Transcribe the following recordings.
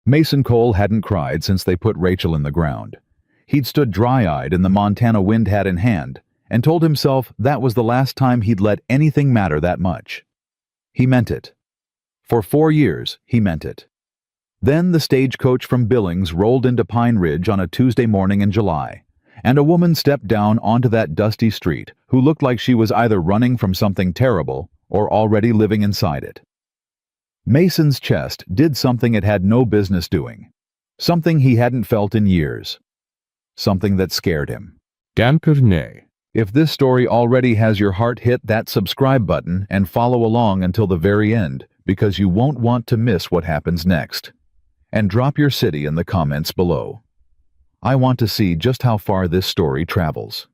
Mason Cole hadn't cried since they put Rachel in the ground. He'd stood dry-eyed in the Montana wind hat in hand and told himself that was the last time he'd let anything matter that much. He meant it. For 4 years, he meant it. Then the stagecoach from Billings rolled into Pine Ridge on a Tuesday morning in July, and a woman stepped down onto that dusty street who looked like she was either running from something terrible or already living inside it. Mason's chest did something it had no business doing, something he hadn't felt in years, something that scared him. Dampernay. If this story already has your heart, hit that subscribe button and follow along until the very end, because you won't want to miss what happens next. And drop your city in the comments below. I want to see just how far this story travels.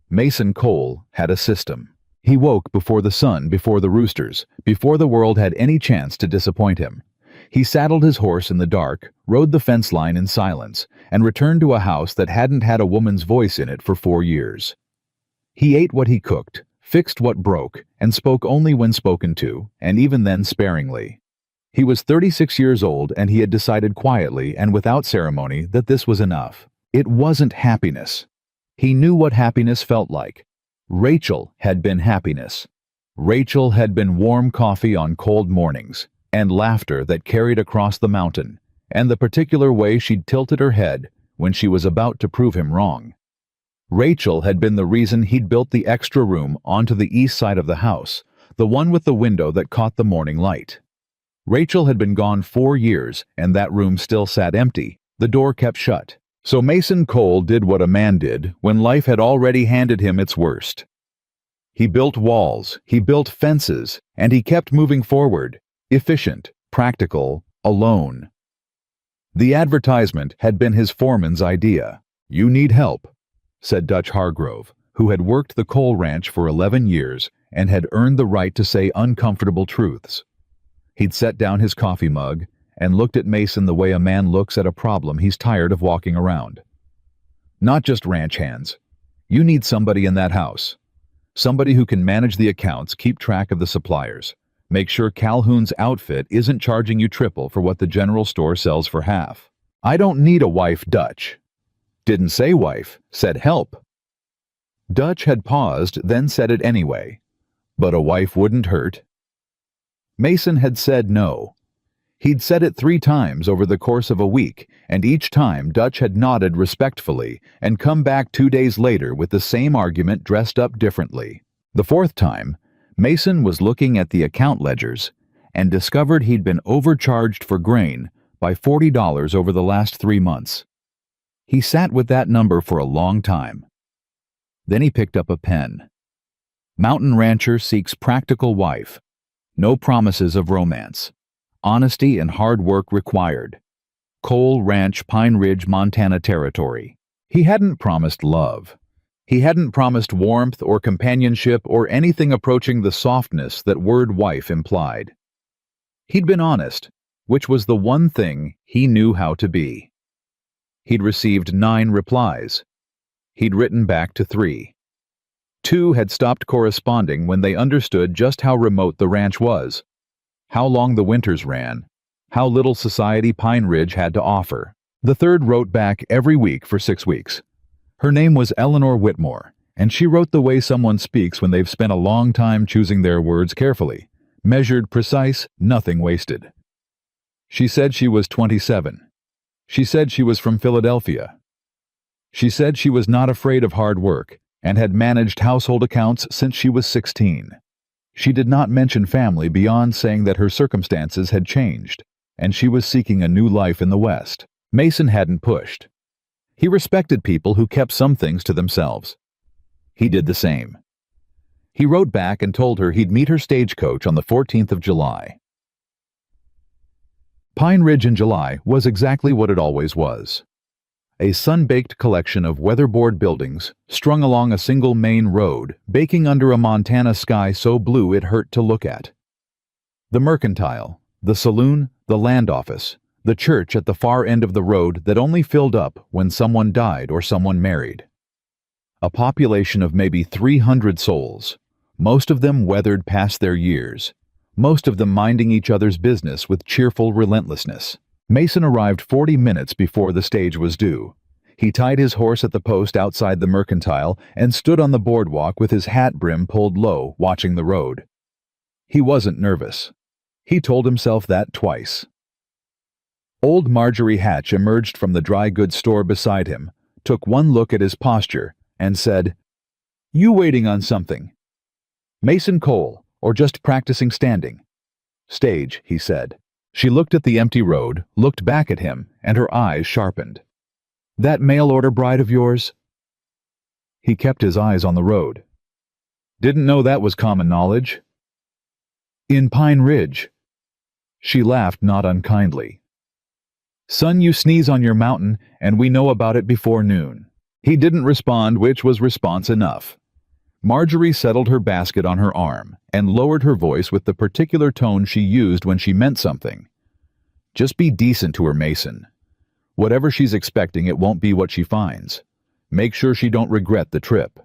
Mason Cole had a system. He woke before the sun, before the roosters, before the world had any chance to disappoint him. He saddled his horse in the dark, rode the fence line in silence, and returned to a house that hadn't had a woman's voice in it for 4 years. He ate what he cooked, fixed what broke, and spoke only when spoken to, and even then sparingly. He was 36 years old, and he had decided quietly and without ceremony that this was enough. It wasn't happiness. He knew what happiness felt like. Rachel had been happiness. Rachel had been warm coffee on cold mornings, and laughter that carried across the mountain, and the particular way she'd tilted her head when she was about to prove him wrong. Rachel had been the reason he'd built the extra room onto the east side of the house, the one with the window that caught the morning light. Rachel had been gone 4 years, and that room still sat empty, the door kept shut. So Mason Cole did what a man did when life had already handed him its worst. He built walls, he built fences, and he kept moving forward, efficient, practical, alone. The advertisement had been his foreman's idea. "You need help," said Dutch Hargrove, who had worked the Cole Ranch for 11 years and had earned the right to say uncomfortable truths. He'd set down his coffee mug and looked at Mason the way a man looks at a problem he's tired of walking around. "Not just ranch hands. You need somebody in that house. Somebody who can manage the accounts, keep track of the suppliers, make sure Calhoun's outfit isn't charging you triple for what the general store sells for half. I don't need a wife, Dutch." Didn't say wife, said help. Dutch had paused, then said it anyway. But a wife wouldn't hurt. Mason had said no. He'd said it 3 times over the course of a week, and each time Dutch had nodded respectfully and come back 2 days later with the same argument dressed up differently. The 4th time, Mason was looking at the account ledgers and discovered he'd been overcharged for grain by $40 over the last 3 months. He sat with that number for a long time. Then he picked up a pen. Mountain rancher seeks practical wife. No promises of romance. Honesty and hard work required. Cole Ranch, Pine Ridge, Montana territory. He hadn't promised love. He hadn't promised warmth or companionship or anything approaching the softness that word wife implied. He'd been honest, which was the one thing he knew how to be. He'd received 9 replies. He'd written back to 3. 2 had stopped corresponding when they understood just how remote the ranch was, how long the winters ran, how little society Pine Ridge had to offer. The 3rd wrote back every week for 6 weeks. Her name was Eleanor Whitmore, and she wrote the way someone speaks when they've spent a long time choosing their words carefully, measured, precise, nothing wasted. She said she was 27. She said she was from Philadelphia. She said she was not afraid of hard work and had managed household accounts since she was 16. She did not mention family beyond saying that her circumstances had changed, and she was seeking a new life in the West. Mason hadn't pushed. He respected people who kept some things to themselves. He did the same. He wrote back and told her he'd meet her stagecoach on the 14th of July. Pine Ridge in July was exactly what it always was. A sun-baked collection of weatherboard buildings strung along a single main road, baking under a Montana sky so blue it hurt to look at. The mercantile, the saloon, the land office, the church at the far end of the road that only filled up when someone died or someone married. A population of maybe 300 souls, most of them weathered past their years, most of them minding each other's business with cheerful relentlessness. Mason arrived 40 minutes before the stage was due. He tied his horse at the post outside the mercantile and stood on the boardwalk with his hat brim pulled low, watching the road. He wasn't nervous. He told himself that twice. Old Marjorie Hatch emerged from the dry goods store beside him, took one look at his posture, and said, "You waiting on something?" "Mason Cole, or just practicing standing?" "Stage," he said. She looked at the empty road, looked back at him, and her eyes sharpened. "That mail-order bride of yours?" He kept his eyes on the road. "Didn't know that was common knowledge." "In Pine Ridge." She laughed not unkindly. "Son, you sneeze on your mountain, and we know about it before noon." He didn't respond, which was response enough. Marjorie settled her basket on her arm and lowered her voice with the particular tone she used when she meant something. "Just be decent to her, Mason. Whatever she's expecting, it won't be what she finds. Make sure she don't regret the trip."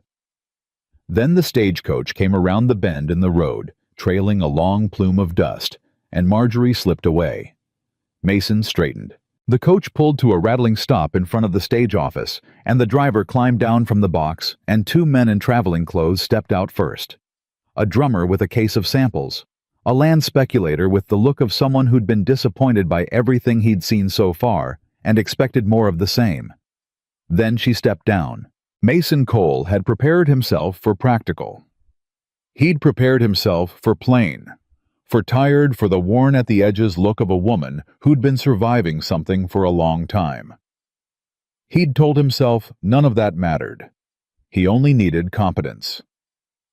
Then the stagecoach came around the bend in the road, trailing a long plume of dust, and Marjorie slipped away. Mason straightened. The coach pulled to a rattling stop in front of the stage office, and the driver climbed down from the box, and two men in traveling clothes stepped out first. A drummer with a case of samples, a land speculator with the look of someone who'd been disappointed by everything he'd seen so far and expected more of the same. Then she stepped down. Mason Cole had prepared himself for practical. He'd prepared himself for plain, for tired, for the worn-at-the-edges look of a woman who'd been surviving something for a long time. He'd told himself none of that mattered. He only needed competence.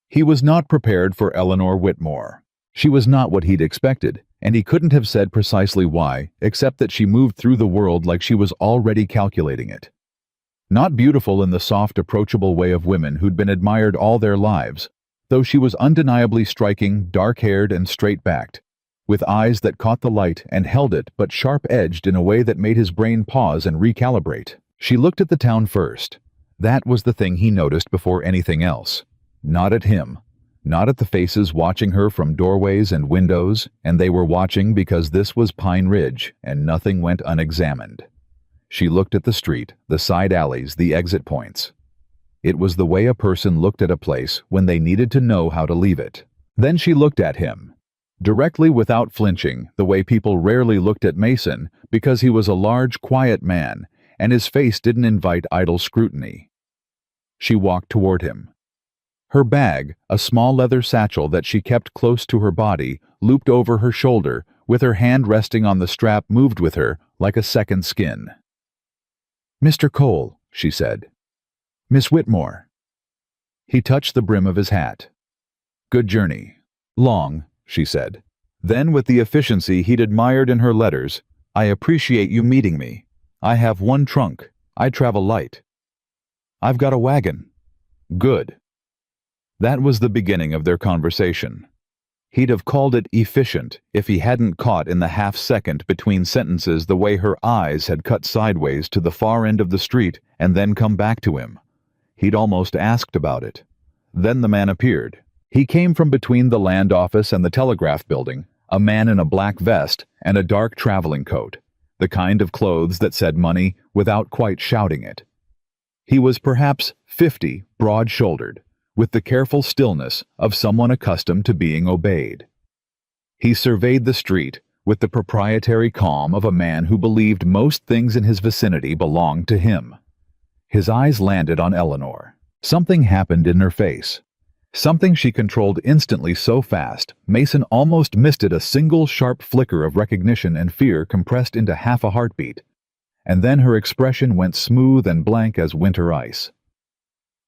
He was not prepared for Eleanor Whitmore. She was not what he'd expected, and he couldn't have said precisely why, except that she moved through the world like she was already calculating it. Not beautiful in the soft, approachable way of women who'd been admired all their lives, though she was undeniably striking, dark-haired and straight-backed, with eyes that caught the light and held it but sharp-edged in a way that made his brain pause and recalibrate. She looked at the town first. That was the thing he noticed before anything else. Not at him. Not at the faces watching her from doorways and windows, and they were watching because this was Pine Ridge, and nothing went unexamined. She looked at the street, the side alleys, the exit points. It was the way a person looked at a place when they needed to know how to leave it. Then she looked at him, directly without flinching, the way people rarely looked at Mason because he was a large, quiet man, and his face didn't invite idle scrutiny. She walked toward him. Her bag, a small leather satchel that she kept close to her body, looped over her shoulder, with her hand resting on the strap, moved with her like a second skin. "Mr. Cole," she said. "Miss Whitmore." He touched the brim of his hat. "Good journey." "Long," she said. Then, with the efficiency he'd admired in her letters, "I appreciate you meeting me. I have one trunk. I travel light." "I've got a wagon." "Good." That was the beginning of their conversation. He'd have called it efficient if he hadn't caught in the half-second between sentences the way her eyes had cut sideways to the far end of the street and then come back to him. He'd almost asked about it. Then the man appeared. He came from between the land office and the telegraph building, a man in a black vest and a dark traveling coat, the kind of clothes that said money without quite shouting it. He was perhaps 50, broad-shouldered, with the careful stillness of someone accustomed to being obeyed. He surveyed the street with the proprietary calm of a man who believed most things in his vicinity belonged to him. His eyes landed on Eleanor. Something happened in her face. Something she controlled instantly so fast, Mason almost missed it, a single sharp flicker of recognition and fear compressed into half a heartbeat. And then her expression went smooth and blank as winter ice.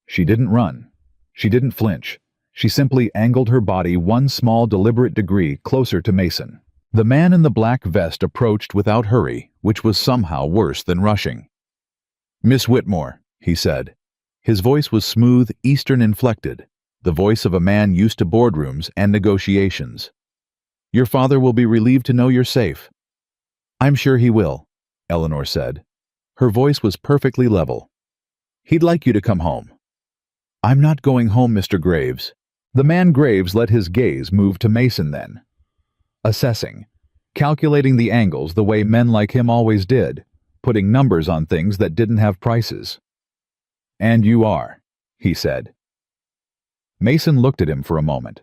She didn't run. She didn't flinch. She simply angled her body one small deliberate degree closer to Mason. The man in the black vest approached without hurry, which was somehow worse than rushing. "Miss Whitmore," he said. His voice was smooth, Eastern-inflected, the voice of a man used to boardrooms and negotiations. "Your father will be relieved to know you're safe." "I'm sure he will," Eleanor said. Her voice was perfectly level. "He'd like you to come home." "I'm not going home, Mr. Graves." The man Graves let his gaze move to Mason then. Assessing. calculating the angles the way men like him always did, putting numbers on things that didn't have prices. "And you are," he said. Mason looked at him for a moment.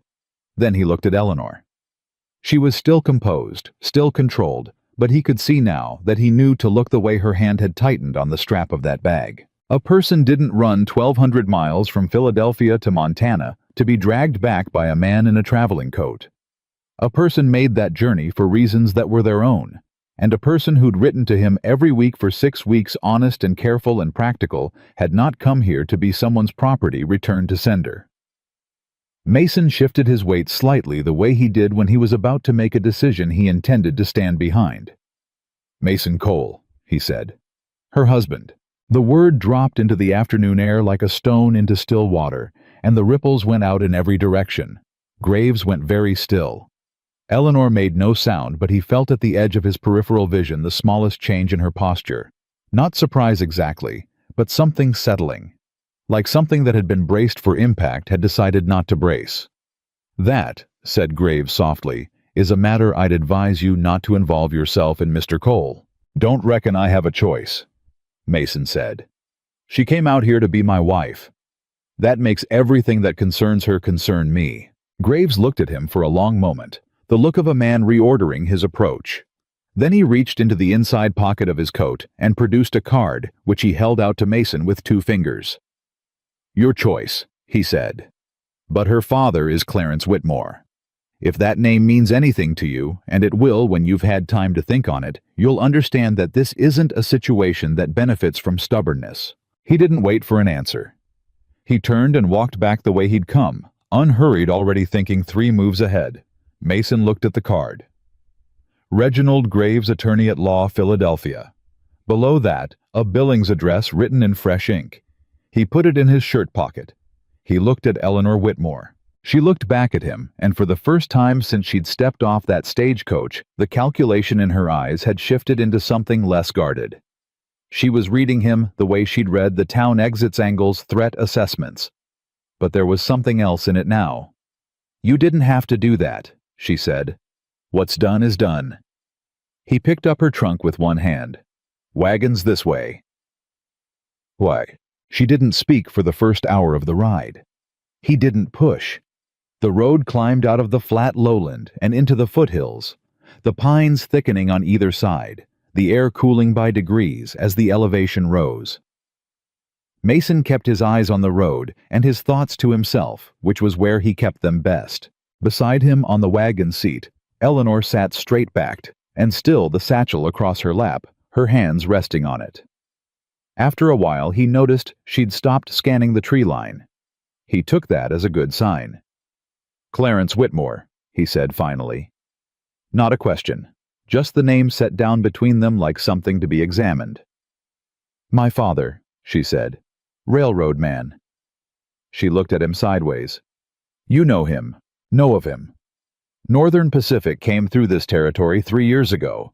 Then he looked at Eleanor. She was still composed, still controlled, but he could see now that he knew to look the way her hand had tightened on the strap of that bag. A person didn't run 1,200 miles from Philadelphia to Montana to be dragged back by a man in a traveling coat. A person made that journey for reasons that were their own, and a person who'd written to him every week for 6 weeks, honest and careful and practical, had not come here to be someone's property returned to sender. Mason shifted his weight slightly the way he did when he was about to make a decision he intended to stand behind. "Mason Cole," he said. "Her husband." The word dropped into the afternoon air like a stone into still water, and the ripples went out in every direction. Graves went very still. Eleanor made no sound, but he felt at the edge of his peripheral vision the smallest change in her posture. Not surprise exactly, but something settling. Like something that had been braced for impact had decided not to brace. "That," said Graves softly, "is a matter I'd advise you not to involve yourself in, Mr. Cole." "Don't reckon I have a choice," Mason said. "She came out here to be my wife. That makes everything that concerns her concern me." Graves looked at him for a long moment, the look of a man reordering his approach. Then he reached into the inside pocket of his coat and produced a card, which he held out to Mason with 2 fingers. "Your choice," he said. "But her father is Clarence Whitmore. If that name means anything to you, and it will when you've had time to think on it, you'll understand that this isn't a situation that benefits from stubbornness." He didn't wait for an answer. He turned and walked back the way he'd come, unhurried, already thinking 3 moves ahead. Mason looked at the card. Reginald Graves, Attorney at Law, Philadelphia. Below that, a Billings address written in fresh ink. He put it in his shirt pocket. He looked at Eleanor Whitmore. She looked back at him, and for the first time since she'd stepped off that stagecoach, the calculation in her eyes had shifted into something less guarded. She was reading him the way she'd read the town exits angles threat assessments. But there was something else in it now. "You didn't have to do that," she said. "What's done is done." He picked up her trunk with one hand. "Wagons this way." Why? She didn't speak for the first hour of the ride. He didn't push. The road climbed out of the flat lowland and into the foothills, the pines thickening on either side, the air cooling by degrees as the elevation rose. Mason kept his eyes on the road and his thoughts to himself, which was where he kept them best. Beside him on the wagon seat, Eleanor sat straight-backed, and still the satchel across her lap, her hands resting on it. After a while, he noticed she'd stopped scanning the tree line. He took that as a good sign. "Clarence Whitmore," he said finally. Not a question, just the name set down between them like something to be examined. "My father," she said. "Railroad man." She looked at him sideways. "You know him, know of him. Northern Pacific came through this territory 3 years ago.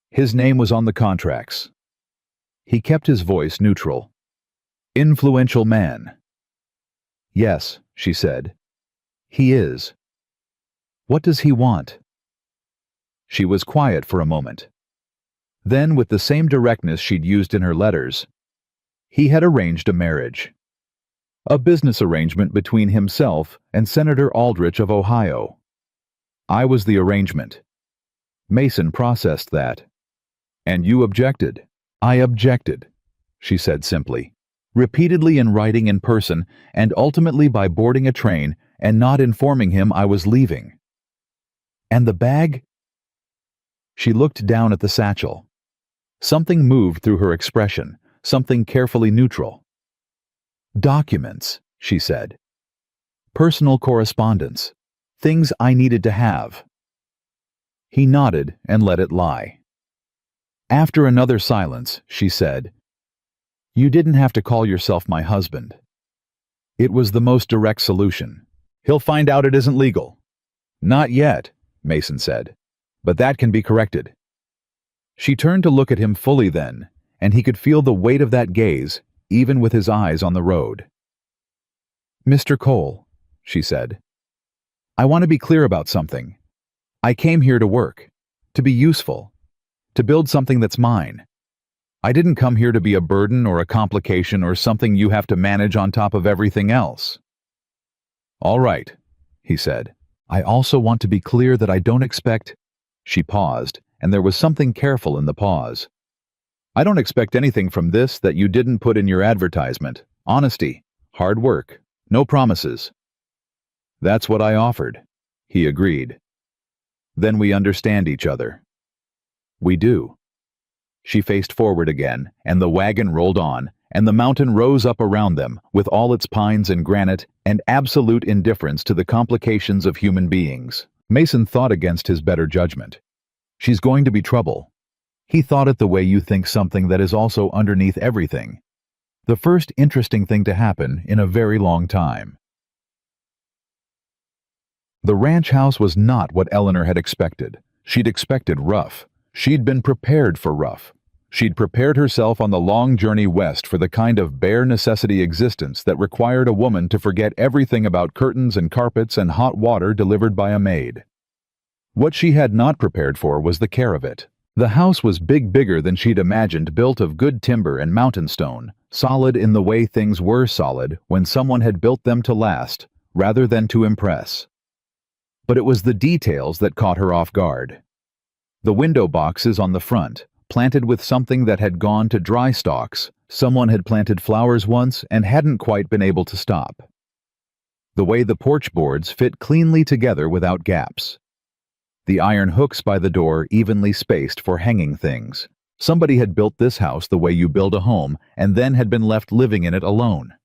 His name was on the contracts." He kept his voice neutral. "Influential man." "Yes," she said. "He is." "What does he want?" She was quiet for a moment. Then, with the same directness she'd used in her letters, he had arranged a marriage. A business arrangement between himself and Senator Aldrich of Ohio. I was the arrangement. Mason processed that. "And you objected." "I objected," she said simply, repeatedly in writing in person, and ultimately by boarding a train and not informing him I was leaving. "And the bag?" She looked down at the satchel. Something moved through her expression, something carefully neutral. "Documents," she said. "Personal correspondence. Things I needed to have." He nodded and let it lie. After another silence, she said, "You didn't have to call yourself my husband." It was the most direct solution. "He'll find out it isn't legal." "Not yet," Mason said, "but that can be corrected." She turned to look at him fully then, and he could feel the weight of that gaze, even with his eyes on the road. "Mr. Cole," she said, "I want to be clear about something. I came here to work. To be useful. To build something that's mine. I didn't come here to be a burden or a complication or something you have to manage on top of everything else. All right, he said. I also want to be clear that I don't expect... She paused, and there was something careful in the pause. I don't expect anything from this that you didn't put in your advertisement. Honesty, hard work, no promises. That's what I offered, he agreed. Then we understand each other. We do. She faced forward again, and the wagon rolled on, and the mountain rose up around them, with all its pines and granite, and absolute indifference to the complications of human beings. Mason thought against his better judgment. She's going to be trouble. He thought it the way you think something that is also underneath everything. The first interesting thing to happen in a very long time. The ranch house was not what Eleanor had expected. She'd expected rough. She'd been prepared for rough. She'd prepared herself on the long journey west for the kind of bare necessity existence that required a woman to forget everything about curtains and carpets and hot water delivered by a maid. What she had not prepared for was the care of it. The house was bigger than she'd imagined, built of good timber and mountain stone, solid in the way things were solid when someone had built them to last, rather than to impress. But it was the details that caught her off guard. The window boxes on the front, planted with something that had gone to dry stalks. Someone had planted flowers once and hadn't quite been able to stop. The way the porch boards fit cleanly together without gaps. The iron hooks by the door evenly spaced for hanging things. Somebody had built this house the way you build a home and then had been left living in it alone.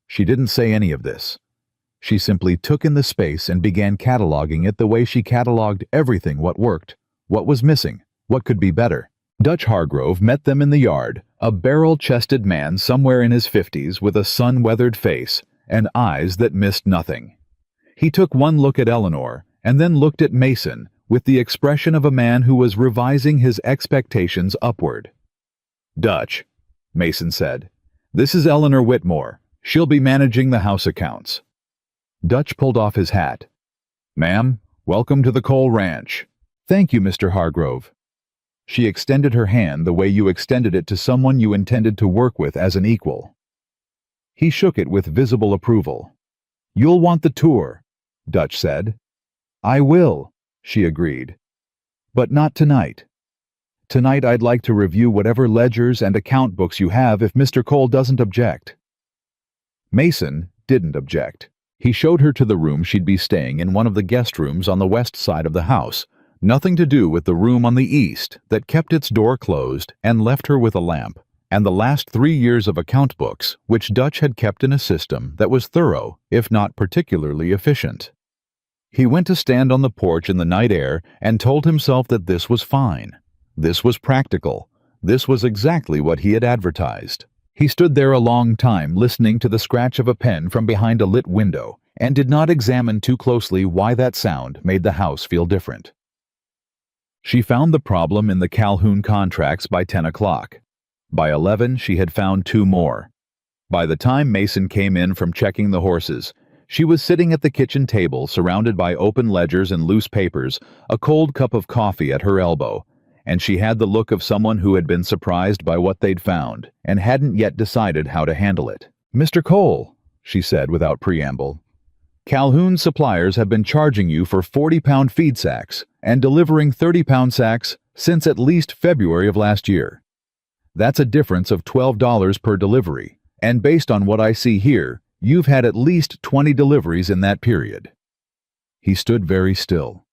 She didn't say any of this. She simply took in the space and began cataloging it the way she cataloged everything: what worked, what was missing, what could be better. Dutch Hargrove met them in the yard, a barrel-chested man somewhere in his 50s with a sun-weathered face and eyes that missed nothing. He took one look at Eleanor and then looked at Mason with the expression of a man who was revising his expectations upward. "Dutch," Mason said, "this is Eleanor Whitmore. She'll be managing the house accounts." Dutch pulled off his hat. "Ma'am, welcome to the Cole Ranch." "Thank you, Mr. Hargrove." She extended her hand the way you extended it to someone you intended to work with as an equal. He shook it with visible approval. "You'll want the tour," Dutch said. "I will," she agreed. "But not tonight. Tonight I'd like to review whatever ledgers and account books you have if Mr. Cole doesn't object." Mason didn't object. He showed her to the room she'd be staying in, one of the guest rooms on the west side of the house, nothing to do with the room on the east that kept its door closed and left her with a lamp, and the last 3 years of account books, which Dutch had kept in a system that was thorough, if not particularly efficient. He went to stand on the porch in the night air and told himself that this was fine. This was practical. This was exactly what he had advertised. He stood there a long time listening to the scratch of a pen from behind a lit window and did not examine too closely why that sound made the house feel different. She found the problem in the Calhoun contracts by 10 o'clock. By 11, she had found 2 more. By the time Mason came in from checking the horses, she was sitting at the kitchen table surrounded by open ledgers and loose papers, a cold cup of coffee at her elbow, and she had the look of someone who had been surprised by what they'd found and hadn't yet decided how to handle it. "Mr. Cole," she said without preamble, "Calhoun suppliers have been charging you for 40-pound feed sacks and delivering 30-pound sacks since at least February of last year. That's a difference of $12 per delivery, and based on what I see here, you've had at least 20 deliveries in that period." He stood very still.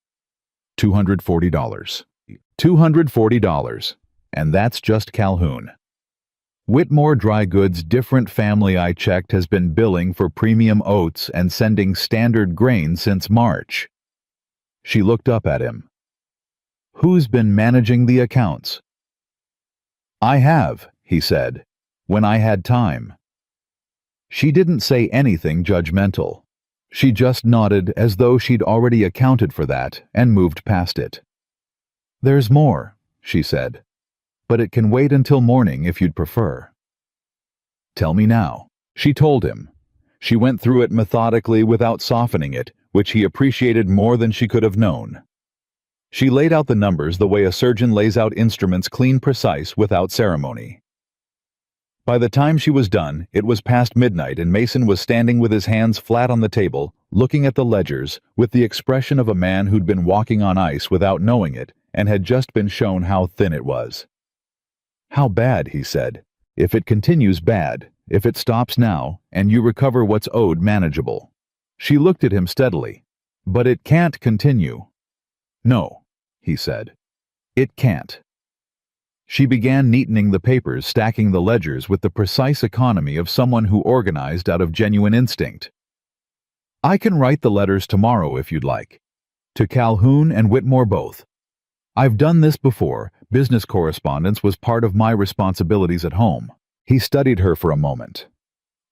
$240. $240. And that's just Calhoun. Whitmore Dry Goods' different family I checked has been billing for premium oats and sending standard grain since March. She looked up at him. "Who's been managing the accounts?" "I have," he said, "when I had time." She didn't say anything judgmental. She just nodded as though she'd already accounted for that and moved past it. "There's more," she said, "but it can wait until morning if you'd prefer." "Tell me now," she told him. She went through it methodically without softening it, which he appreciated more than she could have known. She laid out the numbers the way a surgeon lays out instruments, clean, precise, without ceremony. By the time she was done, it was past midnight and Mason was standing with his hands flat on the table, looking at the ledgers, with the expression of a man who'd been walking on ice without knowing it and had just been shown how thin it was. "How bad?" he said. "If it continues, bad. If it stops now, and you recover what's owed, manageable." She looked at him steadily. "But it can't continue." "No," he said. "It can't." She began neatening the papers, stacking the ledgers with the precise economy of someone who organized out of genuine instinct. "I can write the letters tomorrow if you'd like. To Calhoun and Whitmore both. I've done this before. Business correspondence was part of my responsibilities at home." He studied her for a moment.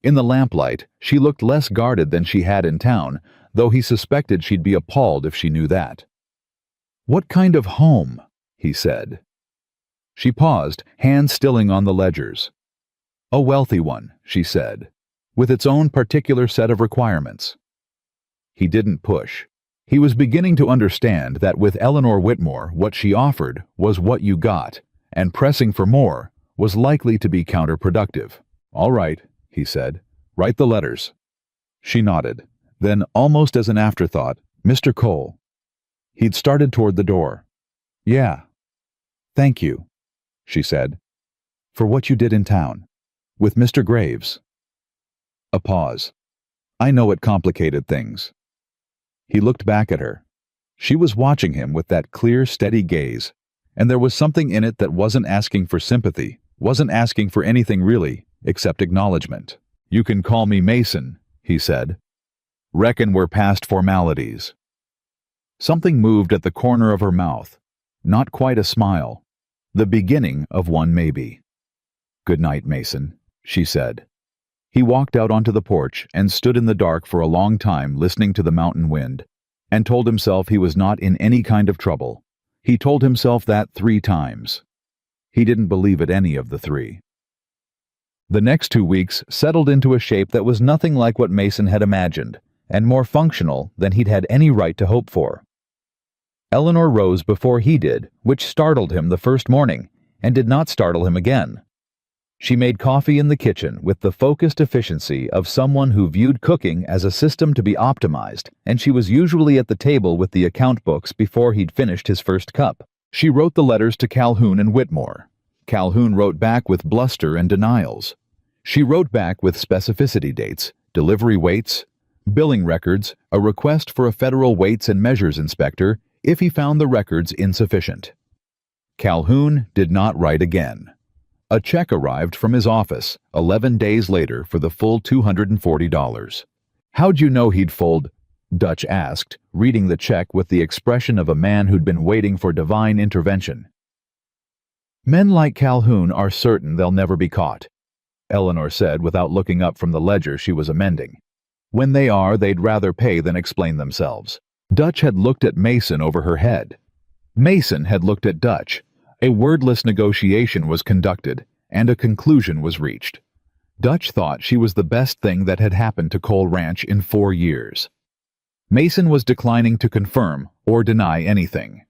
In the lamplight, she looked less guarded than she had in town, though he suspected she'd be appalled if she knew that. "What kind of home?" he said. She paused, hands stilling on the ledgers. "A wealthy one," she said, "with its own particular set of requirements." He didn't push. He was beginning to understand that with Eleanor Whitmore, what she offered was what you got, and pressing for more was likely to be counterproductive. "All right," he said, "write the letters." She nodded. Then, almost as an afterthought, "Mr. Cole." He'd started toward the door. "Yeah. Thank you," she said, "for what you did in town. With Mr. Graves." A pause. "I know it complicated things." He looked back at her. She was watching him with that clear, steady gaze, and there was something in it that wasn't asking for sympathy, wasn't asking for anything really, except acknowledgement. "You can call me Mason," he said. "Reckon we're past formalities." Something moved at the corner of her mouth. Not quite a smile. The beginning of one, maybe. "Good night, Mason," she said. He walked out onto the porch and stood in the dark for a long time listening to the mountain wind, and told himself he was not in any kind of trouble. He told himself that 3 times. He didn't believe it any of the 3. The next 2 weeks settled into a shape that was nothing like what Mason had imagined, and more functional than he'd had any right to hope for. Eleanor rose before he did, which startled him the first morning, and did not startle him again. She made coffee in the kitchen with the focused efficiency of someone who viewed cooking as a system to be optimized, and she was usually at the table with the account books before he'd finished his first cup. She wrote the letters to Calhoun and Whitmore. Calhoun wrote back with bluster and denials. She wrote back with specificity dates, delivery weights, billing records, a request for a federal weights and measures inspector if he found the records insufficient. Calhoun did not write again. A check arrived from his office 11 days later for the full $240. "How'd you know he'd fold?" Dutch asked, reading the check with the expression of a man who'd been waiting for divine intervention. "Men like Calhoun are certain they'll never be caught," Eleanor said without looking up from the ledger she was amending. "When they are, they'd rather pay than explain themselves." Dutch had looked at Mason over her head. Mason had looked at Dutch. A wordless negotiation was conducted, and a conclusion was reached. Dutch thought she was the best thing that had happened to Cole Ranch in 4 years. Mason was declining to confirm or deny anything.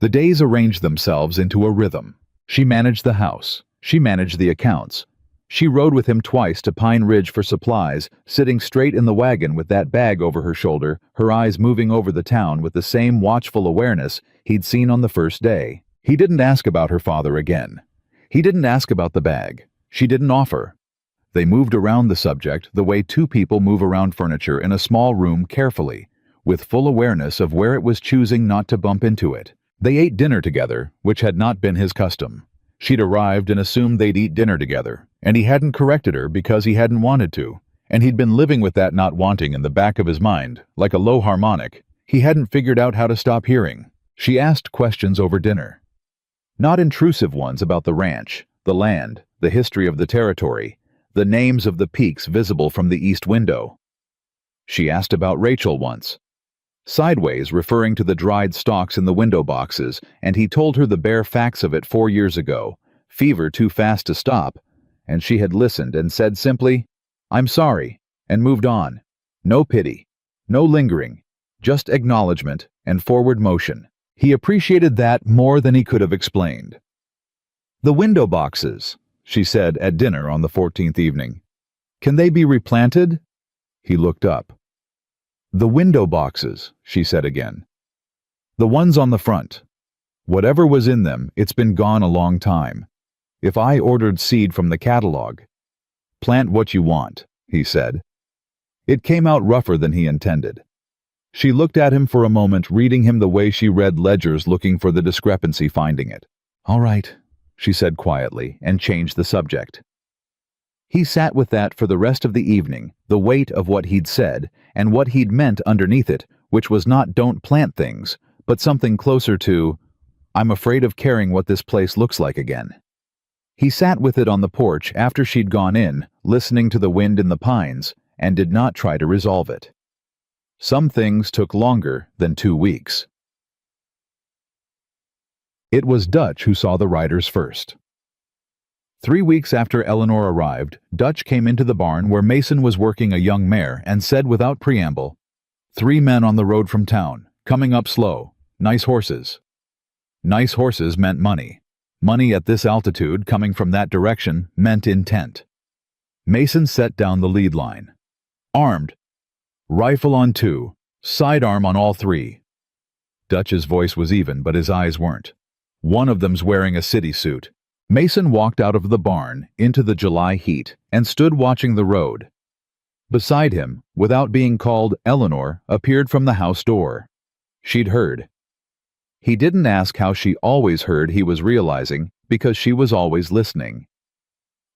The days arranged themselves into a rhythm. She managed the house. She managed the accounts. She rode with him twice to Pine Ridge for supplies, sitting straight in the wagon with that bag over her shoulder, her eyes moving over the town with the same watchful awareness he'd seen on the first day. He didn't ask about her father again. He didn't ask about the bag. She didn't offer. They moved around the subject the way 2 people move around furniture in a small room carefully, with full awareness of where it was choosing not to bump into it. They ate dinner together, which had not been his custom. She'd arrived and assumed they'd eat dinner together, and he hadn't corrected her because he hadn't wanted to, and he'd been living with that not wanting in the back of his mind, like a low harmonic he hadn't figured out how to stop hearing. She asked questions over dinner. Not intrusive ones about the ranch, the land, the history of the territory, the names of the peaks visible from the east window. She asked about Rachel once. Sideways, referring to the dried stalks in the window boxes, and he told her the bare facts of it 4 years ago, fever too fast to stop, and she had listened and said simply, "I'm sorry," and moved on. No pity, no lingering, just acknowledgement and forward motion. He appreciated that more than he could have explained. "The window boxes," she said at dinner on the 14th evening. "Can they be replanted?" He looked up. "The window boxes," she said again. "The ones on the front. Whatever was in them, it's been gone a long time. If I ordered seed from the catalog—" "Plant what you want," he said. It came out rougher than he intended. She looked at him for a moment, reading him the way she read ledgers looking for the discrepancy, finding it. "All right," she said quietly, and changed the subject. He sat with that for the rest of the evening, the weight of what he'd said, and what he'd meant underneath it, which was not "don't plant things," but something closer to, "I'm afraid of caring what this place looks like again." He sat with it on the porch after she'd gone in, listening to the wind in the pines, and did not try to resolve it. Some things took longer than 2 weeks. It was Dutch who saw the riders first. 3 weeks after Eleanor arrived, Dutch came into the barn where Mason was working a young mare and said without preamble, "3 men on the road from town, coming up slow. Nice horses." Nice horses meant money. Money at this altitude, coming from that direction, meant intent. Mason set down the lead line. "Armed. Rifle on 2, sidearm on all 3. Dutch's voice was even, but his eyes weren't. "One of them's wearing a city suit." Mason walked out of the barn into the July heat and stood watching the road. Beside him, without being called, Eleanor appeared from the house door. She'd heard. He didn't ask how she always heard, he was realizing, because she was always listening.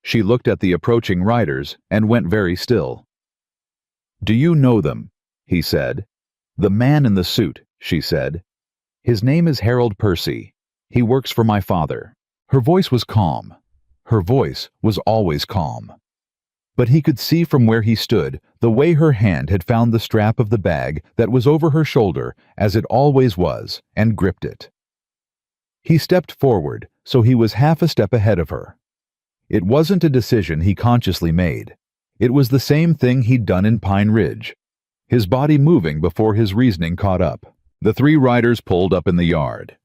She looked at the approaching riders and went very still. "Do you know them?" he said. "The man in the suit," she said. "His name is Harold Percy. He works for my father." Her voice was calm. Her voice was always calm. But he could see from where he stood the way her hand had found the strap of the bag that was over her shoulder, as it always was, and gripped it. He stepped forward, so he was half a step ahead of her. It wasn't a decision he consciously made. It was the same thing he'd done in Pine Ridge, his body moving before his reasoning caught up. The 3 riders pulled up in the yard.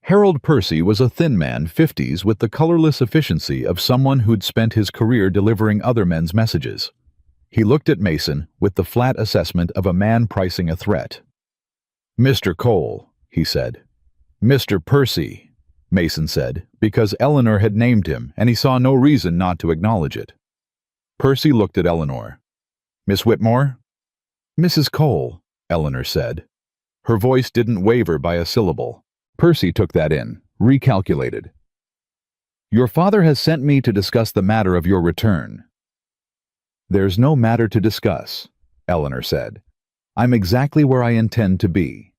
Harold Percy was a thin man, 50s, with the colorless efficiency of someone who'd spent his career delivering other men's messages. He looked at Mason with the flat assessment of a man pricing a threat. "Mr. Cole," he said. "Mr. Percy," Mason said, because Eleanor had named him, and he saw no reason not to acknowledge it. Percy looked at Eleanor. "Miss Whitmore?" "Mrs. Cole," Eleanor said. Her voice didn't waver by a syllable. Percy took that in, recalculated. "Your father has sent me to discuss the matter of your return." "There's no matter to discuss," Eleanor said. "I'm exactly where I intend to be."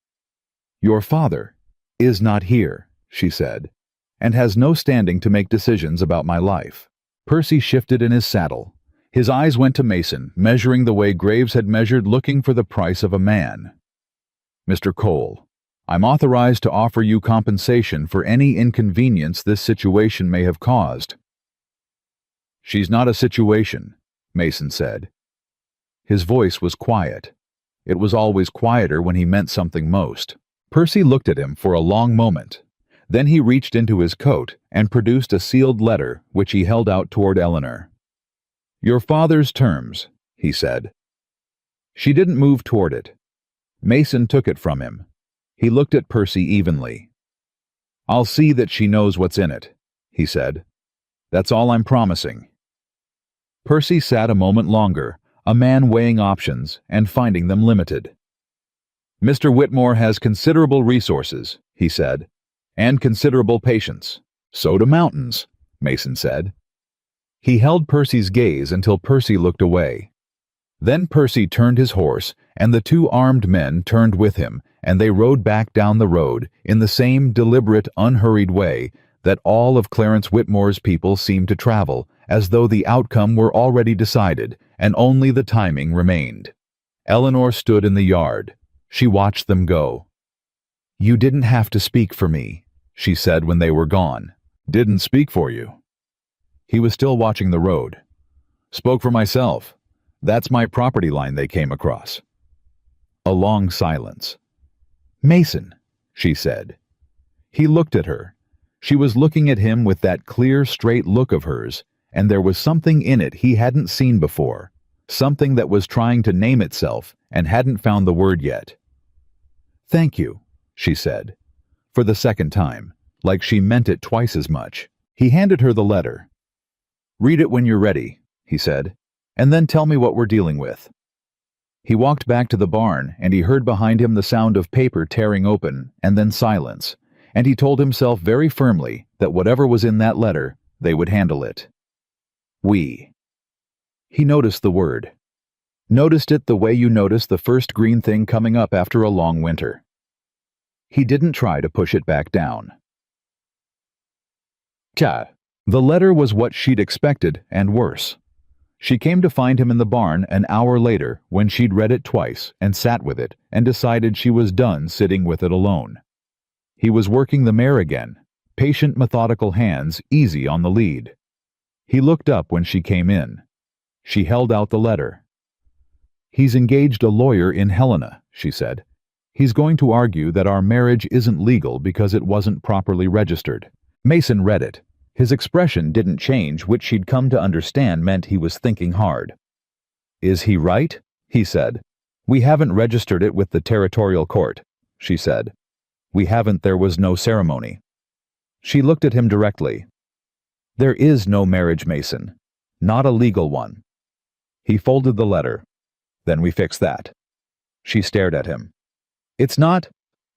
"Your father is not here," she said, "and has no standing to make decisions about my life." Percy shifted in his saddle. His eyes went to Mason, measuring the way Graves had measured, looking for the price of a man. "Mr. Cole, I'm authorized to offer you compensation for any inconvenience this situation may have caused." "She's not a situation," Mason said. His voice was quiet. It was always quieter when he meant something most. Percy looked at him for a long moment. Then he reached into his coat and produced a sealed letter, which he held out toward Eleanor. "Your father's terms," he said. She didn't move toward it. Mason took it from him. He looked at Percy evenly. "I'll see that she knows what's in it," he said. "That's all I'm promising." Percy sat a moment longer, a man weighing options and finding them limited. "Mr. Whitmore has considerable resources," he said, "and considerable patience. So do mountains," Mason said. He held Percy's gaze until Percy looked away. Then Percy turned his horse, and the 2 armed men turned with him, and they rode back down the road in the same deliberate, unhurried way that all of Clarence Whitmore's people seemed to travel, as though the outcome were already decided and only the timing remained. Eleanor stood in the yard. She watched them go. "You didn't have to speak for me," she said when they were gone. "Didn't speak for you." He was still watching the road. "Spoke for myself. That's my property line they came across." A long silence. "Mason," she said. He looked at her. She was looking at him with that clear, straight look of hers, and there was something in it he hadn't seen before, something that was trying to name itself and hadn't found the word yet. "Thank you," she said, for the second time, like she meant it twice as much. He handed her the letter. "Read it when you're ready," he said, "and then tell me what we're dealing with." He walked back to the barn, and he heard behind him the sound of paper tearing open, and then silence, and he told himself very firmly that whatever was in that letter, they would handle it. We. He noticed the word. Noticed it the way you notice the first green thing coming up after a long winter. He didn't try to push it back down. The letter was what she'd expected, and worse. She came to find him in the barn an hour later when she'd read it twice and sat with it and decided she was done sitting with it alone. He was working the mare again, patient, methodical hands easy on the lead. He looked up when she came in. She held out the letter. "He's engaged a lawyer in Helena," she said. "He's going to argue that our marriage isn't legal because it wasn't properly registered." Mason read it. His expression didn't change, which she'd come to understand meant he was thinking hard. "Is he right?" he said. "We haven't registered it with the territorial court," she said. "We haven't. There was no ceremony." She looked at him directly. "There is no marriage, Mason. Not a legal one." He folded the letter. "Then we fix that." She stared at him. "It's not—"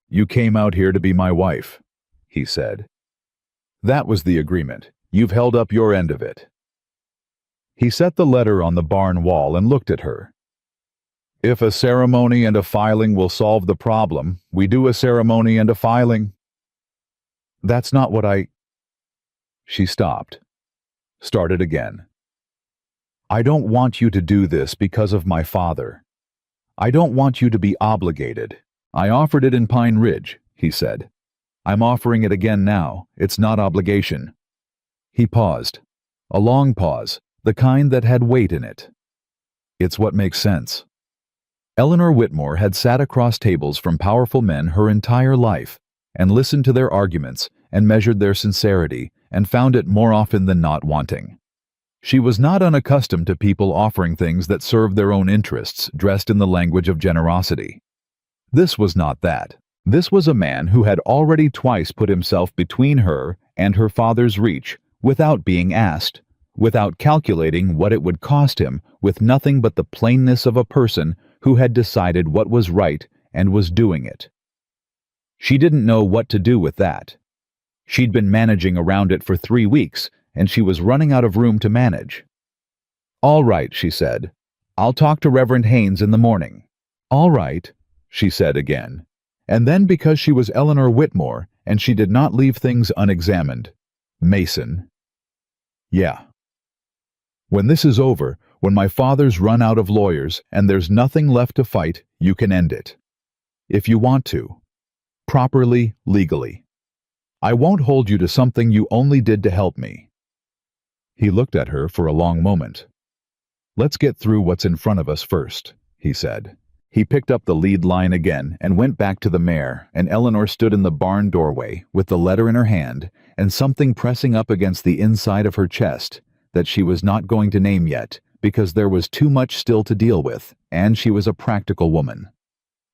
"You came out here to be my wife," he said. "That was the agreement. You've held up your end of it." He set the letter on the barn wall and looked at her. "If a ceremony and a filing will solve the problem, we do a ceremony and a filing." "That's not what I—" She stopped. Started again. "I don't want you to do this because of my father. I don't want you to be obligated. I offered it in Pine Ridge," he said. "I'm offering it again now. It's not obligation." He paused. A long pause, the kind that had weight in it. "It's what makes sense." Eleanor Whitmore had sat across tables from powerful men her entire life and listened to their arguments and measured their sincerity and found it more often than not wanting. She was not unaccustomed to people offering things that served their own interests dressed in the language of generosity. This was not that. This was a man who had already twice put himself between her and her father's reach without being asked, without calculating what it would cost him, with nothing but the plainness of a person who had decided what was right and was doing it. She didn't know what to do with that. She'd been managing around it for 3 weeks, and she was running out of room to manage. "All right," she said. "I'll talk to Reverend Haynes in the morning." "All right," she said again. And then, because she was Eleanor Whitmore and she did not leave things unexamined, "Mason." "Yeah. When this is over, when my father's run out of lawyers and there's nothing left to fight, you can end it. If you want to. Properly, legally. I won't hold you to something you only did to help me." He looked at her for a long moment. "Let's get through what's in front of us first," he said. He picked up the lead line again and went back to the mare, and Eleanor stood in the barn doorway with the letter in her hand and something pressing up against the inside of her chest that she was not going to name yet because there was too much still to deal with, and she was a practical woman.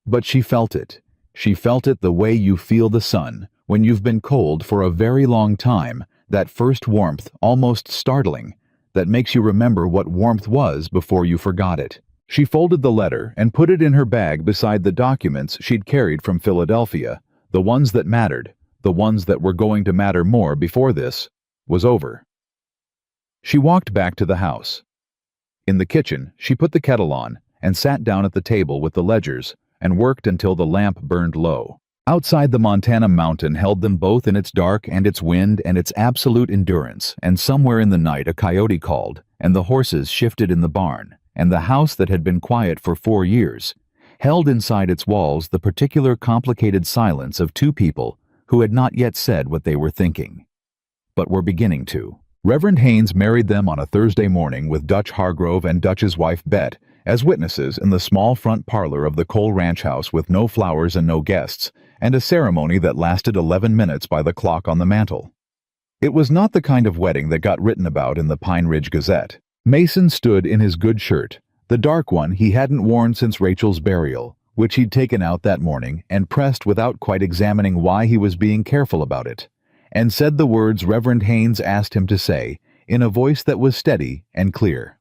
But she felt it. She felt it the way you feel the sun when you've been cold for a very long time, that first warmth, almost startling, that makes you remember what warmth was before you forgot it. She folded the letter and put it in her bag beside the documents she'd carried from Philadelphia, the ones that mattered, the ones that were going to matter more before this was over. She walked back to the house. In the kitchen, she put the kettle on and sat down at the table with the ledgers and worked until the lamp burned low. Outside, the Montana mountain held them both in its dark and its wind and its absolute endurance, and somewhere in the night a coyote called, and the horses shifted in the barn, and the house that had been quiet for 4 years held inside its walls the particular complicated silence of two people who had not yet said what they were thinking, but were beginning to. Reverend Haynes married them on a Thursday morning with Dutch Hargrove and Dutch's wife Bet as witnesses in the small front parlor of the Cole Ranch house with no flowers and no guests, and a ceremony that lasted 11 minutes by the clock on the mantel. It was not the kind of wedding that got written about in the Pine Ridge Gazette. Mason stood in his good shirt, the dark one he hadn't worn since Rachel's burial, which he'd taken out that morning and pressed without quite examining why he was being careful about it, and said the words Reverend Haynes asked him to say, in a voice that was steady and clear.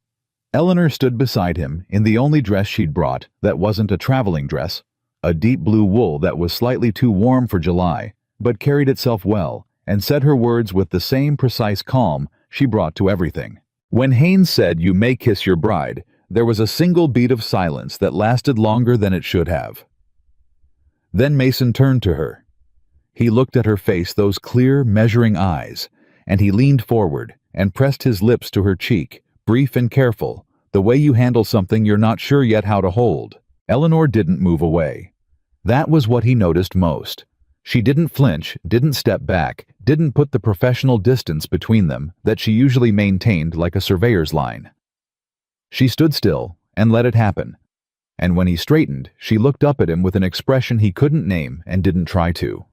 Eleanor stood beside him in the only dress she'd brought that wasn't a traveling dress, a deep blue wool that was slightly too warm for July, but carried itself well, and said her words with the same precise calm she brought to everything. When Haynes said, "You may kiss your bride," there was a single beat of silence that lasted longer than it should have. Then Mason turned to her. He looked at her face, those clear, measuring eyes, and he leaned forward and pressed his lips to her cheek, brief and careful, the way you handle something you're not sure yet how to hold. Eleanor didn't move away. That was what he noticed most. She didn't flinch, didn't step back, didn't put the professional distance between them that she usually maintained like a surveyor's line. She stood still and let it happen, and when he straightened, she looked up at him with an expression he couldn't name and didn't try to.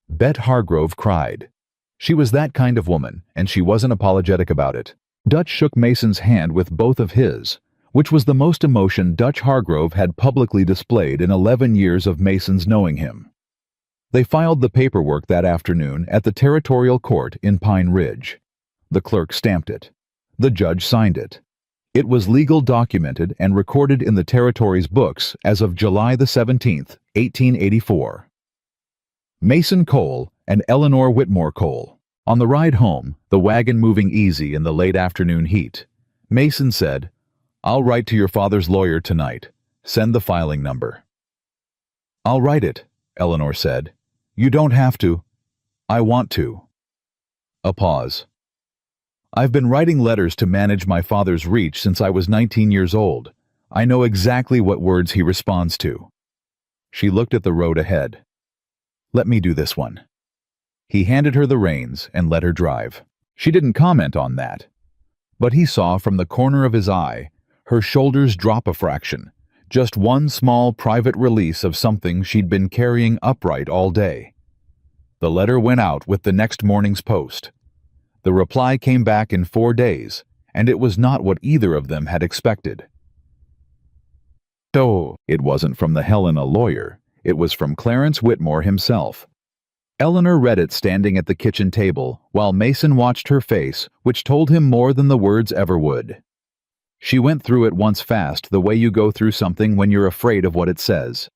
Bet Hargrove cried. She was that kind of woman, and she wasn't apologetic about it. Dutch shook Mason's hand with both of his, which was the most emotion Dutch Hargrove had publicly displayed in 11 years of Mason's knowing him. They filed the paperwork that afternoon at the Territorial Court in Pine Ridge. The clerk stamped it. The judge signed it. It was legal documented and recorded in the Territory's books as of July the 17th, 1884. Mason Cole and Eleanor Whitmore Cole. On the ride home, the wagon moving easy in the late afternoon heat, Mason said, "I'll write to your father's lawyer tonight. Send the filing number." "I'll write it," Eleanor said. "You don't have to. I want to." A pause. "I've been writing letters to manage my father's reach since I was 19 years old. I know exactly what words he responds to." She looked at the road ahead. "Let me do this one." He handed her the reins and let her drive. She didn't comment on that. But he saw from the corner of his eye her shoulders drop a fraction, just one small private release of something she'd been carrying upright all day. The letter went out with the next morning's post. The reply came back in 4 days, and it was not what either of them had expected. So, it wasn't from the Helena lawyer. It was from Clarence Whitmore himself. Eleanor read it standing at the kitchen table, while Mason watched her face, which told him more than the words ever would. She went through it once fast, the way you go through something when you're afraid of what it says.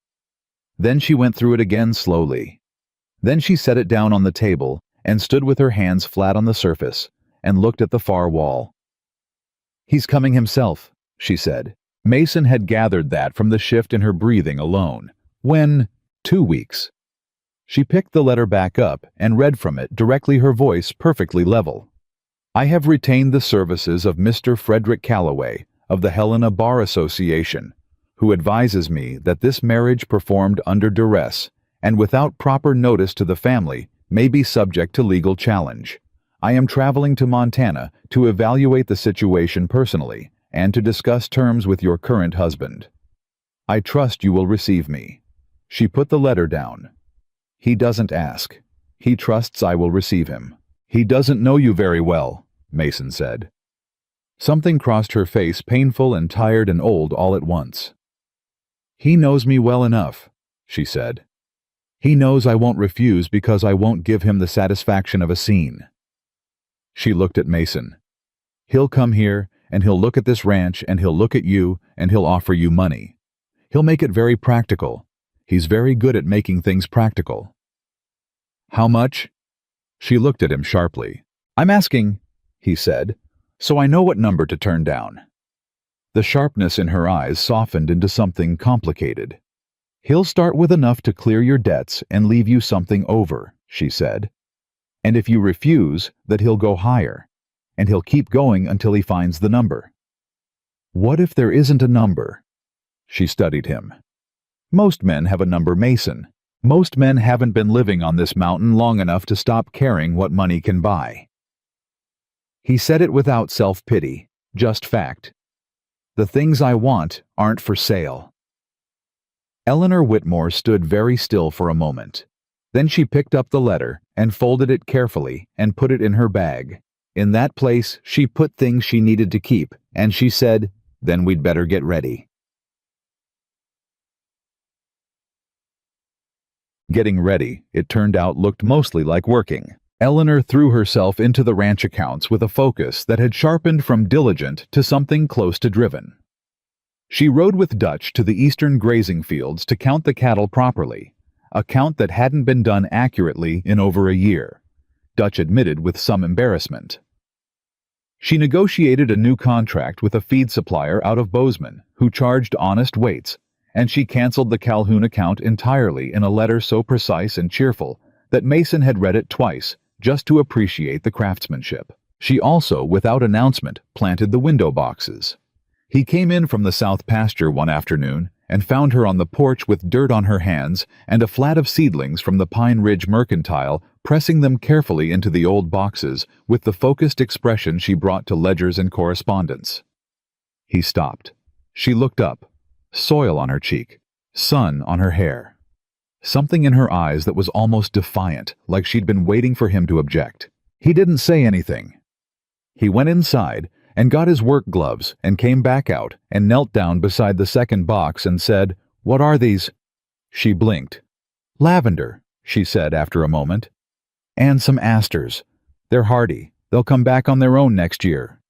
Then she went through it again slowly. Then she set it down on the table and stood with her hands flat on the surface and looked at the far wall. "He's coming himself," she said. Mason had gathered that from the shift in her breathing alone. "When? 2 weeks." She picked the letter back up and read from it directly, her voice perfectly level. "I have retained the services of Mr. Frederick Calloway of the Helena Bar Association, who advises me that this marriage performed under duress and without proper notice to the family may be subject to legal challenge. I am traveling to Montana to evaluate the situation personally and to discuss terms with your current husband. I trust you will receive me." She put the letter down. "He doesn't ask. He trusts I will receive him." "He doesn't know you very well," Mason said. Something crossed her face, painful and tired and old all at once. "He knows me well enough," she said. "He knows I won't refuse because I won't give him the satisfaction of a scene." She looked at Mason. "He'll come here, and he'll look at this ranch, and he'll look at you, and he'll offer you money. He'll make it very practical. He's very good at making things practical." "How much?" She looked at him sharply. "I'm asking," he said, "so I know what number to turn down." The sharpness in her eyes softened into something complicated. "He'll start with enough to clear your debts and leave you something over," she said. "And if you refuse, that he'll go higher, and he'll keep going until he finds the number." "What if there isn't a number?" She studied him. "Most men have a number, Mason. Most men haven't been living on this mountain long enough to stop caring what money can buy." He said it without self-pity, just fact. "The things I want aren't for sale." Eleanor Whitmore stood very still for a moment. Then she picked up the letter and folded it carefully and put it in her bag. In that place, she put things she needed to keep, and she said, "Then we'd better get ready." Getting ready, it turned out, looked mostly like working. Eleanor threw herself into the ranch accounts with a focus that had sharpened from diligent to something close to driven. She rode with Dutch to the eastern grazing fields to count the cattle properly, a count that hadn't been done accurately in over a year, Dutch admitted with some embarrassment. She negotiated a new contract with a feed supplier out of Bozeman who charged honest weights, and she canceled the Calhoun account entirely in a letter so precise and cheerful that Mason had read it twice just to appreciate the craftsmanship. She also, without announcement, planted the window boxes. He came in from the south pasture one afternoon and found her on the porch with dirt on her hands and a flat of seedlings from the Pine Ridge Mercantile, pressing them carefully into the old boxes with the focused expression she brought to ledgers and correspondence. He stopped. She looked up, soil on her cheek, sun on her hair. Something in her eyes that was almost defiant, like she'd been waiting for him to object. He didn't say anything. He went inside and got his work gloves and came back out and knelt down beside the second box and said, "What are these?" She blinked. "Lavender," she said after a moment. "And some asters. They're hardy. They'll come back on their own next year."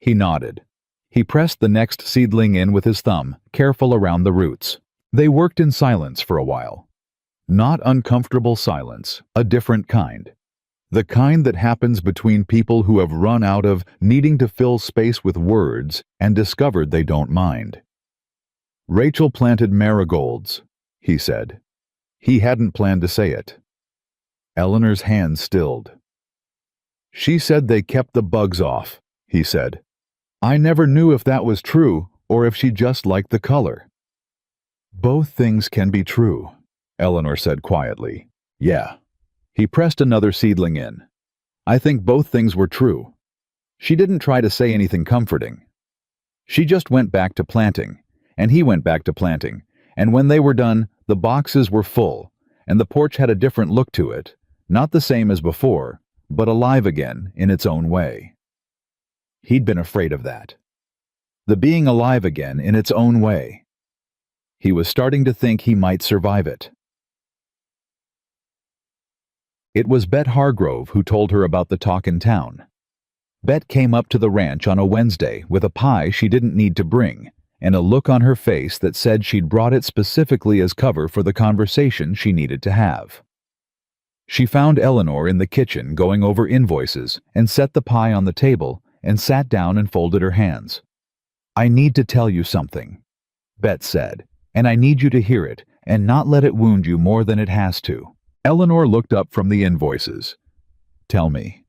He nodded. He pressed the next seedling in with his thumb, careful around the roots. They worked in silence for a while. Not uncomfortable silence, a different kind. The kind that happens between people who have run out of needing to fill space with words and discovered they don't mind. "Rachel planted marigolds," he said. He hadn't planned to say it. Eleanor's hand stilled. "She said they kept the bugs off," he said. "I never knew if that was true or if she just liked the color." "Both things can be true," Eleanor said quietly. "Yeah." He pressed another seedling in. "I think both things were true." She didn't try to say anything comforting. She just went back to planting, and he went back to planting, and when they were done, the boxes were full, and the porch had a different look to it, not the same as before, but alive again in its own way. He'd been afraid of that. The being alive again in its own way. He was starting to think he might survive it. It was Bet Hargrove who told her about the talk in town. Bet came up to the ranch on a Wednesday with a pie she didn't need to bring, and a look on her face that said she'd brought it specifically as cover for the conversation she needed to have. She found Eleanor in the kitchen going over invoices and set the pie on the table and sat down and folded her hands. "I need to tell you something," Bet said, "and I need you to hear it and not let it wound you more than it has to." Eleanor looked up from the invoices. "Tell me."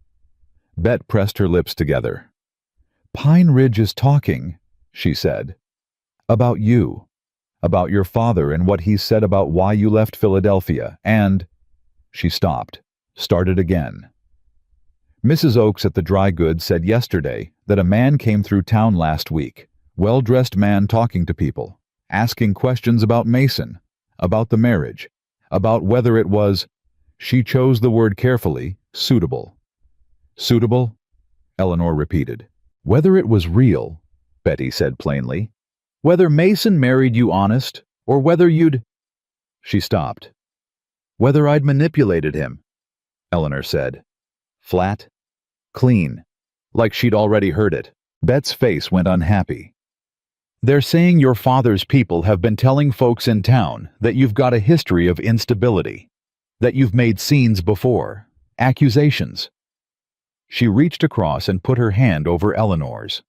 Bet pressed her lips together. "Pine Ridge is talking," she said, "about you, about your father and what he said about why you left Philadelphia, and—" She stopped, started again. "Mrs. Oakes at the dry goods said yesterday that a man came through town last week, well-dressed man talking to people, asking questions about Mason, about the marriage, about whether it was," she chose the word carefully, "suitable." "Suitable?" Eleanor repeated. "Whether it was real," Betty said plainly. "Whether Mason married you honest, or whether you'd—" She stopped. "Whether I'd manipulated him," Eleanor said. Flat, clean, like she'd already heard it. Bet's face went unhappy. "They're saying your father's people have been telling folks in town that you've got a history of instability, that you've made scenes before, accusations." She reached across and put her hand over Eleanor's.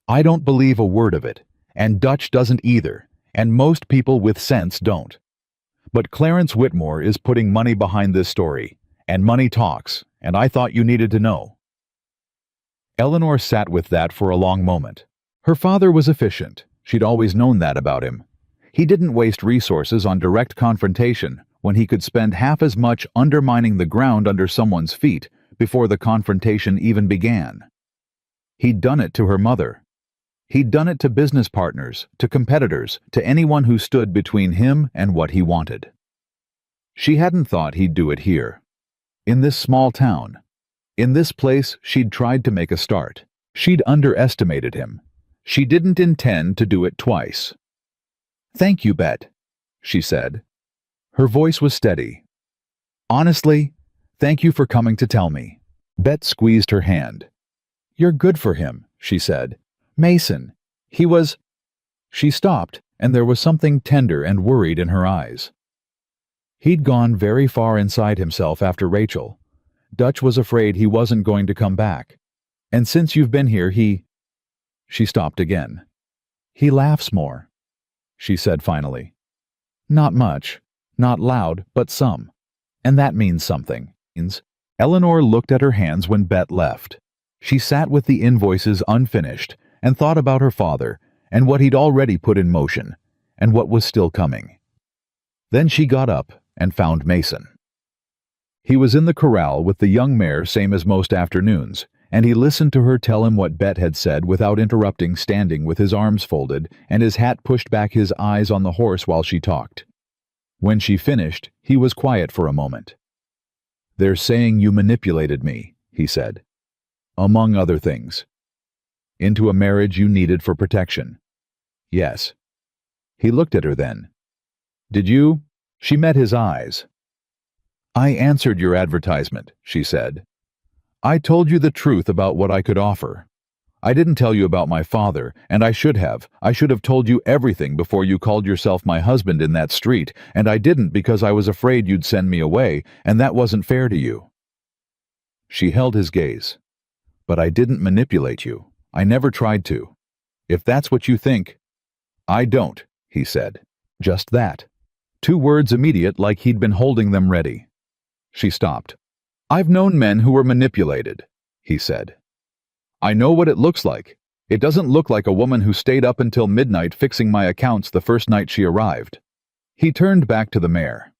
"I don't believe a word of it, and Dutch doesn't either, and most people with sense don't. But Clarence Whitmore is putting money behind this story, and money talks, and I thought you needed to know." Eleanor sat with that for a long moment. Her father was efficient. She'd always known that about him. He didn't waste resources on direct confrontation when he could spend half as much undermining the ground under someone's feet before the confrontation even began. He'd done it to her mother. He'd done it to business partners, to competitors, to anyone who stood between him and what he wanted. She hadn't thought he'd do it here. In this small town. In this place she'd tried to make a start. She'd underestimated him. She didn't intend to do it twice. "Thank you, Bet," she said. Her voice was steady. "Honestly, thank you for coming to tell me." Bet squeezed her hand. "You're good for him," she said. "Mason, he was—" She stopped, and there was something tender and worried in her eyes. He'd gone very far inside himself after Rachel. Dutch was afraid he wasn't going to come back. And since you've been here, he— She stopped again. "He laughs more," she said finally. "Not much, not loud, but some. And that means something." Eleanor looked at her hands when Bet left. She sat with the invoices unfinished and thought about her father and what he'd already put in motion and what was still coming. Then she got up and found Mason. He was in the corral with the young mare, same as most afternoons, and he listened to her tell him what Bet had said without interrupting, standing with his arms folded and his hat pushed back, his eyes on the horse while she talked. When she finished, he was quiet for a moment. "They're saying you manipulated me," he said. "Among other things. Into a marriage you needed for protection." "Yes." He looked at her then. "Did you?" She met his eyes. "I answered your advertisement," she said. "I told you the truth about what I could offer. I didn't tell you about my father, and I should have. I should have told you everything before you called yourself my husband in that street, and I didn't because I was afraid you'd send me away, and that wasn't fair to you." She held his gaze. "But I didn't manipulate you. I never tried to. If that's what you think—" "I don't," he said. Just that. 2 words immediate, like he'd been holding them ready. She stopped. "I've known men who were manipulated," he said. "I know what it looks like. It doesn't look like a woman who stayed up until midnight fixing my accounts the first night she arrived." He turned back to the mare.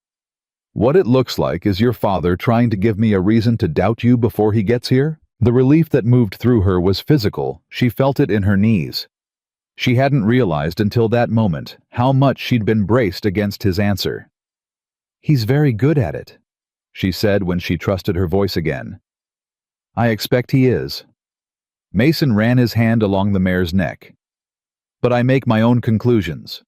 "What it looks like is your father trying to give me a reason to doubt you before he gets here?" The relief that moved through her was physical. She felt it in her knees. She hadn't realized until that moment how much she'd been braced against his answer. "He's very good at it," she said when she trusted her voice again. "I expect he is." Mason ran his hand along the mare's neck. "But I make my own conclusions."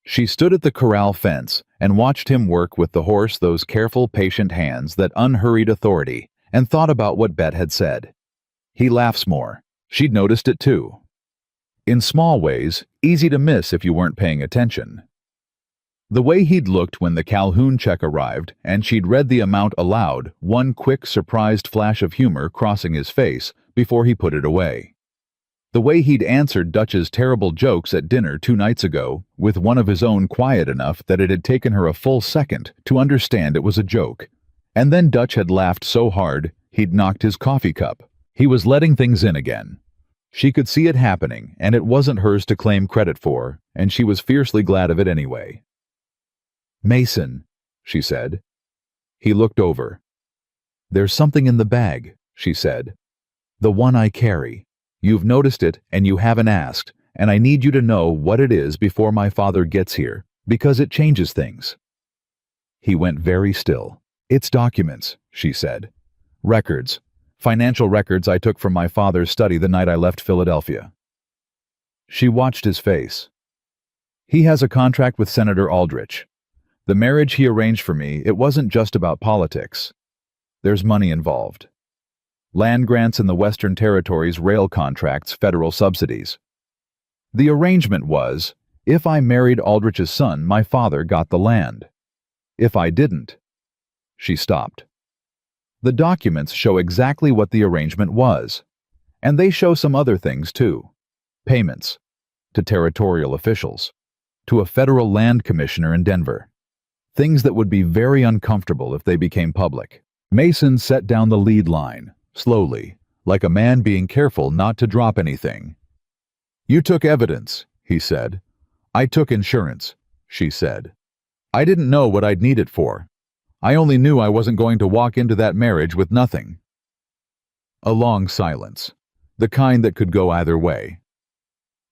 She stood at the corral fence and watched him work with the horse, those careful, patient hands, that unhurried authority, and thought about what Bet had said. He laughs more. She'd noticed it too. In small ways, easy to miss if you weren't paying attention. The way he'd looked when the Calhoun check arrived and she'd read the amount aloud, one quick, surprised flash of humor crossing his face before he put it away. The way he'd answered Dutch's terrible jokes at dinner 2 nights ago, with one of his own quiet enough that it had taken her a full second to understand it was a joke. And then Dutch had laughed so hard he'd knocked his coffee cup. He was letting things in again. She could see it happening, and it wasn't hers to claim credit for, and she was fiercely glad of it anyway. "Mason," she said. He looked over. "There's something in the bag," she said. "The one I carry. You've noticed it, and you haven't asked, and I need you to know what it is before my father gets here, because it changes things." He went very still. "It's documents," she said. "Records. Financial records I took from my father's study the night I left Philadelphia." She watched his face. "He has a contract with Senator Aldrich. The marriage he arranged for me, it wasn't just about politics. There's money involved. Land grants in the Western Territories, rail contracts, federal subsidies. The arrangement was, if I married Aldrich's son, my father got the land. If I didn't—" She stopped. "The documents show exactly what the arrangement was. And they show some other things too. Payments. To territorial officials. To a federal land commissioner in Denver. Things that would be very uncomfortable if they became public." Mason set down the lead line, slowly, like a man being careful not to drop anything. "You took evidence," he said. "I took insurance," she said. "I didn't know what I'd need it for. I only knew I wasn't going to walk into that marriage with nothing." A long silence, the kind that could go either way.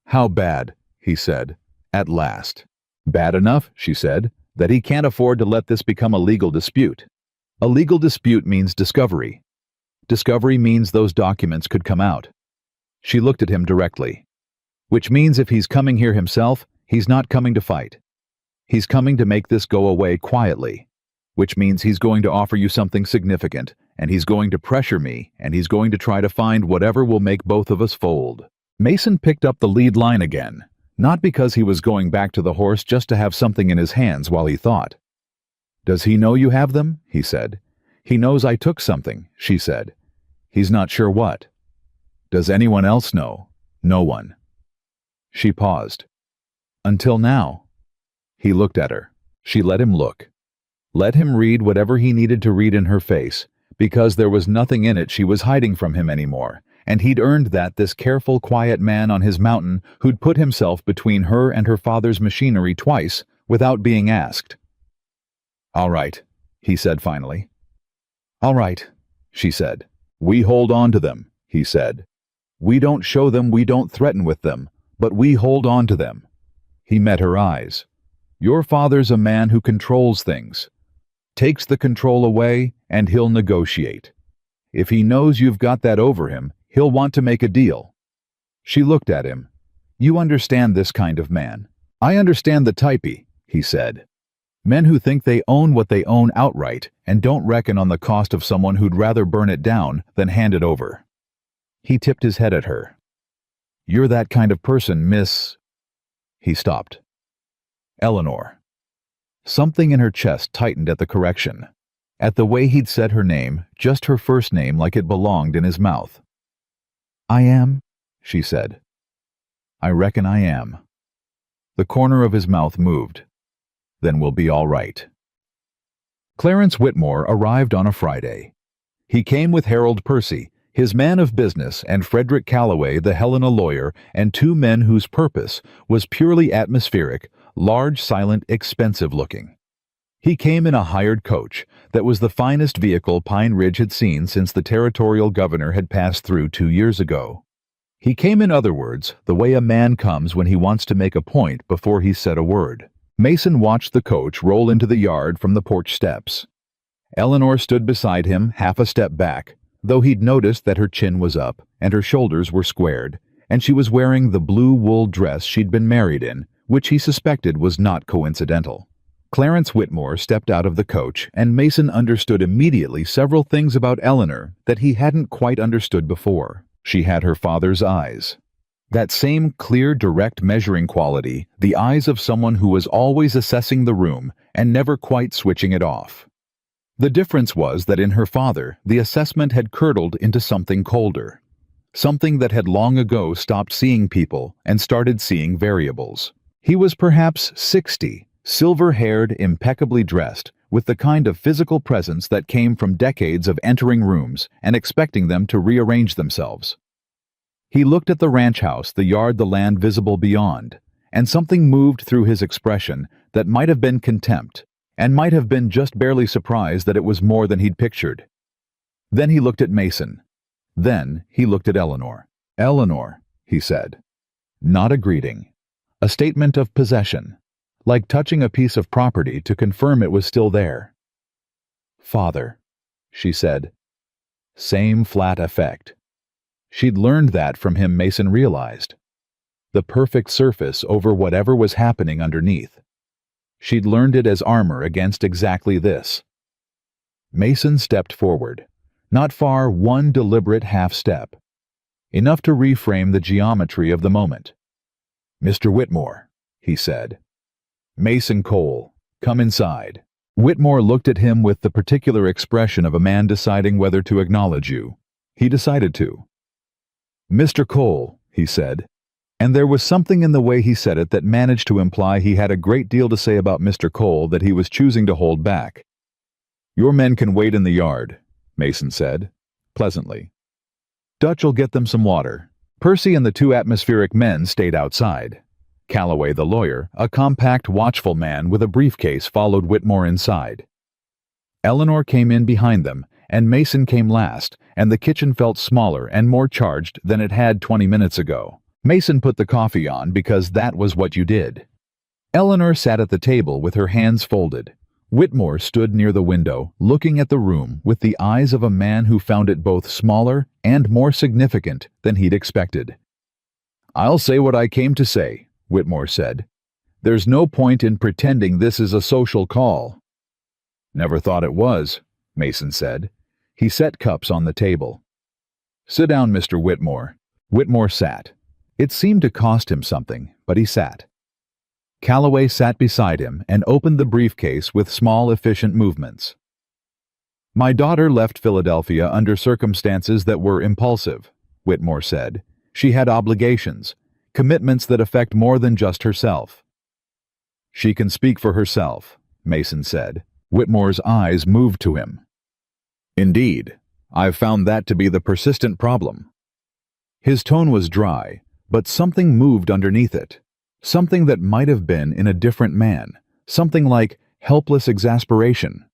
"How bad?" he said, at last. "Bad enough," she said, "that he can't afford to let this become a legal dispute. A legal dispute means discovery. Discovery means those documents could come out." She looked at him directly. "Which means if he's coming here himself, he's not coming to fight. He's coming to make this go away quietly. Which means he's going to offer you something significant, and he's going to pressure me, and he's going to try to find whatever will make both of us fold." Mason picked up the lead line again, not because he was going back to the horse just to have something in his hands while he thought. "Does he know you have them?" he said. "He knows I took something," she said. "He's not sure what." "Does anyone else know?" "No one." She paused. "Until now." He looked at her. She let him look. Let him read whatever he needed to read in her face, because there was nothing in it she was hiding from him anymore, and he'd earned that, this careful, quiet man on his mountain who'd put himself between her and her father's machinery twice without being asked. "All right," he said finally. "All right," she said. "We hold on to them," he said. "We don't show them, we don't threaten with them, but we hold on to them." He met her eyes. "Your father's a man who controls things. Takes the control away, and he'll negotiate. If he knows you've got that over him, he'll want to make a deal." She looked at him. "You understand this kind of man." "I understand the typey," he said. "Men who think they own what they own outright and don't reckon on the cost of someone who'd rather burn it down than hand it over." He tipped his head at her. "You're that kind of person, Miss—" He stopped. "Eleanor." Something in her chest tightened at the correction, at the way he'd said her name, just her first name, like it belonged in his mouth. "I am," she said. "I reckon I am." The corner of his mouth moved. "Then we'll be all right." Clarence Whitmore arrived on a Friday. He came with Harold Percy, his man of business, and Frederick Calloway, the Helena lawyer, and two men whose purpose was purely atmospheric, large, silent, expensive-looking. He came in a hired coach that was the finest vehicle Pine Ridge had seen since the territorial governor had passed through 2 years ago. He came, in other words, the way a man comes when he wants to make a point before he's said a word. Mason watched the coach roll into the yard from the porch steps. Eleanor stood beside him, half a step back, though he'd noticed that her chin was up and her shoulders were squared, and she was wearing the blue wool dress she'd been married in, which he suspected was not coincidental. Clarence Whitmore stepped out of the coach, and Mason understood immediately several things about Eleanor that he hadn't quite understood before. She had her father's eyes. That same clear, direct measuring quality, the eyes of someone who was always assessing the room and never quite switching it off. The difference was that in her father, the assessment had curdled into something colder. Something that had long ago stopped seeing people and started seeing variables. He was perhaps 60, silver-haired, impeccably dressed, with the kind of physical presence that came from decades of entering rooms and expecting them to rearrange themselves. He looked at the ranch house, the yard, the land visible beyond, and something moved through his expression that might have been contempt, and might have been just barely surprised that it was more than he'd pictured. Then he looked at Mason. Then he looked at Eleanor. "Eleanor," he said. Not a greeting. A statement of possession, like touching a piece of property to confirm it was still there. "Father," she said. Same flat effect. She'd learned that from him, Mason realized. The perfect surface over whatever was happening underneath. She'd learned it as armor against exactly this. Mason stepped forward. Not far, one deliberate half-step. Enough to reframe the geometry of the moment. "Mr. Whitmore," he said. "Mason Cole, come inside." Whitmore looked at him with the particular expression of a man deciding whether to acknowledge you. He decided to. "Mr. Cole," he said, and there was something in the way he said it that managed to imply he had a great deal to say about Mr. Cole that he was choosing to hold back. "Your men can wait in the yard," Mason said, pleasantly. "Dutch'll get them some water." Percy and the two atmospheric men stayed outside. Calloway, the lawyer, a compact, watchful man with a briefcase, followed Whitmore inside. Eleanor came in behind them, and Mason came last, and the kitchen felt smaller and more charged than it had 20 minutes ago. Mason put the coffee on because that was what you did. Eleanor sat at the table with her hands folded. Whitmore stood near the window, looking at the room with the eyes of a man who found it both smaller and more significant than he'd expected. "I'll say what I came to say," Whitmore said. "There's no point in pretending this is a social call." "Never thought it was," Mason said. He set cups on the table. "Sit down, Mr. Whitmore." Whitmore sat. It seemed to cost him something, but he sat. Calloway sat beside him and opened the briefcase with small, efficient movements. "My daughter left Philadelphia under circumstances that were impulsive," Whitmore said. "She had obligations, commitments that affect more than just herself." "She can speak for herself," Mason said. Whitmore's eyes moved to him. "Indeed, I've found that to be the persistent problem." His tone was dry, but something moved underneath it. Something that might have been in a different man. Something like helpless exasperation.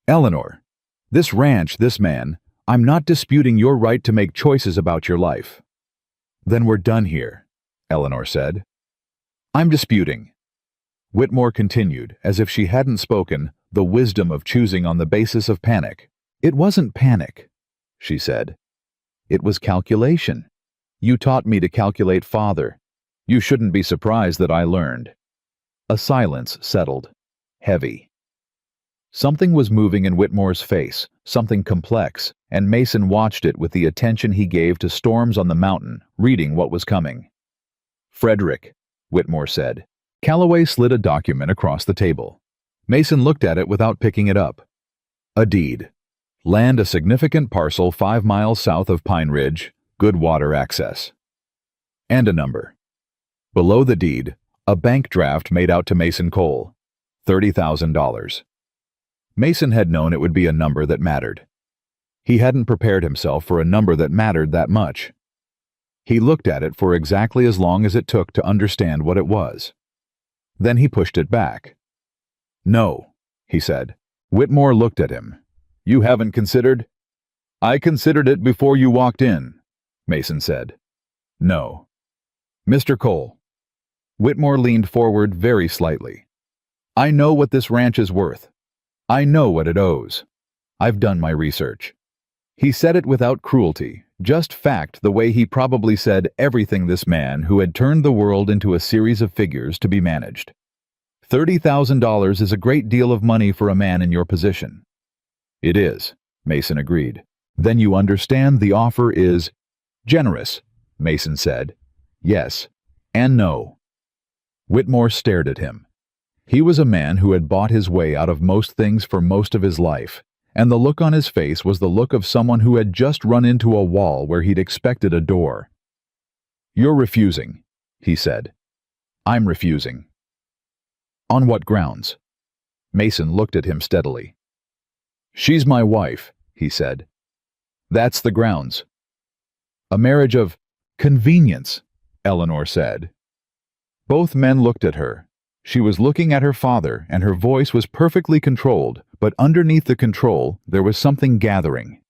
"Eleanor, this ranch, this man, I'm not disputing your right to make choices about your life." "Then we're done here," Eleanor said. "I'm disputing." Whitmore continued, as if she hadn't spoken, the wisdom of choosing on the basis of panic. "It wasn't panic," she said. "It was calculation. You taught me to calculate, Father. You shouldn't be surprised that I learned." A silence settled, heavy. Something was moving in Whitmore's face, something complex, and Mason watched it with the attention he gave to storms on the mountain, reading what was coming. "Frederick," Whitmore said. Calloway slid a document across the table. Mason looked at it without picking it up. "A deed. Land a significant parcel 5 miles south of Pine Ridge, good water access." And a number. Below the deed, a bank draft made out to Mason Cole. $30,000. Mason had known it would be a number that mattered. He hadn't prepared himself for a number that mattered that much. He looked at it for exactly as long as it took to understand what it was. Then he pushed it back. "No," he said. Whitmore looked at him. "You haven't considered?" "I considered it before you walked in," Mason said. "No." "Mr. Cole." Whitmore leaned forward very slightly. "I know what this ranch is worth. I know what it owes. I've done my research." He said it without cruelty, just fact, the way he probably said everything this man who had turned the world into a series of figures to be managed. $30,000 is a great deal of money for a man in your position. "It is," Mason agreed. "Then you understand the offer is generous," Mason said. "Yes and no." Whitmore stared at him. He was a man who had bought his way out of most things for most of his life, and the look on his face was the look of someone who had just run into a wall where he'd expected a door. "You're refusing," he said. "I'm refusing." "On what grounds?" Mason looked at him steadily. "She's my wife," he said. "That's the grounds." "A marriage of convenience," Eleanor said. Both men looked at her. She was looking at her father, and her voice was perfectly controlled, but underneath the control, there was something gathering.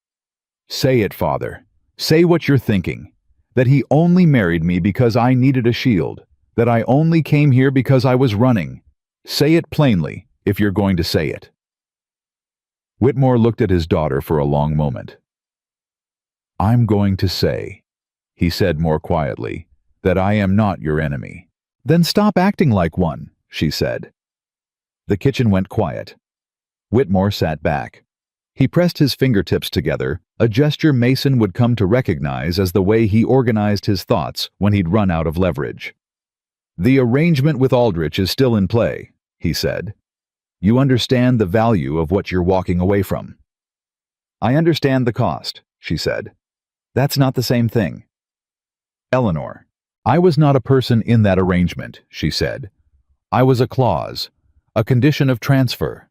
"Say it, Father. Say what you're thinking. That he only married me because I needed a shield. That I only came here because I was running. Say it plainly, if you're going to say it." Whitmore looked at his daughter for a long moment. "I'm going to say," he said more quietly, "that I am not your enemy." "Then stop acting like one," she said. The kitchen went quiet. Whitmore sat back. He pressed his fingertips together, a gesture Mason would come to recognize as the way he organized his thoughts when he'd run out of leverage. "The arrangement with Aldrich is still in play," he said. "You understand the value of what you're walking away from." "I understand the cost," she said. "That's not the same thing." "Eleanor, I was not a person in that arrangement," she said. "I was a clause, a condition of transfer."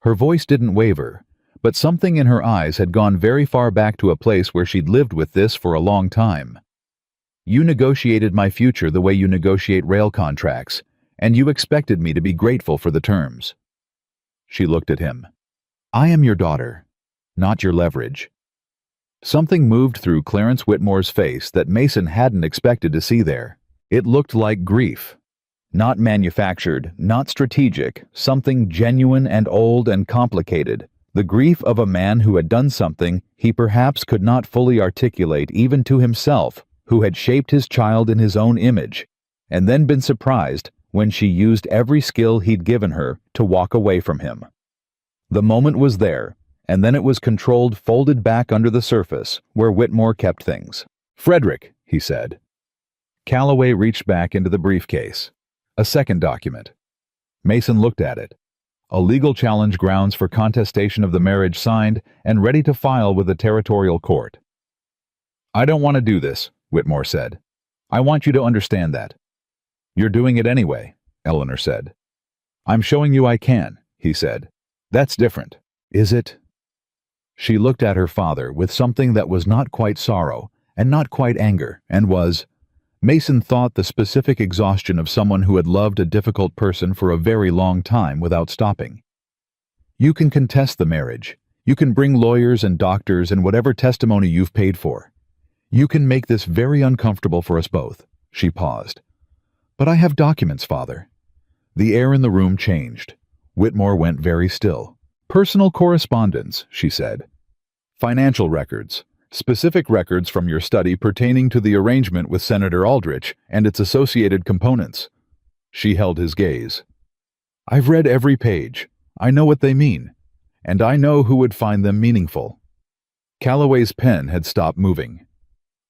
Her voice didn't waver, but something in her eyes had gone very far back to a place where she'd lived with this for a long time. "You negotiated my future the way you negotiate rail contracts, and you expected me to be grateful for the terms." She looked at him. "I am your daughter, not your leverage." Something moved through Clarence Whitmore's face that Mason hadn't expected to see there. It looked like grief. Not manufactured, not strategic, something genuine and old and complicated. The grief of a man who had done something he perhaps could not fully articulate even to himself, who had shaped his child in his own image, and then been surprised when she used every skill he'd given her to walk away from him. The moment was there, and then it was controlled, folded back under the surface, where Whitmore kept things. "Frederick," he said. Calloway reached back into the briefcase. A second document. Mason looked at it. A legal challenge grounds for contestation of the marriage signed and ready to file with the territorial court. "I don't want to do this," Whitmore said. "I want you to understand that." "You're doing it anyway," Eleanor said. "I'm showing you I can," he said. "That's different." "Is it?" She looked at her father with something that was not quite sorrow and not quite anger, and was, Mason thought, the specific exhaustion of someone who had loved a difficult person for a very long time without stopping. "You can contest the marriage. You can bring lawyers and doctors and whatever testimony you've paid for. You can make this very uncomfortable for us both." She paused. "But I have documents, Father." The air in the room changed. Whitmore went very still. "Personal correspondence," she said. "Financial records. Specific records from your study pertaining to the arrangement with Senator Aldrich and its associated components." She held his gaze. "I've read every page. I know what they mean. And I know who would find them meaningful." Calloway's pen had stopped moving.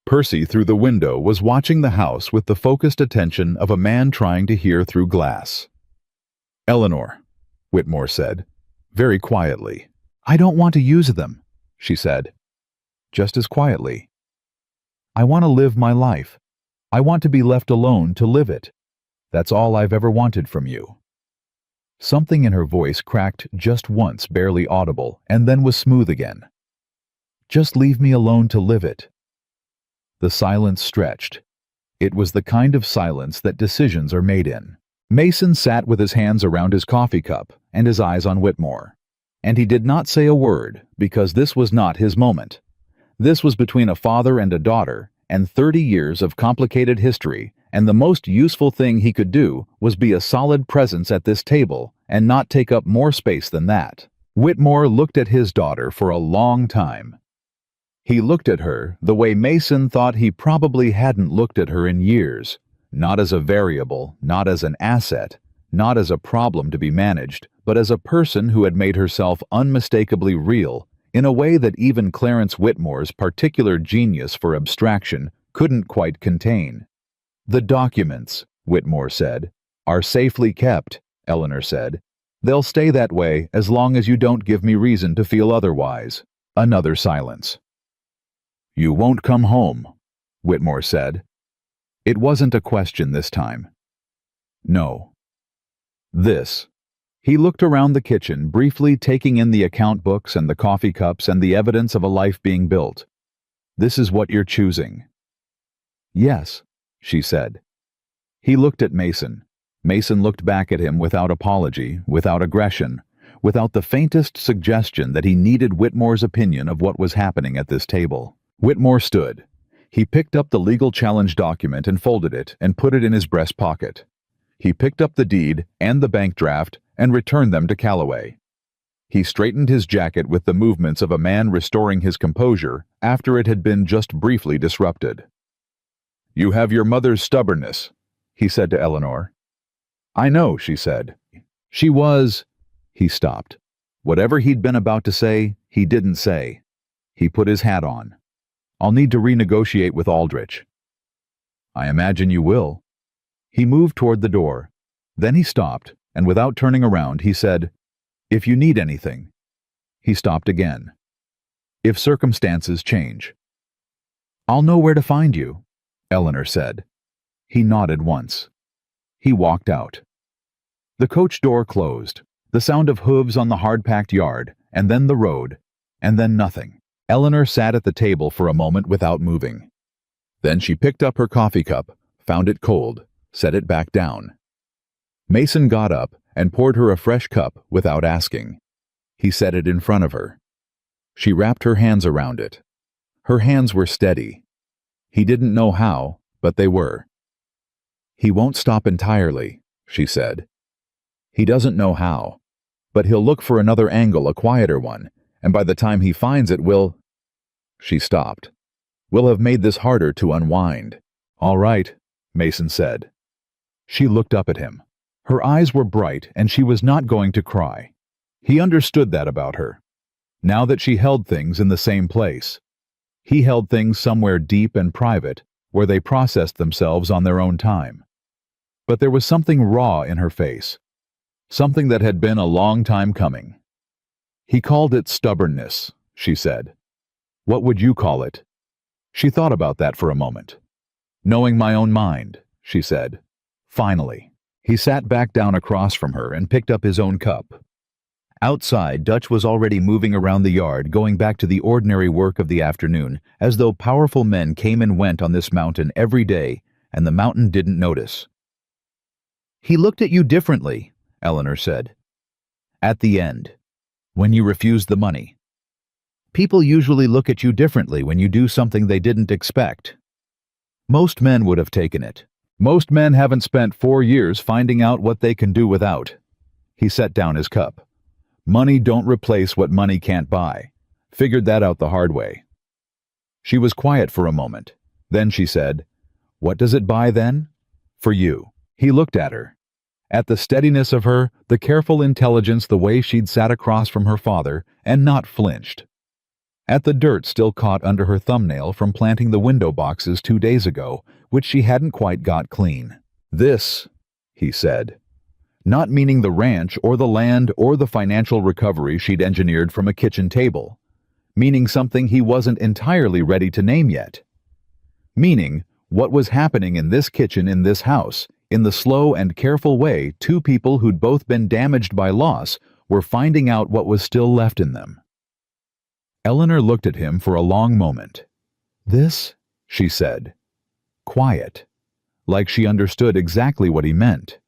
Percy, through the window, was watching the house with the focused attention of a man trying to hear through glass. "Eleanor," Whitmore said, very quietly. "I don't want to use them," she said. Just as quietly. "I want to live my life. I want to be left alone to live it. That's all I've ever wanted from you." Something in her voice cracked just once, barely audible, and then was smooth again. "Just leave me alone to live it." The silence stretched. It was the kind of silence that decisions are made in. Mason sat with his hands around his coffee cup and his eyes on Whitmore. And he did not say a word, because this was not his moment. This was between a father and a daughter, and 30 years of complicated history, and the most useful thing he could do was be a solid presence at this table and not take up more space than that. Whitmore looked at his daughter for a long time. He looked at her the way Mason thought he probably hadn't looked at her in years, not as a variable, not as an asset, not as a problem to be managed, but as a person who had made herself unmistakably real in a way that even Clarence Whitmore's particular genius for abstraction couldn't quite contain. "The documents," Whitmore said, "are safely kept," Eleanor said. "They'll stay that way as long as you don't give me reason to feel otherwise." Another silence. "You won't come home," Whitmore said. It wasn't a question this time. "No." "This." He looked around the kitchen, briefly taking in the account books and the coffee cups and the evidence of a life being built. "This is what you're choosing." "Yes," she said. He looked at Mason. Mason looked back at him without apology, without aggression, without the faintest suggestion that he needed Whitmore's opinion of what was happening at this table. Whitmore stood. He picked up the legal challenge document and folded it and put it in his breast pocket. He picked up the deed and the bank draft and returned them to Calloway. He straightened his jacket with the movements of a man restoring his composure after it had been just briefly disrupted. "You have your mother's stubbornness," he said to Eleanor. "I know," she said. "She was—" He stopped. Whatever he'd been about to say, he didn't say. He put his hat on. "I'll need to renegotiate with Aldrich." "I imagine you will." He moved toward the door. Then he stopped, and without turning around, he said, "If you need anything." He stopped again. "If circumstances change." "I'll know where to find you," Eleanor said. He nodded once. He walked out. The coach door closed. The sound of hooves on the hard-packed yard, and then the road, and then nothing. Eleanor sat at the table for a moment without moving. Then she picked up her coffee cup, found it cold, set it back down. Mason got up and poured her a fresh cup without asking. He set it in front of her. She wrapped her hands around it. Her hands were steady. He didn't know how, but they were. "He won't stop entirely," she said. "He doesn't know how, but he'll look for another angle, a quieter one, and by the time he finds it, we'll—" She stopped. "We'll have made this harder to unwind." "All right," Mason said. She looked up at him. Her eyes were bright, and she was not going to cry. He understood that about her. Now that she held things in the same place. He held things somewhere deep and private, where they processed themselves on their own time. But there was something raw in her face. Something that had been a long time coming. "He called it stubbornness," she said. "What would you call it?" She thought about that for a moment. "Knowing my own mind," she said. Finally, he sat back down across from her and picked up his own cup. Outside, Dutch was already moving around the yard, going back to the ordinary work of the afternoon, as though powerful men came and went on this mountain every day, and the mountain didn't notice. "He looked at you differently," Eleanor said. "At the end, when you refused the money. People usually look at you differently when you do something they didn't expect. Most men would have taken it. Most men haven't spent 4 years finding out what they can do without." He set down his cup. "Money don't replace what money can't buy. Figured that out the hard way." She was quiet for a moment. Then she said, "What does it buy then? For you." He looked at her. At the steadiness of her, the careful intelligence, the way she'd sat across from her father, and not flinched. At the dirt still caught under her thumbnail from planting the window boxes 2 days ago, which she hadn't quite got clean. "This," he said. Not meaning the ranch or the land or the financial recovery she'd engineered from a kitchen table. Meaning something he wasn't entirely ready to name yet. Meaning what was happening in this kitchen, in this house, in the slow and careful way 2 people who'd both been damaged by loss were finding out what was still left in them. Eleanor looked at him for a long moment. "This?" she said. Quiet, like she understood exactly what he meant.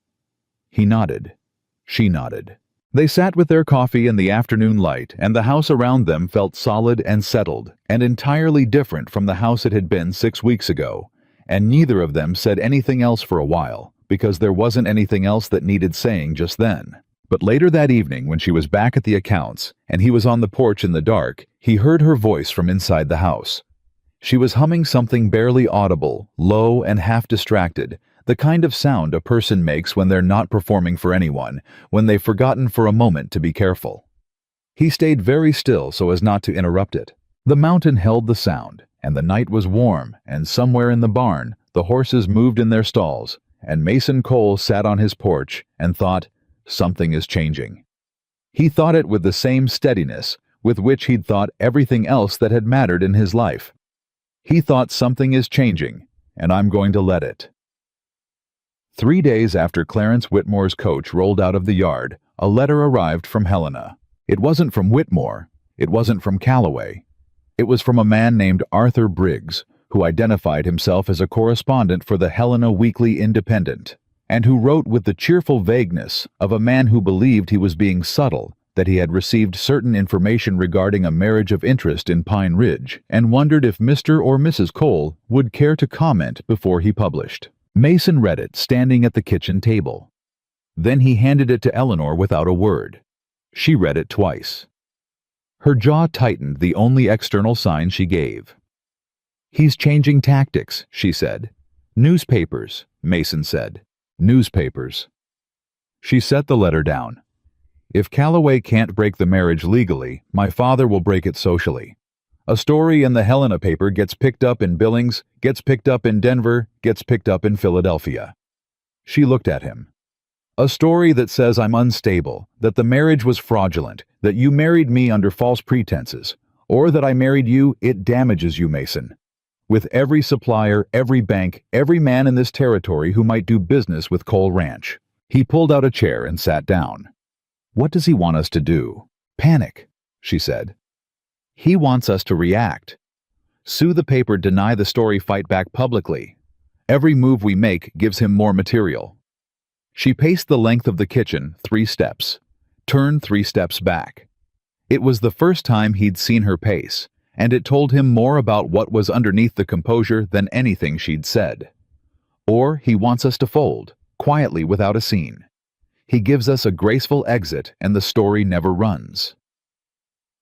He nodded. She nodded. They sat with their coffee in the afternoon light, and the house around them felt solid and settled, and entirely different from the house it had been 6 weeks ago, and neither of them said anything else for a while, because there wasn't anything else that needed saying just then. But later that evening, when she was back at the accounts, and he was on the porch in the dark, he heard her voice from inside the house. She was humming something barely audible, low and half-distracted, the kind of sound a person makes when they're not performing for anyone, when they've forgotten for a moment to be careful. He stayed very still so as not to interrupt it. The mountain held the sound, and the night was warm, and somewhere in the barn, the horses moved in their stalls, and Mason Cole sat on his porch and thought, something is changing. He thought it with the same steadiness with which he'd thought everything else that had mattered in his life. He thought something is changing, and I'm going to let it. 3 days after Clarence Whitmore's coach rolled out of the yard, a letter arrived from Helena. It wasn't from Whitmore. It wasn't from Calloway. It was from a man named Arthur Briggs, who identified himself as a correspondent for the Helena Weekly Independent, and who wrote with the cheerful vagueness of a man who believed he was being subtle, that he had received certain information regarding a marriage of interest in Pine Ridge, and wondered if Mr. or Mrs. Cole would care to comment before he published. Mason read it, standing at the kitchen table. Then he handed it to Eleanor without a word. She read it twice. Her jaw tightened, the only external sign she gave. "He's changing tactics," she said. "Newspapers," Mason said. "Newspapers." She set the letter down. "If Calloway can't break the marriage legally, my father will break it socially. A story in the Helena paper gets picked up in Billings, gets picked up in Denver, gets picked up in Philadelphia." She looked at him. "A story that says I'm unstable, that the marriage was fraudulent, that you married me under false pretenses, or that I married you, it damages you, Mason. With every supplier, every bank, every man in this territory who might do business with Cole Ranch." He pulled out a chair and sat down. "What does he want us to do?" "Panic," she said. "He wants us to react. Sue the paper, deny the story, fight back publicly. Every move we make gives him more material." She paced the length of the kitchen 3 steps, turned 3 steps back. It was the first time he'd seen her pace, and it told him more about what was underneath the composure than anything she'd said. Or he wants us to fold, quietly without a scene. He gives us a graceful exit and the story never runs.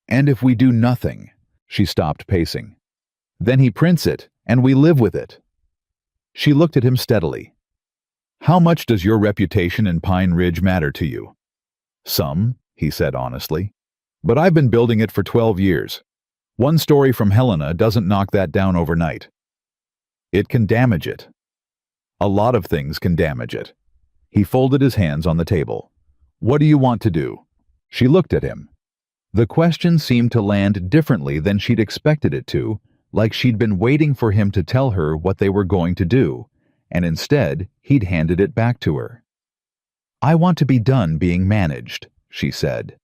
And if we do nothing, she stopped pacing. Then he prints it, and we live with it. She looked at him steadily. How much does your reputation in Pine Ridge matter to you? Some, he said honestly. But I've been building it for 12 years. One story from Helena doesn't knock that down overnight. It can damage it. A lot of things can damage it. He folded his hands on the table. What do you want to do? She looked at him. The question seemed to land differently than she'd expected it to, like she'd been waiting for him to tell her what they were going to do, and instead he'd handed it back to her. I want to be done being managed, she said.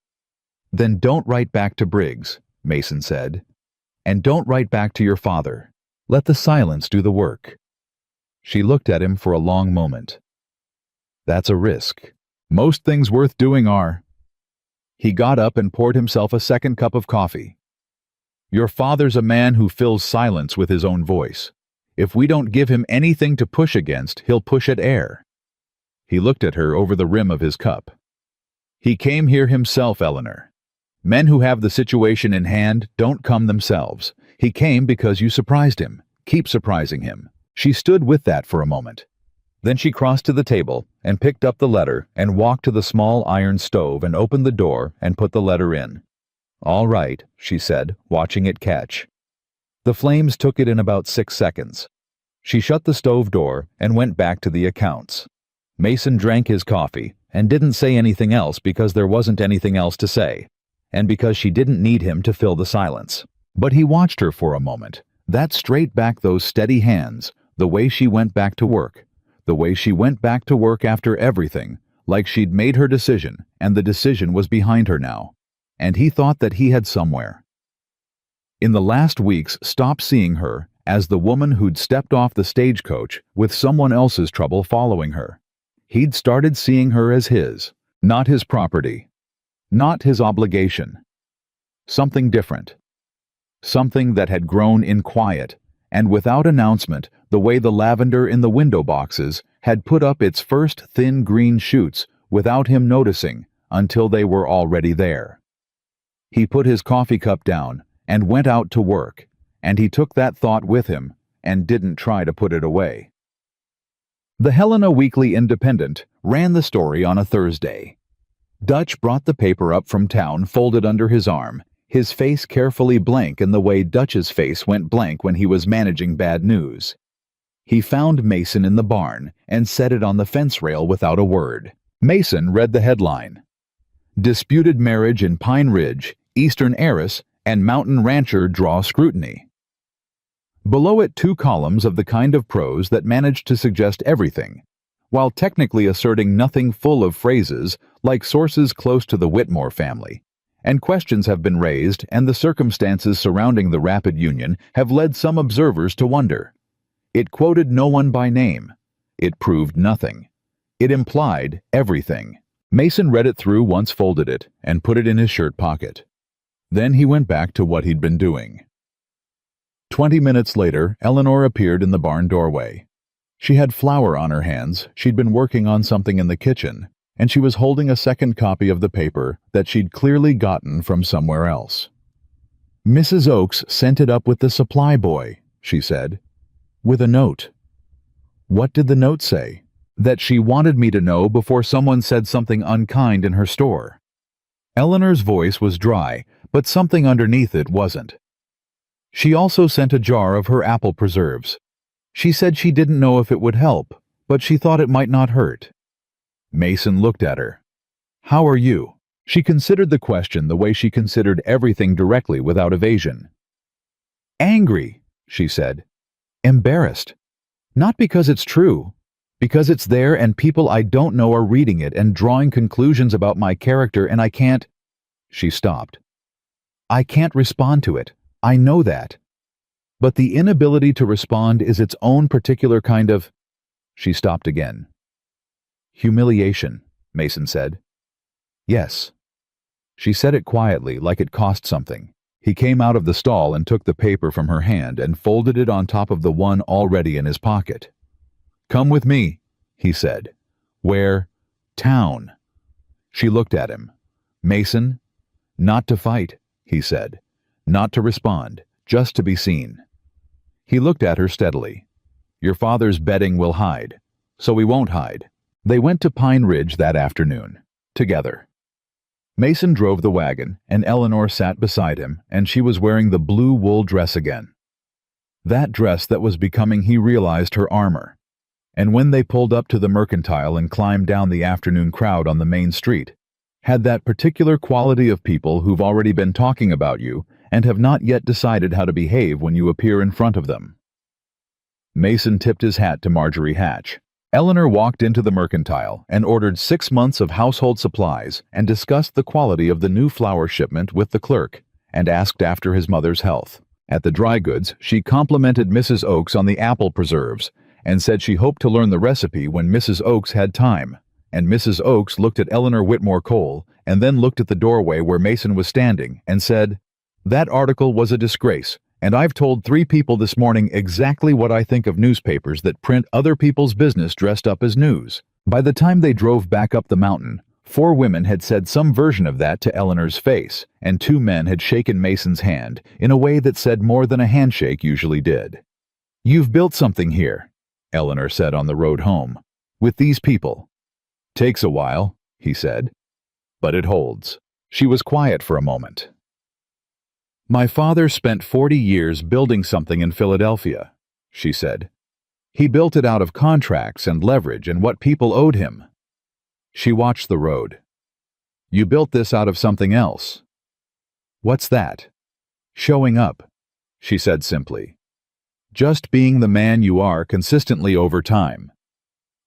Then don't write back to Briggs, Mason said. And don't write back to your father. Let the silence do the work. She looked at him for a long moment. That's a risk. Most things worth doing are. He got up and poured himself a second cup of coffee. Your father's a man who fills silence with his own voice. If we don't give him anything to push against, he'll push at air. He looked at her over the rim of his cup. He came here himself, Eleanor. Men who have the situation in hand don't come themselves. He came because you surprised him. Keep surprising him. She stood with that for a moment. Then she crossed to the table and picked up the letter and walked to the small iron stove and opened the door and put the letter in. All right, she said, watching it catch. The flames took it in about 6 seconds. She shut the stove door and went back to the accounts. Mason drank his coffee and didn't say anything else because there wasn't anything else to say, and because she didn't need him to fill the silence. But he watched her for a moment, that straight back, those steady hands, the way she went back to work, the way she went back to work after everything, like she'd made her decision, and the decision was behind her now. And he thought that he had somewhere. In the last weeks, stopped seeing her as the woman who'd stepped off the stagecoach with someone else's trouble following her. He'd started seeing her as his, not his property, not his obligation. Something different. Something that had grown in quiet, and without announcement, the way the lavender in the window boxes had put up its first thin green shoots without him noticing until they were already there. He put his coffee cup down and went out to work, and he took that thought with him and didn't try to put it away. The Helena Weekly Independent ran the story on a Thursday. Dutch brought the paper up from town folded under his arm, his face carefully blank in the way Dutch's face went blank when he was managing bad news. He found Mason in the barn and set it on the fence rail without a word. Mason read the headline. Disputed marriage in Pine Ridge, Eastern heiress and mountain rancher draw scrutiny. Below it 2 columns of the kind of prose that managed to suggest everything, while technically asserting nothing, full of phrases like sources close to the Whitmore family. And questions have been raised, and the circumstances surrounding the rapid union have led some observers to wonder. It quoted no one by name. It proved nothing. It implied everything. Mason read it through once, folded it, and put it in his shirt pocket. Then he went back to what he'd been doing. 20 minutes later, Eleanor appeared in the barn doorway. She had flour on her hands, she'd been working on something in the kitchen, and she was holding a second copy of the paper that she'd clearly gotten from somewhere else. Mrs. Oakes sent it up with the supply boy, she said, with a note. What did the note say? That she wanted me to know before someone said something unkind in her store. Eleanor's voice was dry, but something underneath it wasn't. She also sent a jar of her apple preserves. She said she didn't know if it would help, but she thought it might not hurt. Mason looked at her. How are you? She considered the question the way she considered everything, directly, without evasion. Angry, she said. Embarrassed. Not because it's true, because it's there and people I don't know are reading it and drawing conclusions about my character, and I can't. She stopped. I can't respond to it. I know that. But the inability to respond is its own particular kind of... She stopped again. Humiliation, Mason said. Yes. She said it quietly, like it cost something. He came out of the stall and took the paper from her hand and folded it on top of the one already in his pocket. "Come with me," he said. "Where?" "Town." She looked at him. "Mason?" "Not to fight," he said. "Not to respond, just to be seen." He looked at her steadily. "Your father's betting we'll hide, so we won't hide." They went to Pine Ridge that afternoon, together. Mason drove the wagon, and Eleanor sat beside him, and she was wearing the blue wool dress again. That dress that was becoming, he realized, her armor. And when they pulled up to the Mercantile and climbed down the afternoon crowd on the main street, had that particular quality of people who've already been talking about you and have not yet decided how to behave when you appear in front of them. Mason tipped his hat to Marjorie Hatch. Eleanor walked into the Mercantile and ordered 6 months of household supplies and discussed the quality of the new flour shipment with the clerk and asked after his mother's health. At the dry goods, she complimented Mrs. Oakes on the apple preserves and said she hoped to learn the recipe when Mrs. Oakes had time. And Mrs. Oakes looked at Eleanor Whitmore Cole and then looked at the doorway where Mason was standing and said, "That article was a disgrace, and I've told 3 people this morning exactly what I think of newspapers that print other people's business dressed up as news." By the time they drove back up the mountain, 4 women had said some version of that to Eleanor's face, and 2 men had shaken Mason's hand in a way that said more than a handshake usually did. "You've built something here," Eleanor said on the road home, "with these people." "Takes a while," he said, "but it holds." She was quiet for a moment. "My father spent 40 years building something in Philadelphia," she said. "He built it out of contracts and leverage and what people owed him." She watched the road. "You built this out of something else." "What's that?" "Showing up," she said simply. "Just being the man you are consistently over time."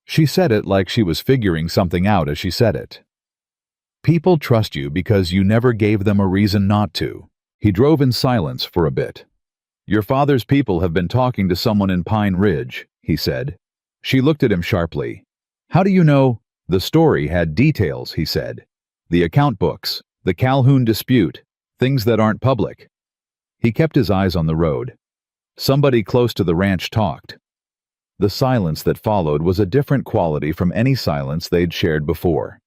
She said it like she was figuring something out as she said it. "People trust you because you never gave them a reason not to." He drove in silence for a bit. "Your father's people have been talking to someone in Pine Ridge," he said. She looked at him sharply. "How do you know?" "The story had details," he said. "The account books, the Calhoun dispute, things that aren't public." He kept his eyes on the road. "Somebody close to the ranch talked." The silence that followed was a different quality from any silence they'd shared before.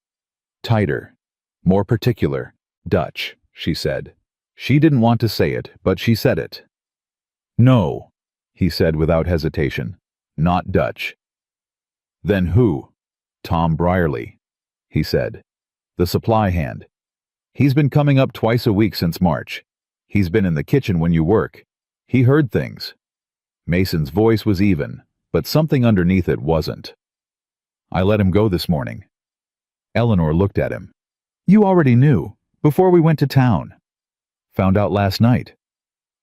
Tighter, more particular, Dutch, she said. She didn't want to say it, but she said it. "No," he said without hesitation. "Not Dutch." "Then who?" "Tom Brierly," he said. "The supply hand. He's been coming up twice a week since March. He's been in the kitchen when you work. He heard things." Mason's voice was even, but something underneath it wasn't. "I let him go this morning." Eleanor looked at him. "You already knew, before we went to town." "Found out last night."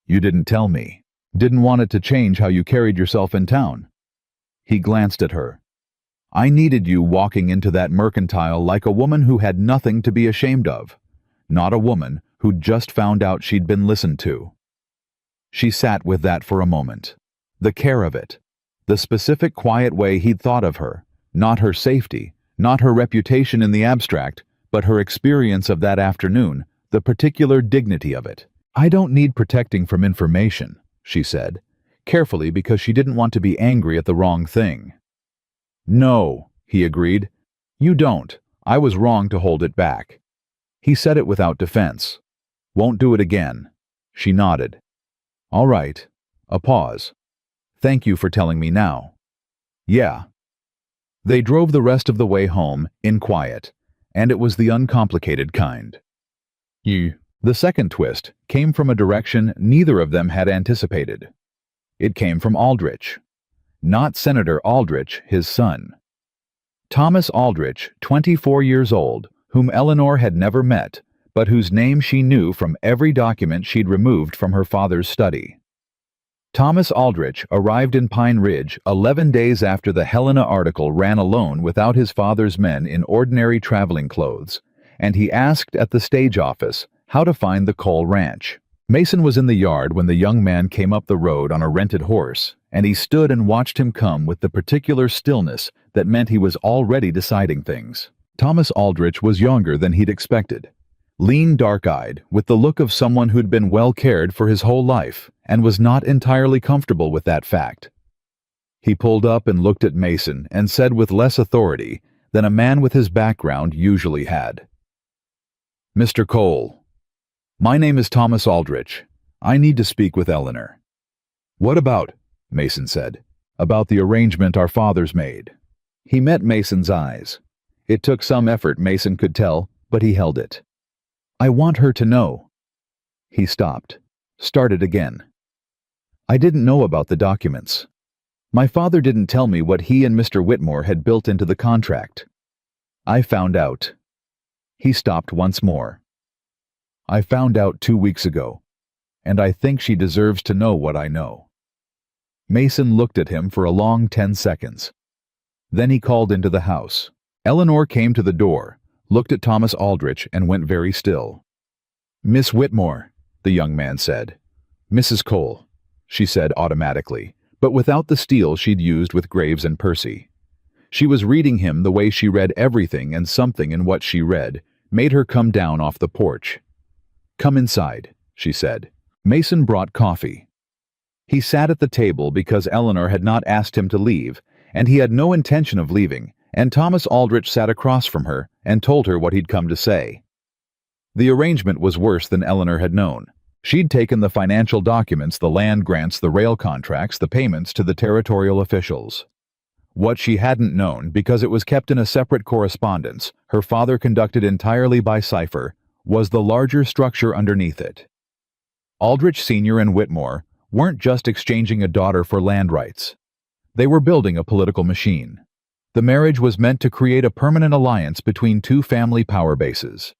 "You didn't tell me. Didn't want it to change how you carried yourself in town." He glanced at her. "I needed you walking into that Mercantile like a woman who had nothing to be ashamed of, not a woman who'd just found out she'd been listened to." She sat with that for a moment. The care of it. The specific quiet way he'd thought of her. Not her safety, not her reputation in the abstract, but her experience of that afternoon, the particular dignity of it. "I don't need protecting from information," she said, carefully because she didn't want to be angry at the wrong thing. "No," he agreed. "You don't. I was wrong to hold it back." He said it without defense. "Won't do it again." She nodded. "All right." A pause. "Thank you for telling me now." "Yeah." They drove the rest of the way home, in quiet, and it was the uncomplicated kind. The second twist came from a direction neither of them had anticipated. It came from Aldrich. Not Senator Aldrich, his son. Thomas Aldrich, 24 years old, whom Eleanor had never met, but whose name she knew from every document she'd removed from her father's study. Thomas Aldrich arrived in Pine Ridge 11 days after the Helena article ran alone without his father's men in ordinary traveling clothes, and he asked at the stage office how to find the Cole Ranch. Mason was in the yard when the young man came up the road on a rented horse, and he stood and watched him come with the particular stillness that meant he was already deciding things. Thomas Aldrich was younger than he'd expected, lean, dark-eyed, with the look of someone who'd been well cared for his whole life and was not entirely comfortable with that fact. He pulled up and looked at Mason and said with less authority than a man with his background usually had. "Mr. Cole, my name is Thomas Aldrich. I need to speak with Eleanor." "What about?" Mason said. "About the arrangement our fathers made." He met Mason's eyes. It took some effort, Mason could tell, but he held it. "I want her to know." He stopped, started again. "I didn't know about the documents. My father didn't tell me what he and Mr. Whitmore had built into the contract. I found out." He stopped once more. "I found out 2 weeks ago, and I think she deserves to know what I know." Mason looked at him for a long 10 seconds. Then he called into the house. Eleanor came to the door, looked at Thomas Aldrich, and went very still. "Miss Whitmore," the young man said. "Mrs. Cole," she said automatically, but without the steel she'd used with Graves and Percy. She was reading him the way she read everything, and something in what she read made her come down off the porch. "Come inside," she said. Mason brought coffee. He sat at the table because Eleanor had not asked him to leave, and he had no intention of leaving, and Thomas Aldrich sat across from her and told her what he'd come to say. The arrangement was worse than Eleanor had known. She'd taken the financial documents, the land grants, the rail contracts, the payments to the territorial officials. What she hadn't known, because it was kept in a separate correspondence her father conducted entirely by cipher, was the larger structure underneath it. Aldrich Sr. and Whitmore weren't just exchanging a daughter for land rights. They were building a political machine. The marriage was meant to create a permanent alliance between two family power bases: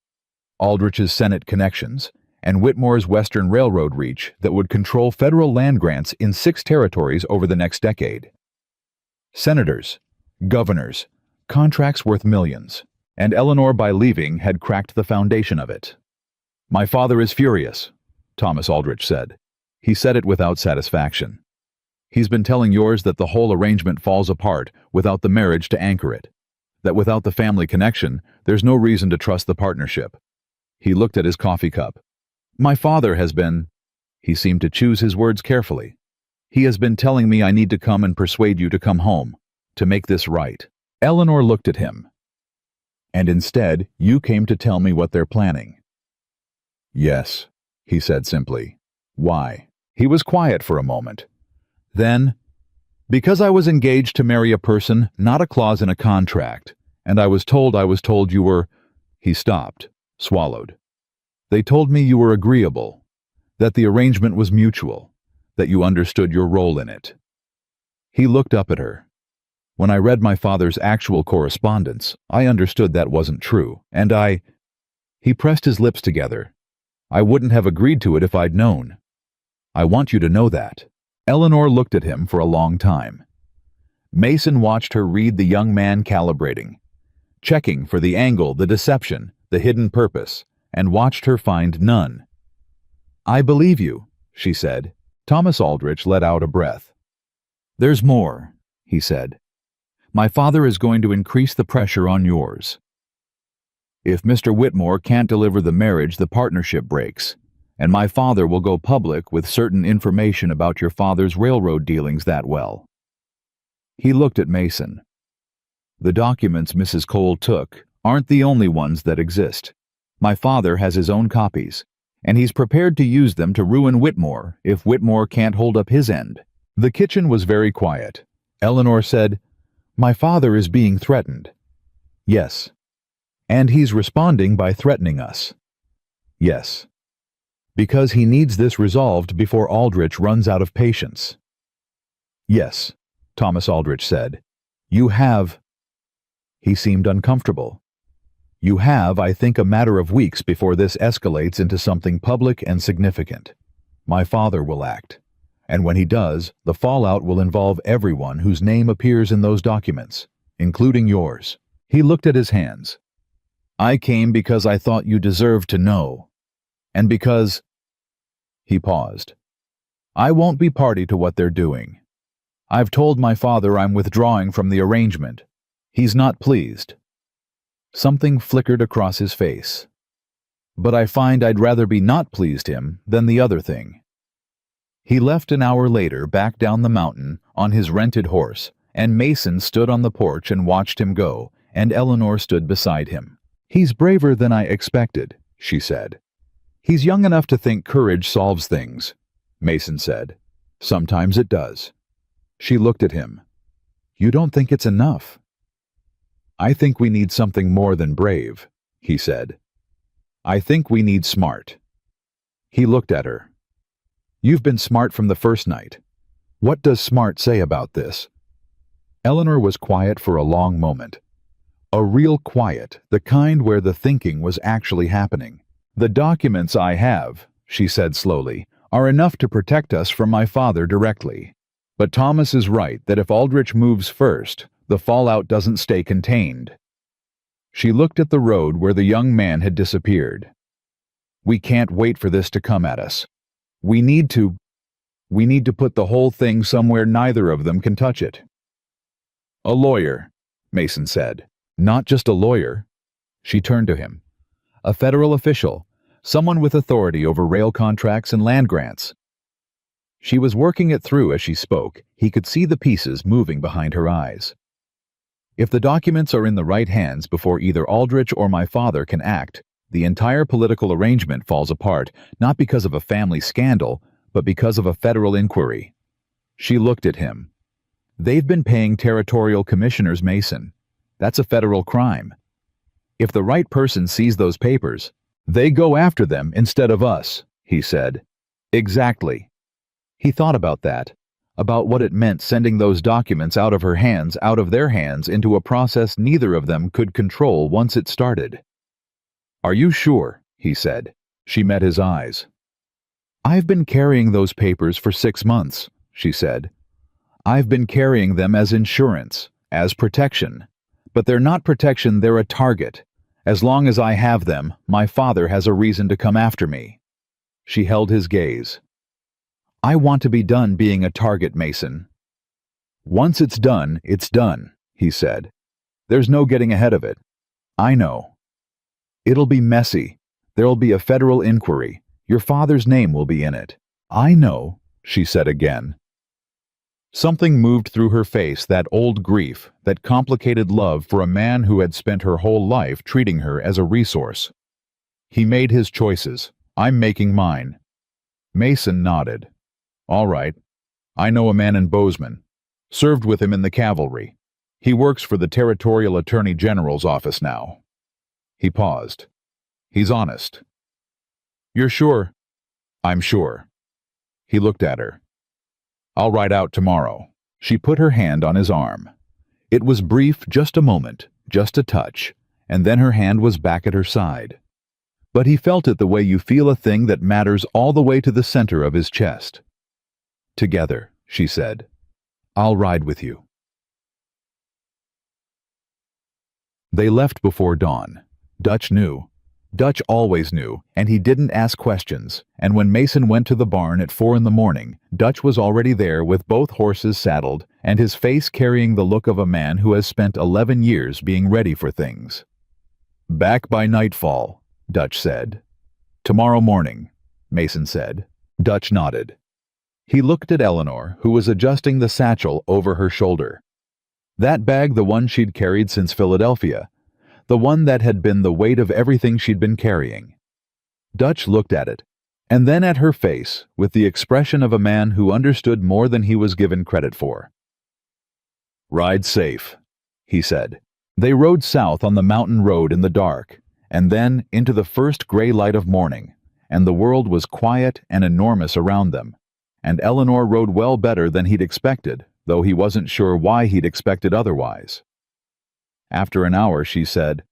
Aldrich's Senate connections and Whitmore's Western Railroad reach that would control federal land grants in 6 territories over the next decade. Senators, governors, contracts worth millions, and Eleanor, by leaving, had cracked the foundation of it. "My father is furious," Thomas Aldrich said. He said it without satisfaction. "He's been telling yours that the whole arrangement falls apart without the marriage to anchor it, that without the family connection, there's no reason to trust the partnership." He looked at his coffee cup. "My father has been—" he seemed to choose his words carefully. "He has been telling me I need to come and persuade you to come home, to make this right." Eleanor looked at him. "And instead, you came to tell me what they're planning." "Yes," he said simply. "Why?" He was quiet for a moment. Then, "Because I was engaged to marry a person, not a clause in a contract, and I was told you were—" He stopped, swallowed. "They told me you were agreeable, that the arrangement was mutual, that you understood your role in it." He looked up at her. "When I read my father's actual correspondence, I understood that wasn't true, and I—" He pressed his lips together. "I wouldn't have agreed to it if I'd known. I want you to know that." Eleanor looked at him for a long time. Mason watched her read the young man calibrating, checking for the angle, the deception, the hidden purpose, and watched her find none. "I believe you," she said. Thomas Aldrich let out a breath. "There's more," he said. "My father is going to increase the pressure on yours. If Mr. Whitmore can't deliver the marriage, the partnership breaks, and my father will go public with certain information about your father's railroad dealings that well." He looked at Mason. "The documents Mrs. Cole took aren't the only ones that exist. My father has his own copies, and he's prepared to use them to ruin Whitmore if Whitmore can't hold up his end." The kitchen was very quiet. Eleanor said, "My father is being threatened." "Yes." "And he's responding by threatening us." "Yes." "Because he needs this resolved before Aldrich runs out of patience." "Yes," Thomas Aldrich said. "You have—" He seemed uncomfortable. "You have, I think, a matter of weeks before this escalates into something public and significant. My father will act. And when he does, the fallout will involve everyone whose name appears in those documents, including yours." He looked at his hands. "I came because I thought you deserved to know. And because—" He paused. "I won't be party to what they're doing. I've told my father I'm withdrawing from the arrangement. He's not pleased." Something flickered across his face. But I find I'd rather be not pleased him than the other thing. He left an hour later back down the mountain on his rented horse, and Mason stood on the porch and watched him go, and Eleanor stood beside him. "He's braver than I expected," she said. "He's young enough to think courage solves things," Mason said. "Sometimes it does." She looked at him. "You don't think it's enough?" "I think we need something more than brave," he said. "I think we need smart." He looked at her. "You've been smart from the first night. What does smart say about this?" Eleanor was quiet for a long moment. A real quiet, the kind where the thinking was actually happening. "The documents I have," she said slowly, "are enough to protect us from my father directly. But Thomas is right that if Aldrich moves first, the fallout doesn't stay contained." She looked at the road where the young man had disappeared. "We can't wait for this to come at us. We need to put the whole thing somewhere neither of them can touch it." "A lawyer," Mason said. "Not just a lawyer." She turned to him. "A federal official, someone with authority over rail contracts and land grants." She was working it through as she spoke. He could see the pieces moving behind her eyes. "If the documents are in the right hands before either Aldrich or my father can act, the entire political arrangement falls apart, not because of a family scandal, but because of a federal inquiry." She looked at him. "They've been paying territorial commissioners, Mason. That's a federal crime. If the right person sees those papers, they go after them instead of us," he said. "Exactly." He thought about that, about what it meant sending those documents out of her hands, out of their hands, into a process neither of them could control once it started. "Are you sure?" he said. She met his eyes. "I've been carrying those papers for 6 months," she said. "I've been carrying them as insurance, as protection. But they're not protection, they're a target. As long as I have them, my father has a reason to come after me." She held his gaze. "I want to be done being a target, Mason." "Once it's done, he said. "There's no getting ahead of it. I know. It'll be messy. There'll be a federal inquiry. Your father's name will be in it." "I know," she said again. Something moved through her face, that old grief, that complicated love for a man who had spent her whole life treating her as a resource. He made his choices. I'm making mine. Mason nodded. "All right. I know a man in Bozeman. Served with him in the cavalry. He works for the Territorial Attorney General's office now." He paused. "He's honest." "You're sure?" "I'm sure." He looked at her. "I'll ride out tomorrow." She put her hand on his arm. It was brief, just a moment, just a touch, and then her hand was back at her side. But he felt it the way you feel a thing that matters all the way to the center of his chest. "Together," she said. "I'll ride with you." They left before dawn. Dutch knew. Dutch always knew, and he didn't ask questions, and when Mason went to the barn at 4 a.m, Dutch was already there with both horses saddled, and his face carrying the look of a man who has spent 11 years being ready for things. "Back by nightfall," Dutch said. "Tomorrow morning," Mason said. Dutch nodded. He looked at Eleanor, who was adjusting the satchel over her shoulder. That bag, the one she'd carried since Philadelphia, the one that had been the weight of everything she'd been carrying. Dutch looked at it, and then at her face, with the expression of a man who understood more than he was given credit for. "Ride safe," he said. They rode south on the mountain road in the dark, and then into the first gray light of morning, and the world was quiet and enormous around them, and Eleanor rode well better than he'd expected, though he wasn't sure why he'd expected otherwise. After an hour, she said,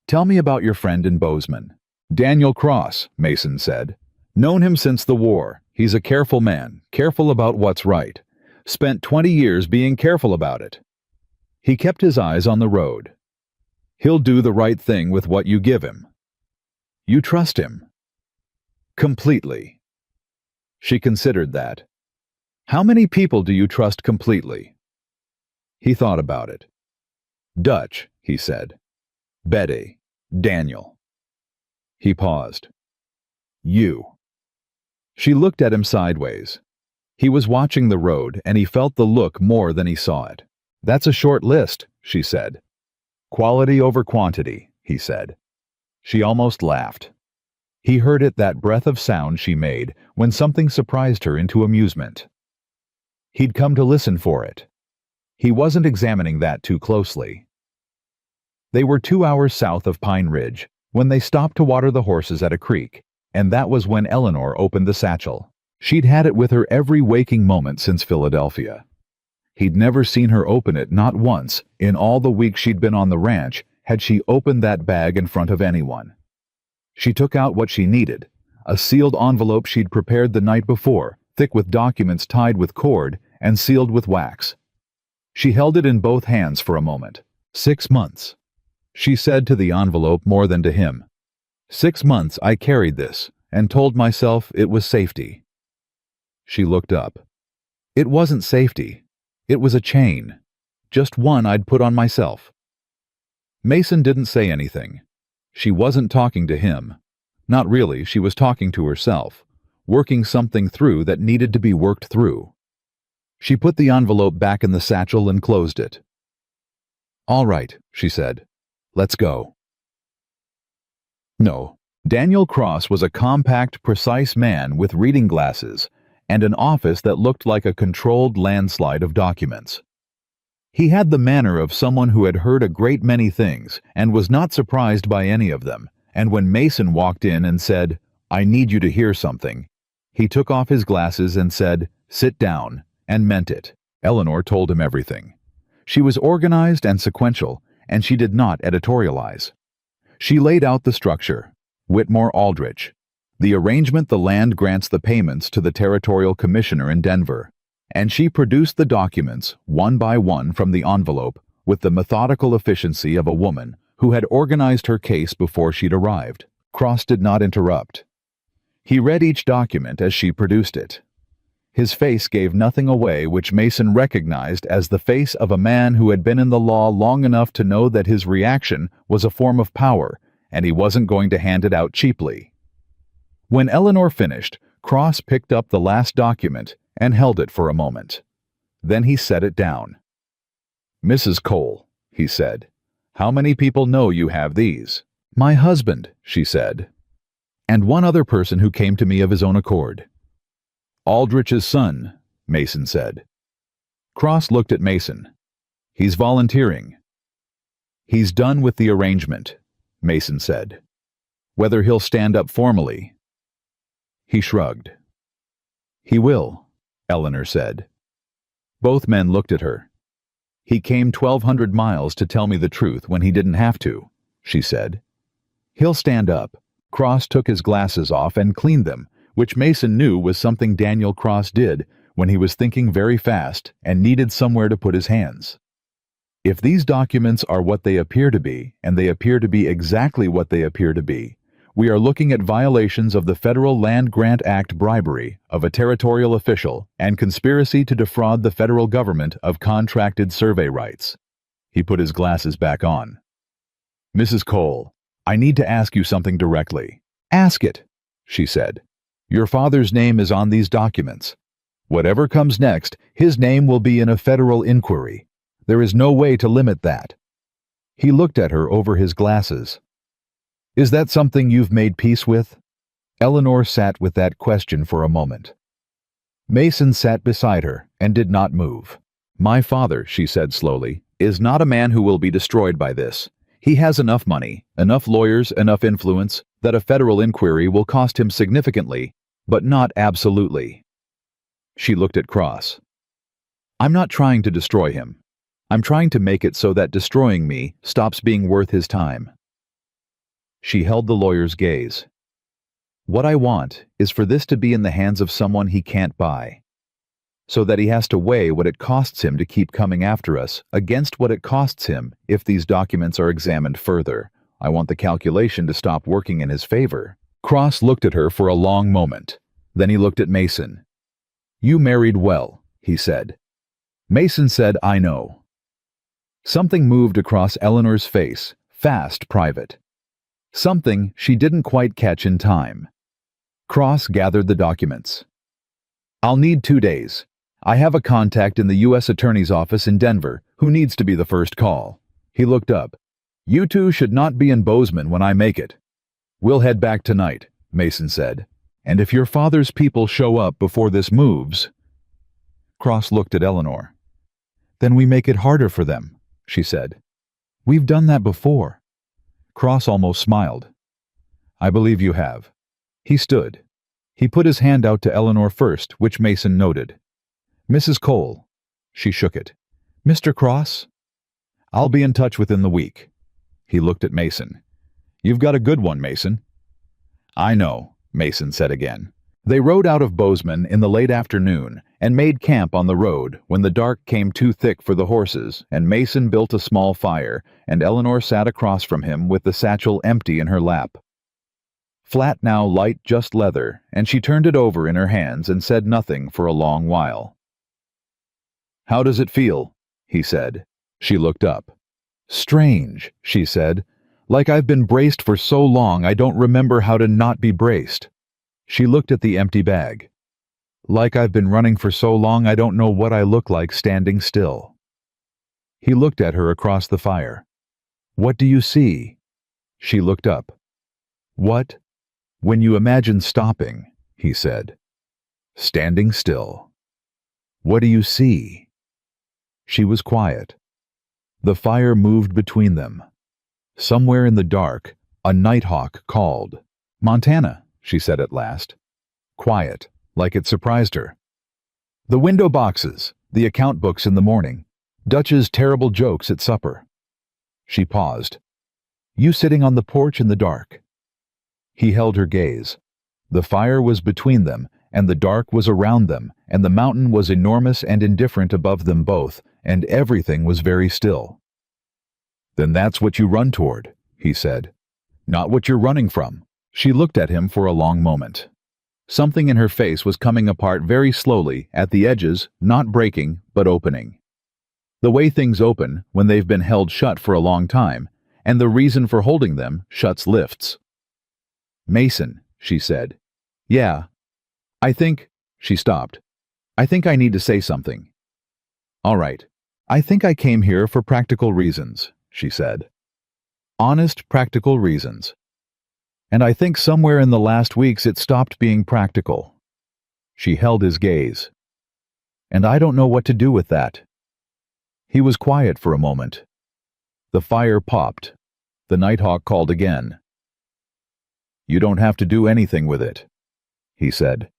"Tell me about your friend in Bozeman." "Daniel Cross," Mason said. "Known him since the war. He's a careful man, careful about what's right. Spent 20 years being careful about it." He kept his eyes on the road. "He'll do the right thing with what you give him." "You trust him?" "Completely." She considered that. "How many people do you trust completely?" He thought about it. "Dutch," he said. "Betty. Daniel." He paused. You. She looked at him sideways. He was watching the road, and he felt the look more than he saw it. That's a short list, she said. Quality over quantity, he said. She almost laughed. He heard it, that breath of sound she made when something surprised her into amusement. He'd come to listen for it. He wasn't examining that too closely. They were 2 hours south of Pine Ridge when they stopped to water the horses at a creek, and that was when Eleanor opened the satchel. She'd had it with her every waking moment since Philadelphia. He'd never seen her open it, not once, in all the weeks she'd been on the ranch, had she opened that bag in front of anyone. She took out what she needed, a sealed envelope she'd prepared the night before, thick with documents tied with cord and sealed with wax. She held it in both hands for a moment. 6 months. She said to the envelope more than to him. 6 months I carried this, and told myself it was safety. She looked up. It wasn't safety. It was a chain. Just one I'd put on myself. Mason didn't say anything. She wasn't talking to him. Not really, she was talking to herself, working something through that needed to be worked through. She put the envelope back in the satchel and closed it. All right, she said. Let's go. No. Daniel Cross was a compact, precise man with reading glasses and an office that looked like a controlled landslide of documents. He had the manner of someone who had heard a great many things and was not surprised by any of them, and when Mason walked in and said, "I need you to hear something," he took off his glasses and said, "Sit down," and meant it. Eleanor told him everything. She was organized and sequential, and she did not editorialize. She laid out the structure. Whitmore Aldrich. The arrangement the land grants the payments to the territorial commissioner in Denver. And she produced the documents, one by one from the envelope, with the methodical efficiency of a woman who had organized her case before she'd arrived. Cross did not interrupt. He read each document as she produced it. His face gave nothing away, which Mason recognized as the face of a man who had been in the law long enough to know that his reaction was a form of power, and he wasn't going to hand it out cheaply. When Eleanor finished, Cross picked up the last document and held it for a moment. Then he set it down. "Mrs. Cole," he said, "how many people know you have these?" "My husband," she said, "and one other person who came to me of his own accord." "Aldrich's son," Mason said. Cross looked at Mason. "He's volunteering." "He's done with the arrangement," Mason said. "Whether he'll stand up formally." He shrugged. "He will," Eleanor said. Both men looked at her. "He came 1,200 miles to tell me the truth when he didn't have to," she said. "He'll stand up." Cross took his glasses off and cleaned them, which Mason knew was something Daniel Cross did when he was thinking very fast and needed somewhere to put his hands. If these documents are what they appear to be, and they appear to be exactly what they appear to be, we are looking at violations of the Federal Land Grant Act, bribery of a territorial official, and conspiracy to defraud the federal government of contracted survey rights. He put his glasses back on. "Mrs. Cole, I need to ask you something directly." "Ask it," she said. "Your father's name is on these documents. Whatever comes next, his name will be in a federal inquiry. There is no way to limit that." He looked at her over his glasses. "Is that something you've made peace with?" Eleanor sat with that question for a moment. Mason sat beside her and did not move. "My father," she said slowly, "is not a man who will be destroyed by this. He has enough money, enough lawyers, enough influence, that a federal inquiry will cost him significantly, but not absolutely." She looked at Cross. "I'm not trying to destroy him. I'm trying to make it so that destroying me stops being worth his time." She held the lawyer's gaze. "What I want is for this to be in the hands of someone he can't buy, so that he has to weigh what it costs him to keep coming after us against what it costs him if these documents are examined further. I want the calculation to stop working in his favor." Cross looked at her for a long moment. Then he looked at Mason. "You married well," he said. Mason said, "I know." Something moved across Eleanor's face, fast, private. something she didn't quite catch in time. Cross gathered the documents. I'll need 2 days. I have a contact in the U.S. Attorney's Office in Denver who needs to be the first call. He looked up. You two should not be in Bozeman when I make it. We'll head back tonight, Mason said. And if your father's people show up before this moves... Cross looked at Eleanor. Then we make it harder for them, she said. We've done that before. Cross almost smiled. I believe you have. He stood. He put his hand out to Eleanor first, which Mason noted. Mrs. Cole. She shook it. Mr. Cross? I'll be in touch within the week. He looked at Mason. You've got a good one, Mason. I know, Mason said again. They rode out of Bozeman in the late afternoon and made camp on the road when the dark came too thick for the horses, and Mason built a small fire, and Eleanor sat across from him with the satchel empty in her lap. Flat now, light, just leather, and she turned it over in her hands and said nothing for a long while. How does it feel? He said. She looked up. Strange, she said. Like I've been braced for so long I don't remember how to not be braced. She looked at the empty bag. Like I've been running for so long I don't know what I look like standing still. He looked at her across the fire. What do you see? She looked up. What? When you imagine stopping, he said. Standing still. What do you see? She was quiet. The fire moved between them. Somewhere in the dark, a nighthawk called. Montana, she said at last. Quiet, like it surprised her. The window boxes, the account books in the morning, Dutch's terrible jokes at supper. She paused. You sitting on the porch in the dark. He held her gaze. The fire was between them, and the dark was around them, and the mountain was enormous and indifferent above them both, and everything was very still. Then that's what you run toward, he said. Not what you're running from. She looked at him for a long moment. Something in her face was coming apart very slowly, at the edges, not breaking, but opening. The way things open when they've been held shut for a long time, and the reason for holding them shuts lifts. Mason, she said. Yeah. I think... She stopped. I think I need to say something. All right. I think I came here for practical reasons, she said. Honest, practical reasons. And I think somewhere in the last weeks it stopped being practical. She held his gaze. And I don't know what to do with that. He was quiet for a moment. The fire popped. The nighthawk called again. You don't have to do anything with it, he said.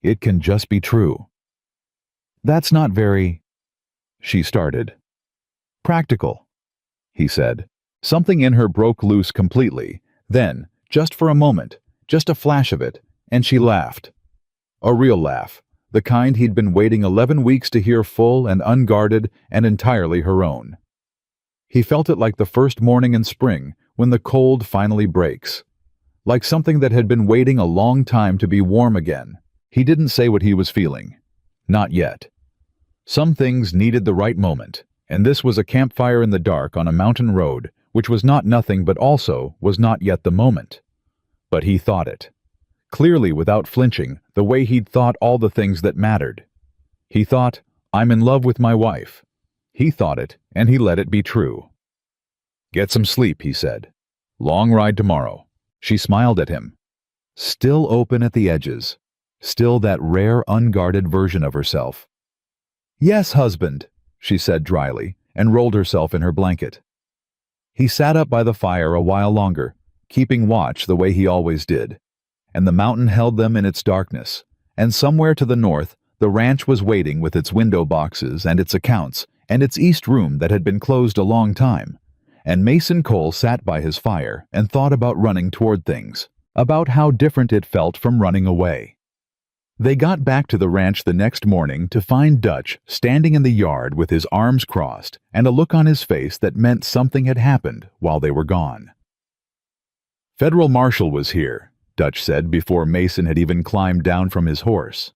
It can just be true. That's not very... She started. Practical, he said. Something in her broke loose completely. Then, just for a moment, just a flash of it, and she laughed. A real laugh, the kind he'd been waiting 11 weeks to hear, full and unguarded and entirely her own. He felt it like the first morning in spring when the cold finally breaks. Like something that had been waiting a long time to be warm again. He didn't say what he was feeling. Not yet. Some things needed the right moment, and this was a campfire in the dark on a mountain road, which was not nothing but also was not yet the moment. But he thought it. Clearly, without flinching, the way he'd thought all the things that mattered. He thought, I'm in love with my wife. He thought it, and he let it be true. Get some sleep, he said. Long ride tomorrow. She smiled at him. Still open at the edges. Still that rare, unguarded version of herself. Yes, husband, she said dryly, and rolled herself in her blanket. He sat up by the fire a while longer, keeping watch the way he always did. And the mountain held them in its darkness, and somewhere to the north, the ranch was waiting with its window boxes and its accounts and its east room that had been closed a long time. And Mason Cole sat by his fire and thought about running toward things, about how different it felt from running away. They got back to the ranch the next morning to find Dutch standing in the yard with his arms crossed and a look on his face that meant something had happened while they were gone. Federal Marshal was here, Dutch said before Mason had even climbed down from his horse.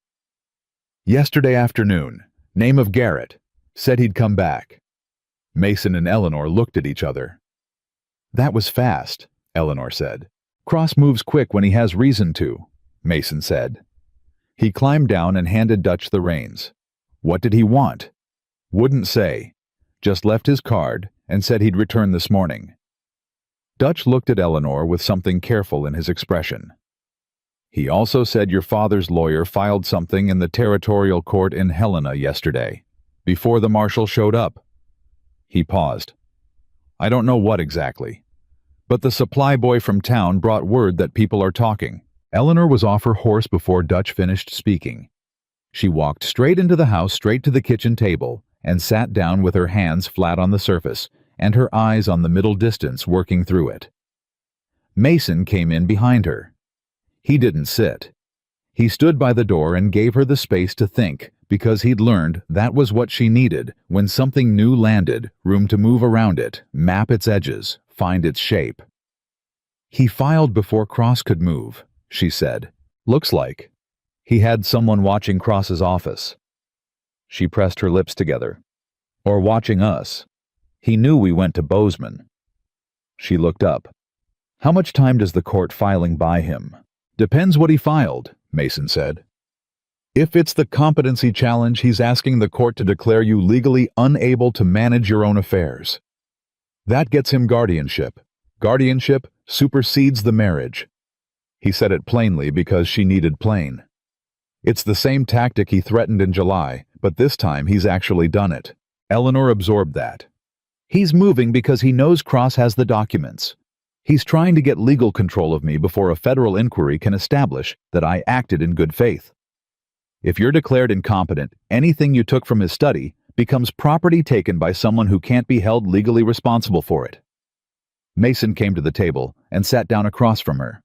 Yesterday afternoon, name of Garrett, said he'd come back. Mason and Eleanor looked at each other. That was fast, Eleanor said. Cross moves quick when he has reason to, Mason said. He climbed down and handed Dutch the reins. What did he want? Wouldn't say. Just left his card and said he'd return this morning. Dutch looked at Eleanor with something careful in his expression. He also said your father's lawyer filed something in the territorial court in Helena yesterday, before the marshal showed up. He paused. I don't know what exactly, but the supply boy from town brought word that people are talking. Eleanor was off her horse before Dutch finished speaking. She walked straight into the house, straight to the kitchen table, and sat down with her hands flat on the surface and her eyes on the middle distance working through it. Mason came in behind her. He didn't sit. He stood by the door and gave her the space to think, because he'd learned that was what she needed when something new landed, room to move around it, map its edges, find its shape. He filed before Cross could move, she said. Looks like he had someone watching Cross's office. She pressed her lips together. Or watching us. He knew we went to Bozeman. She looked up. How much time does the court filing buy him? Depends what he filed, Mason said. If it's the competency challenge, he's asking the court to declare you legally unable to manage your own affairs. That gets him guardianship. Guardianship supersedes the marriage. He said it plainly because she needed plain. It's the same tactic he threatened in July, but this time he's actually done it. Eleanor absorbed that. He's moving because he knows Cross has the documents. He's trying to get legal control of me before a federal inquiry can establish that I acted in good faith. If you're declared incompetent, anything you took from his study becomes property taken by someone who can't be held legally responsible for it. Mason came to the table and sat down across from her.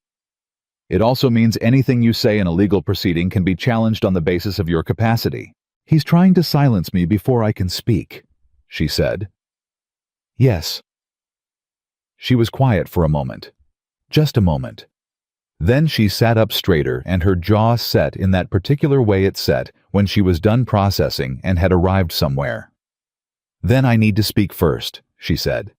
It also means anything you say in a legal proceeding can be challenged on the basis of your capacity. He's trying to silence me before I can speak, she said. Yes. She was quiet for a moment. Just a moment. Then she sat up straighter and her jaw set in that particular way it set when she was done processing and had arrived somewhere. Then I need to speak first, she said.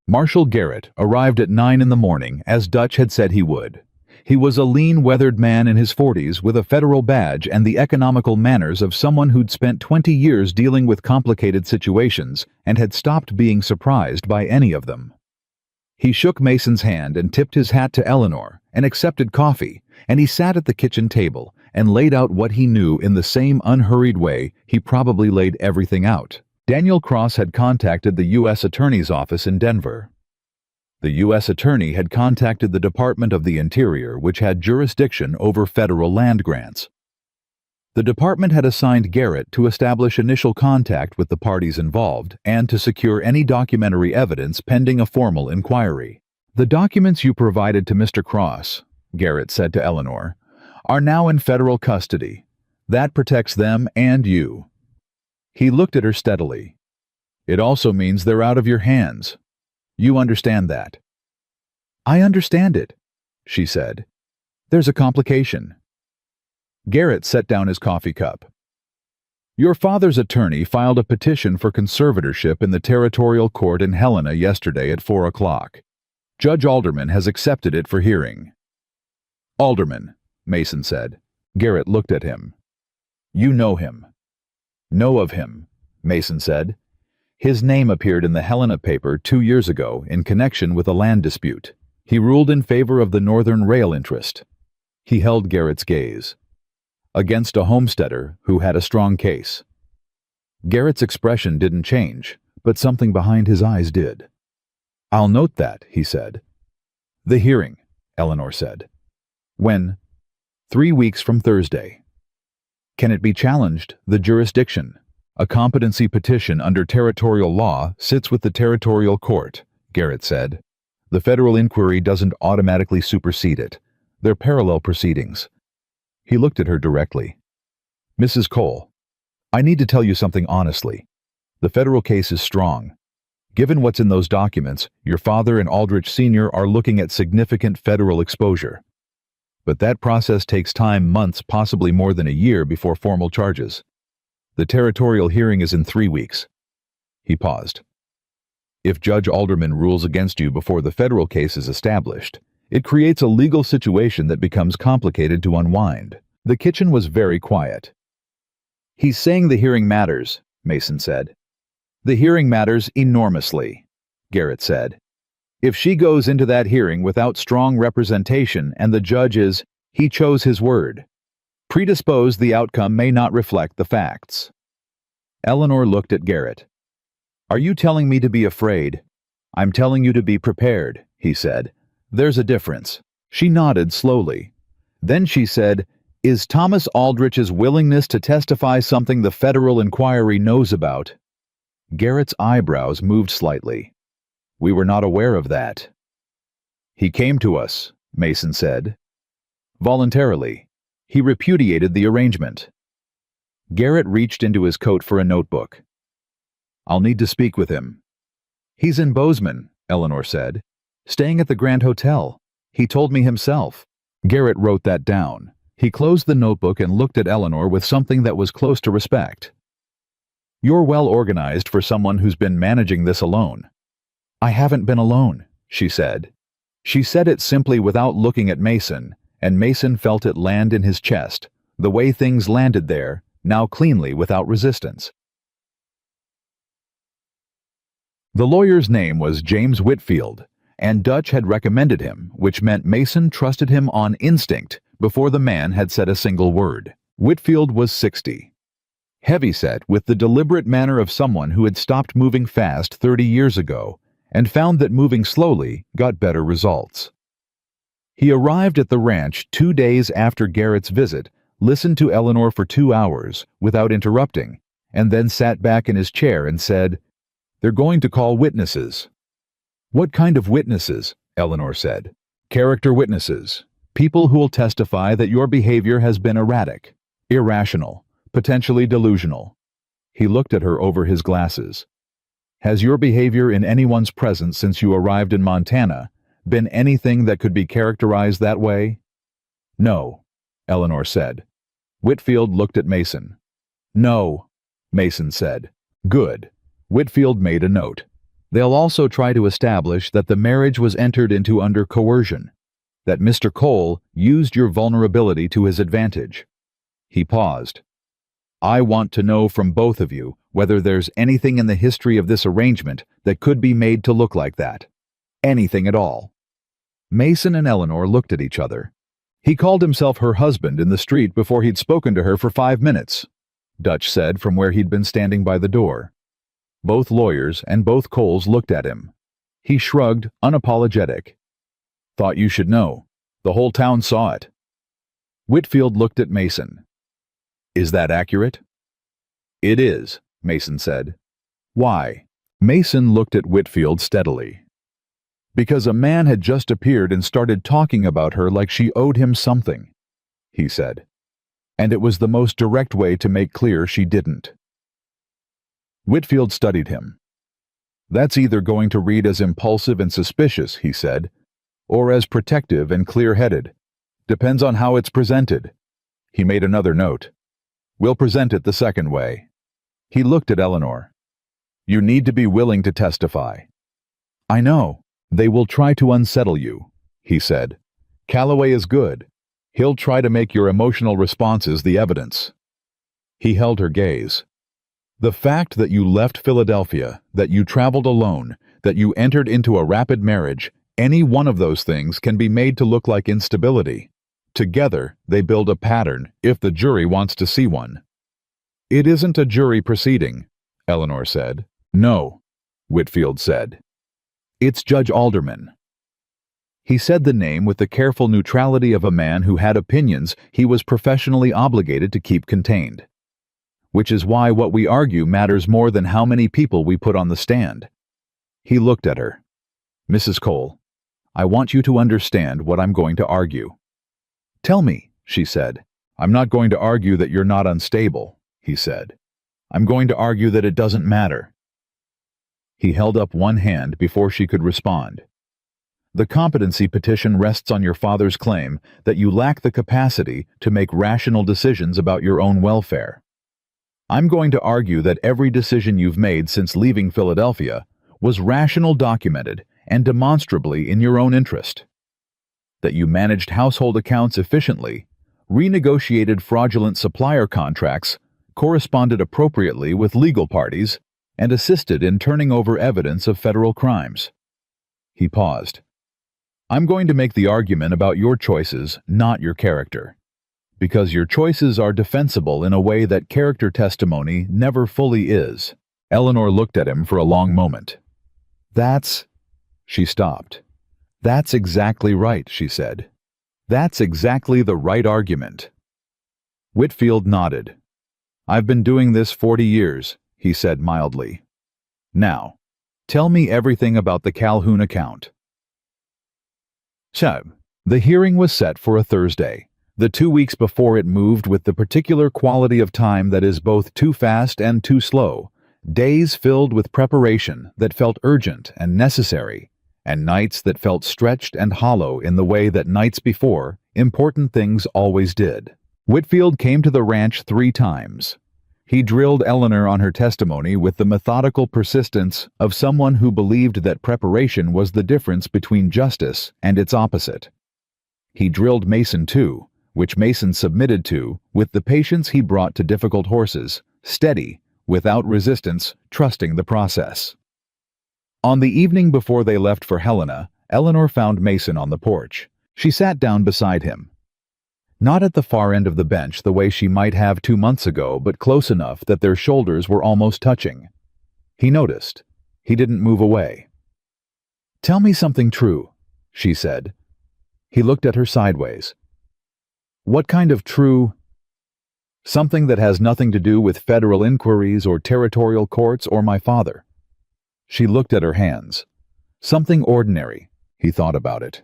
Marshal Garrett arrived at 9 in the morning, as Dutch had said he would. He was a lean, weathered man in his 40s with a federal badge and the economical manners of someone who'd spent 20 years dealing with complicated situations and had stopped being surprised by any of them. He shook Mason's hand and tipped his hat to Eleanor and accepted coffee, and he sat at the kitchen table and laid out what he knew in the same unhurried way he probably laid everything out. Daniel Cross had contacted the U.S. Attorney's Office in Denver. The U.S. Attorney had contacted the Department of the Interior, which had jurisdiction over federal land grants. The department had assigned Garrett to establish initial contact with the parties involved and to secure any documentary evidence pending a formal inquiry. The documents you provided to Mr. Cross, Garrett said to Eleanor, are now in federal custody. That protects them and you. He looked at her steadily. It also means they're out of your hands. You understand that? I understand it, she said. There's a complication. Garrett set down his coffee cup. Your father's attorney filed a petition for conservatorship in the territorial court in Helena yesterday at 4 o'clock. Judge Alderman has accepted it for hearing. Alderman, Mason said. Garrett looked at him. You know him. Know of him, Mason said. His name appeared in the Helena paper 2 years ago in connection with a land dispute. He ruled in favor of the Northern Rail interest. He held Garrett's gaze. Against a homesteader who had a strong case. Garrett's expression didn't change, but something behind his eyes did. I'll note that, he said. The hearing, Eleanor said. When? 3 weeks from Thursday. Can it be challenged, the jurisdiction? A competency petition under territorial law sits with the territorial court, Garrett said. The federal inquiry doesn't automatically supersede it. They're parallel proceedings. He looked at her directly. Mrs. Cole, I need to tell you something honestly. The federal case is strong. Given what's in those documents, your father and Aldrich Sr. are looking at significant federal exposure. But that process takes time, months, possibly more than a year before formal charges. The territorial hearing is in 3 weeks. He paused. If Judge Alderman rules against you before the federal case is established, it creates a legal situation that becomes complicated to unwind. The kitchen was very quiet. He's saying the hearing matters, Mason said. The hearing matters enormously, Garrett said. If she goes into that hearing without strong representation and the judge is, he chose his word, predisposed, the outcome may not reflect the facts. Eleanor looked at Garrett. Are you telling me to be afraid? I'm telling you to be prepared, he said. There's a difference. She nodded slowly. Then she said, is Thomas Aldrich's willingness to testify something the federal inquiry knows about? Garrett's eyebrows moved slightly. We were not aware of that. He came to us, Mason said. Voluntarily. He repudiated the arrangement. Garrett reached into his coat for a notebook. I'll need to speak with him. He's in Bozeman, Eleanor said. Staying at the Grand Hotel. He told me himself. Garrett wrote that down. He closed the notebook and looked at Eleanor with something that was close to respect. You're well organized for someone who's been managing this alone. I haven't been alone, she said. She said it simply without looking at Mason, and Mason felt it land in his chest, the way things landed there, now cleanly without resistance. The lawyer's name was James Whitfield, and Dutch had recommended him, which meant Mason trusted him on instinct before the man had said a single word. Whitfield was 60. Heavyset, with the deliberate manner of someone who had stopped moving fast 30 years ago and found that moving slowly got better results. He arrived at the ranch 2 days after Garrett's visit, listened to Eleanor for 2 hours without interrupting, and then sat back in his chair and said, They're going to call witnesses. What kind of witnesses? Eleanor said. Character witnesses. People who will testify that your behavior has been erratic, irrational, potentially delusional. He looked at her over his glasses. Has your behavior in anyone's presence since you arrived in Montana been anything that could be characterized that way? No, Eleanor said. Whitfield looked at Mason. No, Mason said. Good. Whitfield made a note. They'll also try to establish that the marriage was entered into under coercion, that Mr. Cole used your vulnerability to his advantage. He paused. I want to know from both of you whether there's anything in the history of this arrangement that could be made to look like that. Anything at all. Mason and Eleanor looked at each other. He called himself her husband in the street before he'd spoken to her for 5 minutes, Dutch said from where he'd been standing by the door. Both lawyers and both Coles looked at him. He shrugged, unapologetic. Thought you should know. The whole town saw it. Whitfield looked at Mason. Is that accurate? It is, Mason said. Why? Mason looked at Whitfield steadily. Because a man had just appeared and started talking about her like she owed him something, he said. And it was the most direct way to make clear she didn't. Whitfield studied him. That's either going to read as impulsive and suspicious, he said, or as protective and clear-headed. Depends on how it's presented. He made another note. We'll present it the second way. He looked at Eleanor. You need to be willing to testify. I know. They will try to unsettle you, he said. Calloway is good. He'll try to make your emotional responses the evidence. He held her gaze. The fact that you left Philadelphia, that you traveled alone, that you entered into a rapid marriage, any one of those things can be made to look like instability. Together, they build a pattern, if the jury wants to see one. It isn't a jury proceeding, Eleanor said. No, Whitfield said. It's Judge Alderman. He said the name with the careful neutrality of a man who had opinions he was professionally obligated to keep contained. Which is why what we argue matters more than how many people we put on the stand. He looked at her. Mrs. Cole, I want you to understand what I'm going to argue. Tell me, she said. I'm not going to argue that you're not unstable, he said. I'm going to argue that it doesn't matter. He held up one hand before she could respond. The competency petition rests on your father's claim that you lack the capacity to make rational decisions about your own welfare. I'm going to argue that every decision you've made since leaving Philadelphia was rational, documented, and demonstrably in your own interest. That you managed household accounts efficiently, renegotiated fraudulent supplier contracts, corresponded appropriately with legal parties, and assisted in turning over evidence of federal crimes. He paused. I'm going to make the argument about your choices, not your character. Because your choices are defensible in a way that character testimony never fully is. Eleanor looked at him for a long moment. She stopped. That's exactly right, she said. That's exactly the right argument. Whitfield nodded. I've been doing this 40 years, he said mildly. Now, tell me everything about the Calhoun account. So, the hearing was set for a Thursday, the 2 weeks before it moved with the particular quality of time that is both too fast and too slow, days filled with preparation that felt urgent and necessary, and nights that felt stretched and hollow in the way that nights before, important things always did. Whitfield came to the ranch 3 times. He drilled Eleanor on her testimony with the methodical persistence of someone who believed that preparation was the difference between justice and its opposite. He drilled Mason too, which Mason submitted to with the patience he brought to difficult horses, steady, without resistance, trusting the process. On the evening before they left for Helena, Eleanor found Mason on the porch. She sat down beside him. Not at the far end of the bench the way she might have 2 months ago, but close enough that their shoulders were almost touching. He noticed. He didn't move away. Tell me something true, she said. He looked at her sideways. What kind of true? Something that has nothing to do with federal inquiries or territorial courts or my father. She looked at her hands. Something ordinary. He thought about it.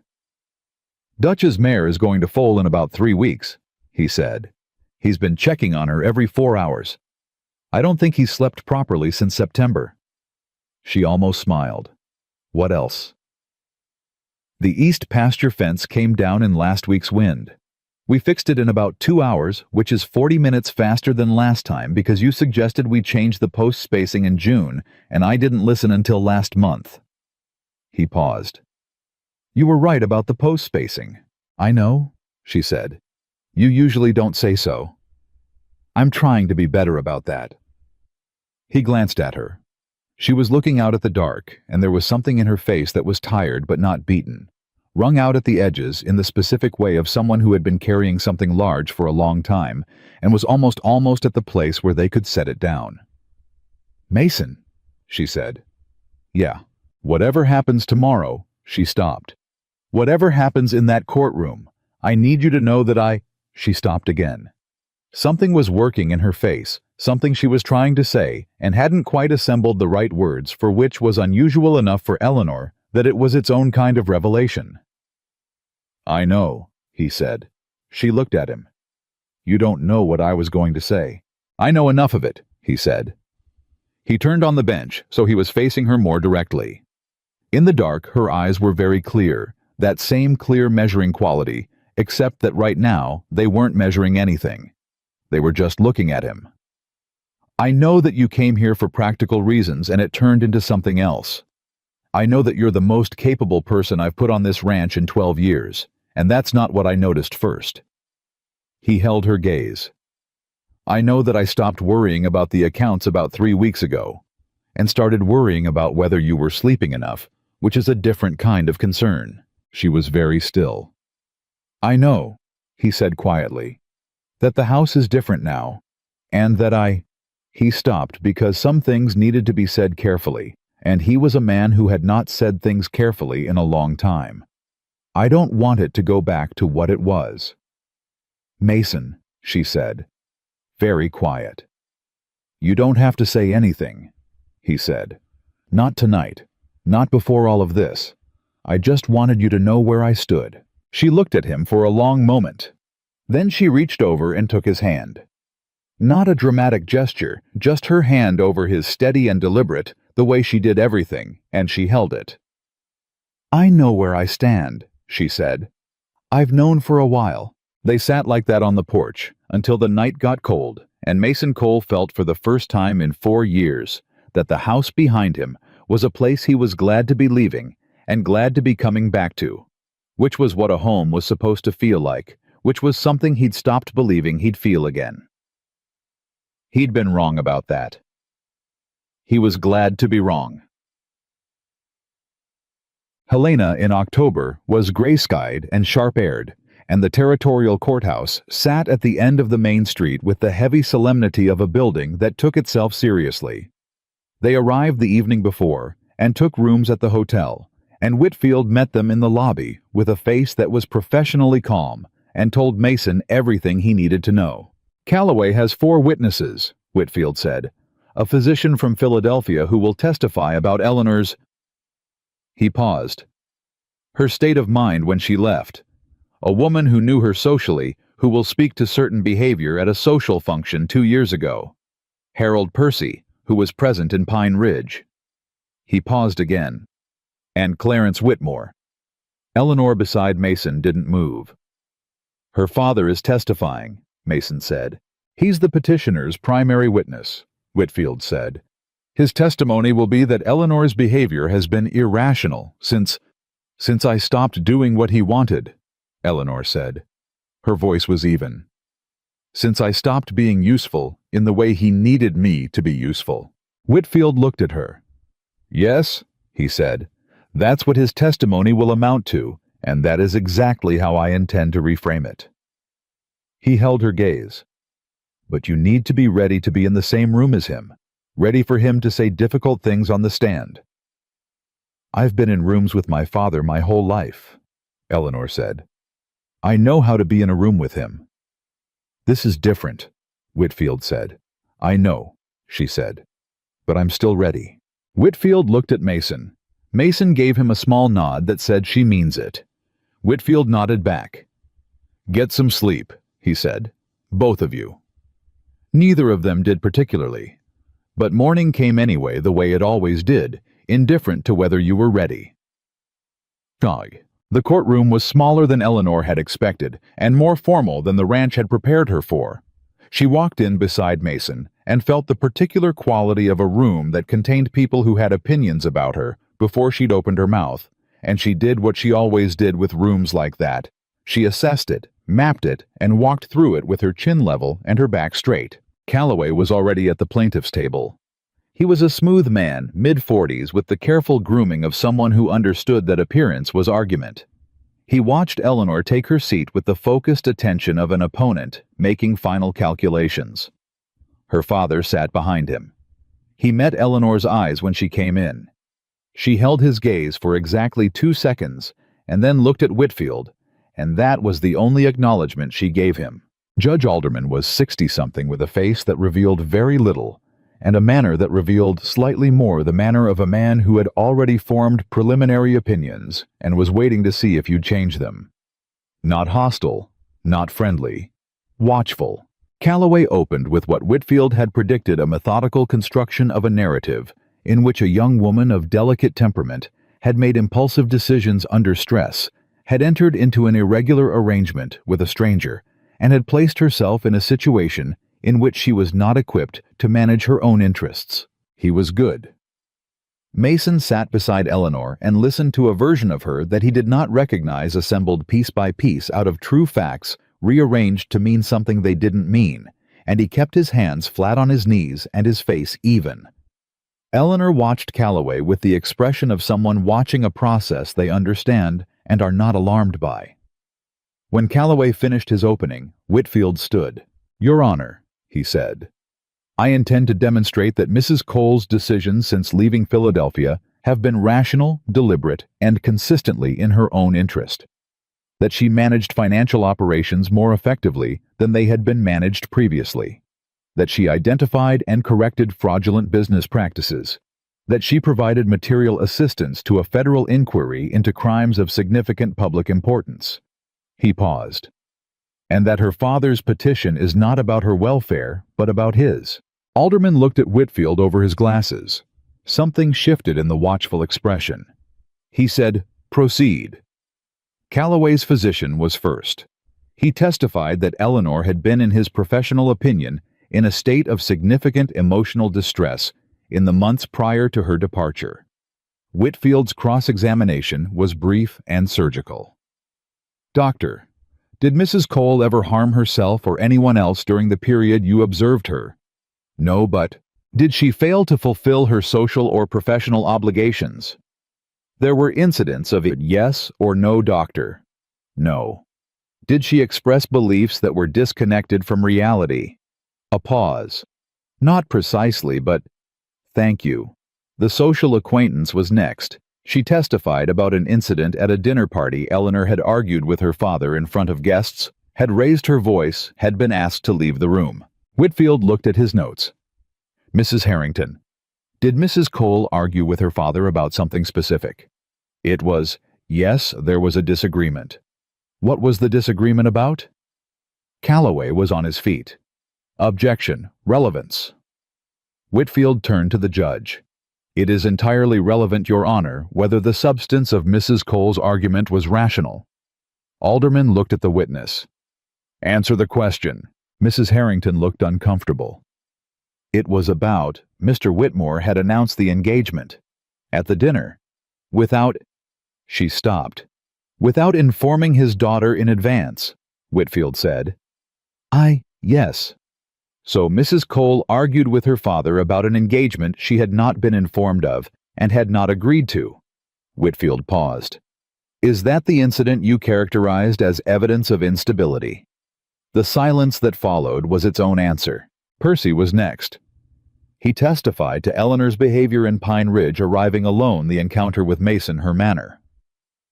Dutch's mare is going to foal in about 3 weeks, he said. He's been checking on her every 4 hours. I don't think he's slept properly since September. She almost smiled. What else? The east pasture fence came down in last week's wind. We fixed it in about 2 hours, which is 40 minutes faster than last time because you suggested we change the post spacing in June, and I didn't listen until last month. He paused. You were right about the post spacing. I know, she said. You usually don't say so. I'm trying to be better about that. He glanced at her. She was looking out at the dark, and there was something in her face that was tired but not beaten, wrung out at the edges in the specific way of someone who had been carrying something large for a long time and was almost at the place where they could set it down. Mason, she said. Yeah. Whatever happens tomorrow, she stopped. Whatever happens in that courtroom, I need you to know that She stopped again. Something was working in her face, something she was trying to say, and hadn't quite assembled the right words for which was unusual enough for Eleanor that it was its own kind of revelation. I know, he said. She looked at him. You don't know what I was going to say. I know enough of it, he said. He turned on the bench, so he was facing her more directly. In the dark, her eyes were very clear, that same clear measuring quality, except that right now they weren't measuring anything. They were just looking at him. I know that you came here for practical reasons and it turned into something else. I know that you're the most capable person I've put on this ranch in 12 years, and that's not what I noticed first. He held her gaze. I know that I stopped worrying about the accounts about 3 weeks ago, and started worrying about whether you were sleeping enough, which is a different kind of concern. She was very still. I know, he said quietly, that the house is different now, and that He stopped because some things needed to be said carefully, and he was a man who had not said things carefully in a long time. I don't want it to go back to what it was. Mason, she said, very quiet. You don't have to say anything, he said. Not tonight, not before all of this. I just wanted you to know where I stood. She looked at him for a long moment. Then she reached over and took his hand. Not a dramatic gesture, just her hand over his, steady and deliberate, the way she did everything, and she held it. I know where I stand, she said. I've known for a while. They sat like that on the porch, until the night got cold, and Mason Cole felt for the first time in 4 years that the house behind him was a place he was glad to be leaving and glad to be coming back to, which was what a home was supposed to feel like, which was something he'd stopped believing he'd feel again. He'd been wrong about that. He was glad to be wrong. Helena in October was gray-skied and sharp-aired, and the territorial courthouse sat at the end of the main street with the heavy solemnity of a building that took itself seriously. They arrived the evening before and took rooms at the hotel, and Whitfield met them in the lobby with a face that was professionally calm and told Mason everything he needed to know. "Calloway has 4 witnesses," Whitfield said, "a physician from Philadelphia who will testify about Eleanor's—" He paused. "Her state of mind when she left. A woman who knew her socially, who will speak to certain behavior at a social function 2 years ago. Harold Percy, who was present in Pine Ridge." He paused again. "And Clarence Whitmore." Eleanor beside Mason didn't move. "Her father is testifying," Mason said. "He's the petitioner's primary witness," Whitfield said. "His testimony will be that Eleanor's behavior has been irrational since I stopped doing what he wanted," Eleanor said. Her voice was even. "Since I stopped being useful in the way he needed me to be useful." Whitfield looked at her. "Yes," he said, "that's what his testimony will amount to, and that is exactly how I intend to reframe it." He held her gaze. "But you need to be ready to be in the same room as him, ready for him to say difficult things on the stand." "I've been in rooms with my father my whole life," Eleanor said. "I know how to be in a room with him." "This is different," Whitfield said. "I know," she said, "but I'm still ready." Whitfield looked at Mason. Mason gave him a small nod that said she means it. Whitfield nodded back. "Get some sleep," he said. "Both of you." Neither of them did particularly. But morning came anyway the way it always did, indifferent to whether you were ready. The courtroom was smaller than Eleanor had expected, and more formal than the ranch had prepared her for. She walked in beside Mason and felt the particular quality of a room that contained people who had opinions about her before she'd opened her mouth, and she did what she always did with rooms like that. She assessed it, mapped it, and walked through it with her chin level and her back straight. Calloway was already at the plaintiff's table. He was a smooth man, mid-40s, with the careful grooming of someone who understood that appearance was argument. He watched Eleanor take her seat with the focused attention of an opponent making final calculations. Her father sat behind him. He met Eleanor's eyes when she came in. She held his gaze for exactly 2 seconds and then looked at Whitfield, and that was the only acknowledgement she gave him. Judge Alderman was 60-something with a face that revealed very little, and a manner that revealed slightly more the manner of a man who had already formed preliminary opinions and was waiting to see if you'd change them. Not hostile, not friendly, watchful. Calloway opened with what Whitfield had predicted, a methodical construction of a narrative in which a young woman of delicate temperament had made impulsive decisions under stress, had entered into an irregular arrangement with a stranger, and had placed herself in a situation in which she was not equipped to manage her own interests. He was good. Mason sat beside Eleanor and listened to a version of her that he did not recognize, assembled piece by piece out of true facts rearranged to mean something they didn't mean, and he kept his hands flat on his knees and his face even. Eleanor watched Calloway with the expression of someone watching a process they understand and are not alarmed by. When Calloway finished his opening, Whitfield stood. "Your Honor," he said, "I intend to demonstrate that Mrs. Cole's decisions since leaving Philadelphia have been rational, deliberate, and consistently in her own interest. That she managed financial operations more effectively than they had been managed previously. That she identified and corrected fraudulent business practices. That she provided material assistance to a federal inquiry into crimes of significant public importance." He paused. "And that her father's petition is not about her welfare, but about his." Alderman looked at Whitfield over his glasses. Something shifted in the watchful expression. He said, "Proceed." Calloway's physician was first. He testified that Eleanor had been, in his professional opinion, in a state of significant emotional distress in the months prior to her departure. Whitfield's cross-examination was brief and surgical. Doctor, did Mrs. Cole ever harm herself or anyone else during the period you observed her? No, but did she fail to fulfill her social or professional obligations? There were incidents of it, yes or no, doctor? No. Did she express beliefs that were disconnected from reality? A pause. Not precisely, but thank you. The social acquaintance was next. She testified about an incident at a dinner party. Eleanor had argued with her father in front of guests, had raised her voice, had been asked to leave the room. Whitfield looked at his notes. Mrs. Harrington, did Mrs. Cole argue with her father about something specific? It was, yes, there was a disagreement. What was the disagreement about? Calloway was on his feet. Objection. Relevance. Whitfield turned to the judge. It is entirely relevant, Your Honor, whether the substance of Mrs. Cole's argument was rational. Alderman looked at the witness. Answer the question. Mrs. Harrington looked uncomfortable. It was about Mr. Whitmore had announced the engagement at the dinner without... She stopped. Without informing his daughter in advance, Whitfield said. Yes. So Mrs. Cole argued with her father about an engagement she had not been informed of and had not agreed to. Whitfield paused. Is that the incident you characterized as evidence of instability? The silence that followed was its own answer. Percy was next. He testified to Eleanor's behavior in Pine Ridge, arriving alone, the encounter with Mason, her manner.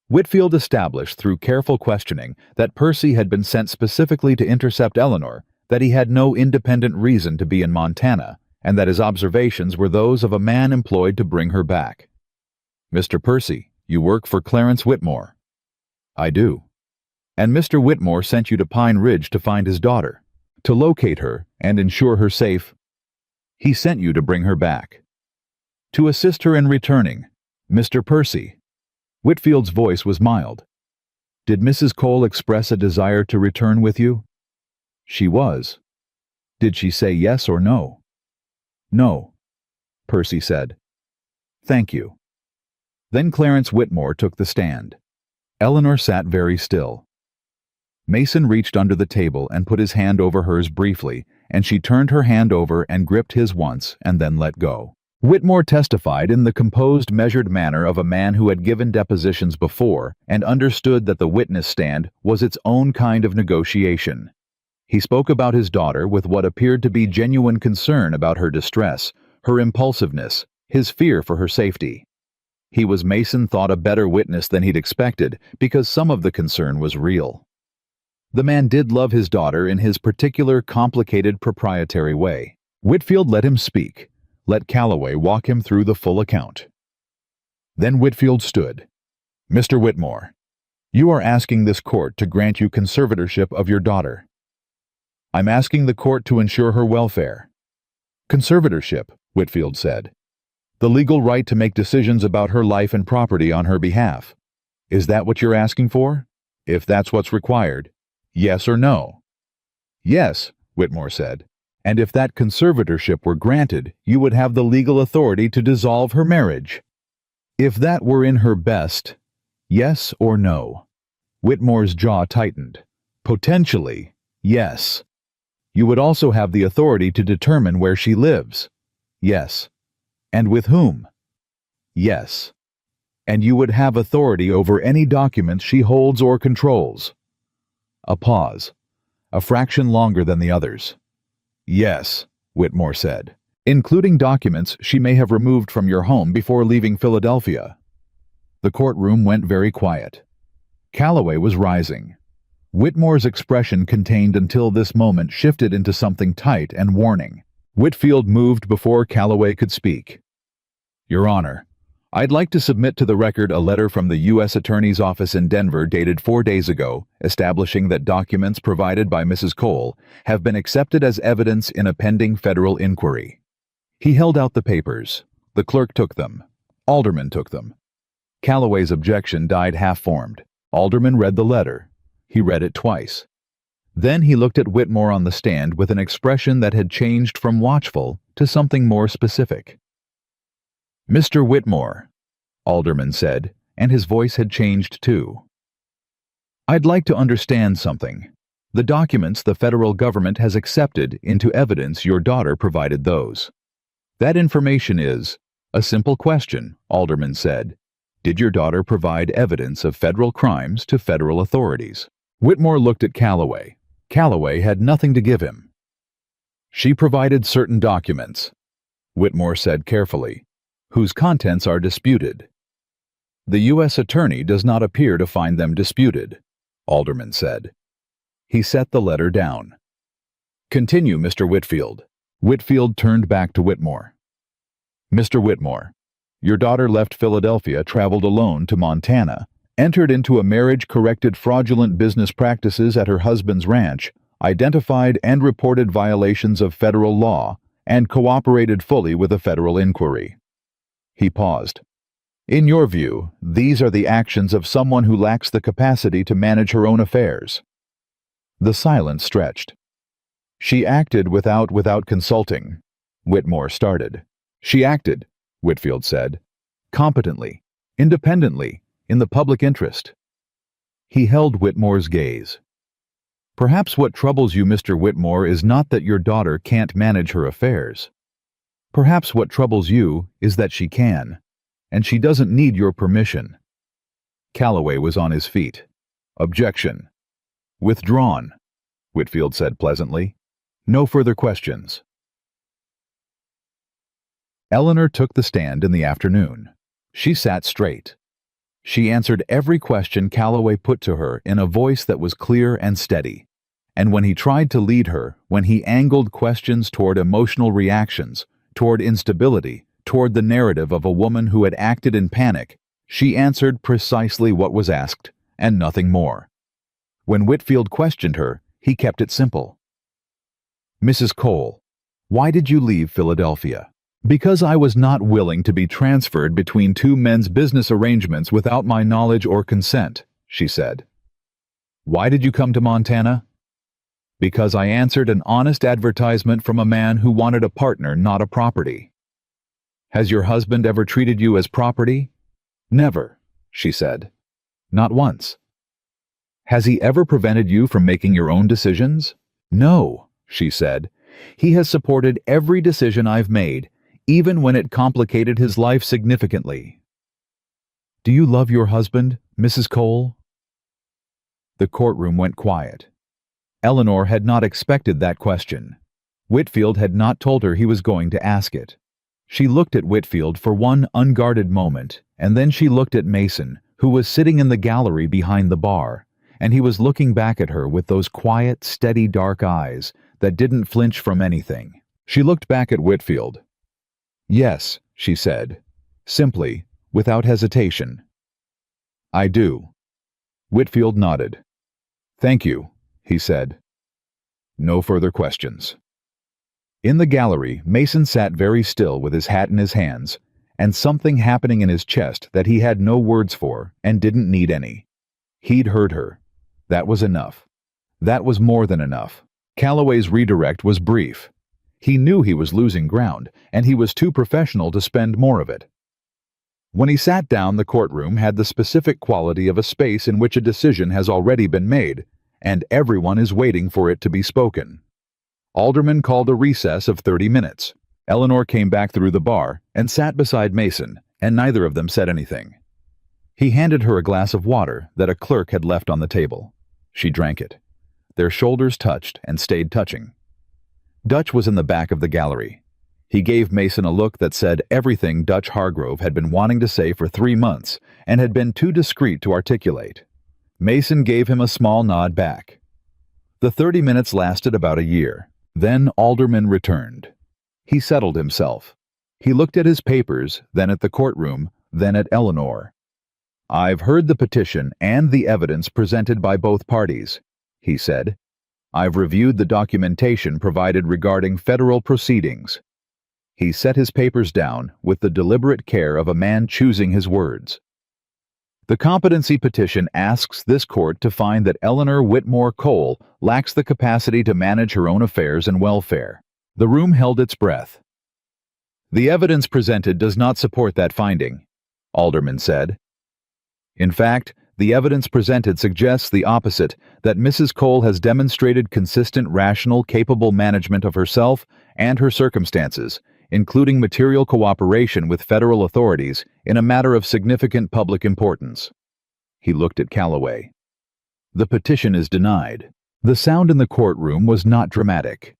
Whitfield established through careful questioning that Percy had been sent specifically to intercept Eleanor, that he had no independent reason to be in Montana, and that his observations were those of a man employed to bring her back. Mr. Percy, you work for Clarence Whitmore. I do. And Mr. Whitmore sent you to Pine Ridge to find his daughter, to locate her and ensure her safe. He sent you to bring her back. To assist her in returning, Mr. Percy. Whitfield's voice was mild. Did Mrs. Cole express a desire to return with you? She was. Did she say yes or no? No, Percy said. Thank you. Then Clarence Whitmore took the stand. Eleanor sat very still. Mason reached under the table and put his hand over hers briefly, and she turned her hand over and gripped his once and then let go. Whitmore testified in the composed, measured manner of a man who had given depositions before and understood that the witness stand was its own kind of negotiation. He spoke about his daughter with what appeared to be genuine concern about her distress, her impulsiveness, his fear for her safety. He was, Mason thought, a better witness than he'd expected because some of the concern was real. The man did love his daughter in his particular, complicated, proprietary way. Whitfield let him speak. Let Calloway walk him through the full account. Then Whitfield stood. Mr. Whitmore, you are asking this court to grant you conservatorship of your daughter. I'm asking the court to ensure her welfare. Conservatorship, Whitfield said. The legal right to make decisions about her life and property on her behalf. Is that what you're asking for? If that's what's required, yes or no? Yes, Whitmore said. And if that conservatorship were granted, you would have the legal authority to dissolve her marriage. If that were in her best, yes or no? Whitmore's jaw tightened. Potentially, yes. You would also have the authority to determine where she lives. Yes. And with whom? Yes. And you would have authority over any documents she holds or controls. A pause, a fraction longer than the others. Yes, Whitmore said, including documents she may have removed from your home before leaving Philadelphia. The courtroom went very quiet. Calloway was rising. Whitmore's expression, contained until this moment, shifted into something tight and warning. Whitfield moved before Calloway could speak. Your Honor, I'd like to submit to the record a letter from the U.S. Attorney's Office in Denver dated 4 days ago, establishing that documents provided by Mrs. Cole have been accepted as evidence in a pending federal inquiry. He held out the papers. The clerk took them. Alderman took them. Calloway's objection died half-formed. Alderman read the letter. He read it twice. Then he looked at Whitmore on the stand with an expression that had changed from watchful to something more specific. Mr. Whitmore, Alderman said, and his voice had changed too. I'd like to understand something. The documents the federal government has accepted into evidence your daughter provided those. That information is a simple question, Alderman said. Did your daughter provide evidence of federal crimes to federal authorities? Whitmore looked at Calloway. Calloway had nothing to give him. She provided certain documents, Whitmore said carefully, whose contents are disputed. The U.S. Attorney does not appear to find them disputed, Alderman said. He set the letter down. Continue, Mr. Whitfield. Whitfield turned back to Whitmore. Mr. Whitmore, your daughter left Philadelphia, traveled alone to Montana, entered into a marriage-corrected fraudulent business practices at her husband's ranch, identified and reported violations of federal law, and cooperated fully with a federal inquiry. He paused. In your view, these are the actions of someone who lacks the capacity to manage her own affairs. The silence stretched. She acted without consulting, Whitmore started. She acted, Whitfield said, competently, independently, in the public interest. He held Whitmore's gaze. Perhaps what troubles you, Mr. Whitmore, is not that your daughter can't manage her affairs. Perhaps what troubles you is that she can, and she doesn't need your permission. Calloway was on his feet. Objection. Withdrawn, Whitfield said pleasantly. No further questions. Eleanor took the stand in the afternoon. She sat straight. She answered every question Calloway put to her in a voice that was clear and steady. And when he tried to lead her, when he angled questions toward emotional reactions, toward instability, toward the narrative of a woman who had acted in panic, she answered precisely what was asked, and nothing more. When Whitfield questioned her, he kept it simple. Mrs. Cole, why did you leave Philadelphia? Because I was not willing to be transferred between two men's business arrangements without my knowledge or consent, she said. Why did you come to Montana? Because I answered an honest advertisement from a man who wanted a partner, not a property. Has your husband ever treated you as property? Never, she said. Not once. Has he ever prevented you from making your own decisions? No, she said. He has supported every decision I've made, even when it complicated his life significantly. Do you love your husband, Mrs. Cole? The courtroom went quiet. Eleanor had not expected that question. Whitfield had not told her he was going to ask it. She looked at Whitfield for one unguarded moment, and then she looked at Mason, who was sitting in the gallery behind the bar, and he was looking back at her with those quiet, steady dark eyes that didn't flinch from anything. She looked back at Whitfield. Yes, she said, simply, without hesitation. I do. Whitfield nodded. Thank you, he said. No further questions. In the gallery, Mason sat very still with his hat in his hands, and something happening in his chest that he had no words for and didn't need any. He'd heard her. That was enough. That was more than enough. Calloway's redirect was brief. He knew he was losing ground, and he was too professional to spend more of it. When he sat down, the courtroom had the specific quality of a space in which a decision has already been made, and everyone is waiting for it to be spoken. Alderman called a recess of 30 minutes. Eleanor came back through the bar and sat beside Mason, and neither of them said anything. He handed her a glass of water that a clerk had left on the table. She drank it. Their shoulders touched and stayed touching. Dutch was in the back of the gallery. He gave Mason a look that said everything Dutch Hargrove had been wanting to say for 3 months and had been too discreet to articulate. Mason gave him a small nod back. The 30 minutes lasted about a year. Then Alderman returned. He settled himself. He looked at his papers, then at the courtroom, then at Eleanor. I've heard the petition and the evidence presented by both parties, he said. I've reviewed the documentation provided regarding federal proceedings. He set his papers down with the deliberate care of a man choosing his words. The competency petition asks this court to find that Eleanor Whitmore Cole lacks the capacity to manage her own affairs and welfare. The room held its breath. The evidence presented does not support that finding. Alderman said. In fact, the evidence presented suggests the opposite, that Mrs. Cole has demonstrated consistent, rational, capable management of herself and her circumstances, including material cooperation with federal authorities in a matter of significant public importance. He looked at Calloway. The petition is denied. The sound in the courtroom was not dramatic.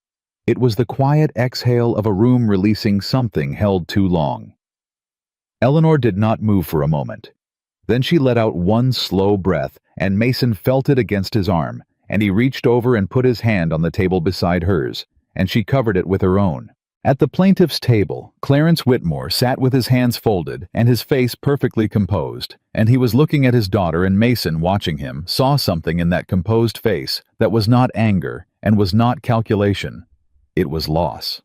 It was the quiet exhale of a room releasing something held too long. Eleanor did not move for a moment. Then she let out one slow breath, and Mason felt it against his arm, and he reached over and put his hand on the table beside hers, and she covered it with her own. At the plaintiff's table, Clarence Whitmore sat with his hands folded and his face perfectly composed, and he was looking at his daughter, and Mason, watching him, saw something in that composed face that was not anger and was not calculation. It was loss.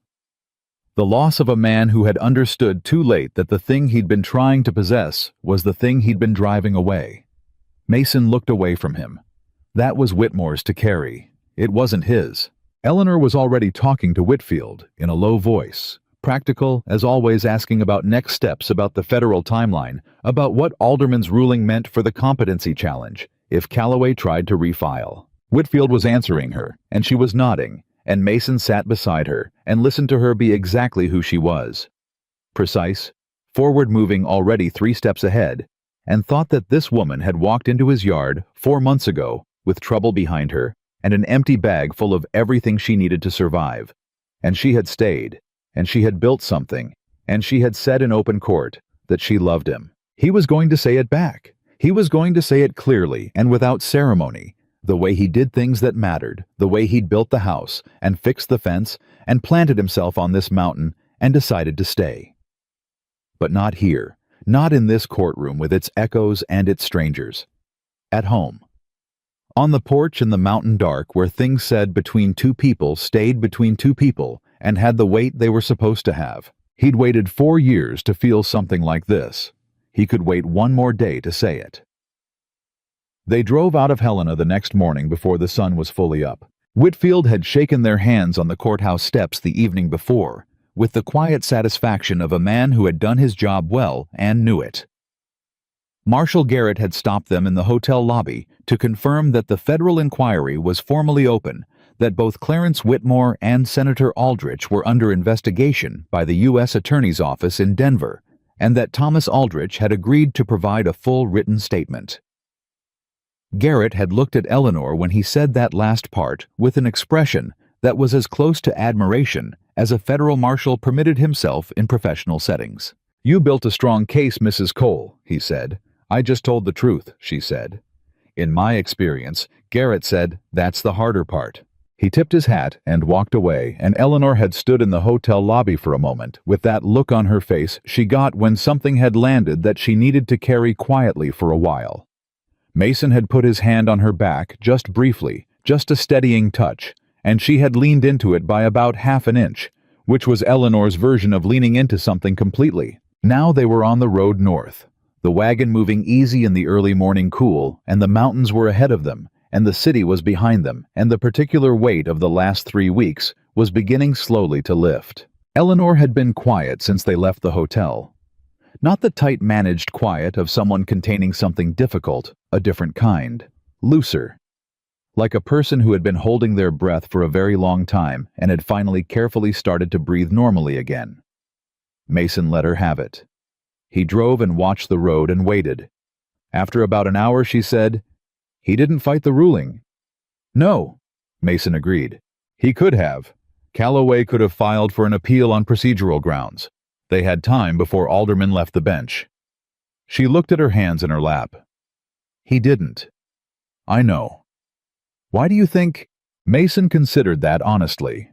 The loss of a man who had understood too late that the thing he'd been trying to possess was the thing he'd been driving away. Mason looked away from him. That was Whitmore's to carry. It wasn't his. Eleanor was already talking to Whitfield in a low voice, practical, as always, asking about next steps, about the federal timeline, about what Alderman's ruling meant for the competency challenge if Calloway tried to refile. Whitfield was answering her, and she was nodding, and Mason sat beside her and listened to her be exactly who she was. Precise, forward-moving, already 3 steps ahead, and thought that this woman had walked into his yard 4 months ago with trouble behind her and an empty bag full of everything she needed to survive. And she had stayed, and she had built something, and she had said in open court that she loved him. He was going to say it back. He was going to say it clearly and without ceremony, the way he did things that mattered, the way he'd built the house and fixed the fence and planted himself on this mountain and decided to stay. But not here, not in this courtroom with its echoes and its strangers. At home. On the porch in the mountain dark, where things said between 2 people stayed between 2 people and had the weight they were supposed to have. He'd waited 4 years to feel something like this. He could wait 1 more day to say it. They drove out of Helena the next morning before the sun was fully up. Whitfield had shaken their hands on the courthouse steps the evening before, with the quiet satisfaction of a man who had done his job well and knew it. Marshal Garrett had stopped them in the hotel lobby to confirm that the federal inquiry was formally open, that both Clarence Whitmore and Senator Aldrich were under investigation by the U.S. Attorney's Office in Denver, and that Thomas Aldrich had agreed to provide a full written statement. Garrett had looked at Eleanor when he said that last part with an expression that was as close to admiration as a federal marshal permitted himself in professional settings. "You built a strong case, Mrs. Cole," he said. "I just told the truth," she said. "In my experience," Garrett said, "that's the harder part." He tipped his hat and walked away, and Eleanor had stood in the hotel lobby for a moment, with that look on her face she got when something had landed that she needed to carry quietly for a while. Mason had put his hand on her back just briefly, just a steadying touch, and she had leaned into it by about half an inch, which was Eleanor's version of leaning into something completely. Now they were on the road north, the wagon moving easy in the early morning cool, and the mountains were ahead of them, and the city was behind them, and the particular weight of the last 3 weeks was beginning slowly to lift. Eleanor had been quiet since they left the hotel. Not the tight-managed quiet of someone containing something difficult, a different kind, looser. Like a person who had been holding their breath for a very long time and had finally carefully started to breathe normally again. Mason let her have it. He drove and watched the road and waited. After about an hour, she said, "He didn't fight the ruling." "No," Mason agreed. "He could have. Calloway could have filed for an appeal on procedural grounds. They had time before Alderman left the bench." She looked at her hands in her lap. "He didn't." "I know." "Why do you think—" Mason considered that honestly.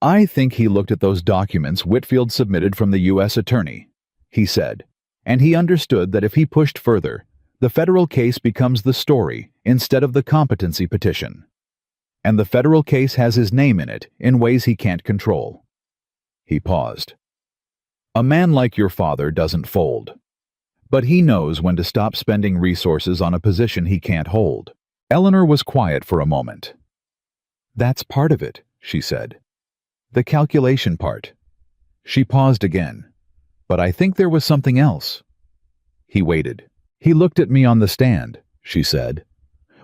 "I think he looked at those documents Whitfield submitted from the U.S. Attorney," he said, "and he understood that if he pushed further, the federal case becomes the story instead of the competency petition. And the federal case has his name in it in ways he can't control." He paused. "A man like your father doesn't fold. But he knows when to stop spending resources on a position he can't hold." Eleanor was quiet for a moment. "That's part of it," she said. "The calculation part." She paused again. "But I think there was something else." He waited. "He looked at me on the stand," she said,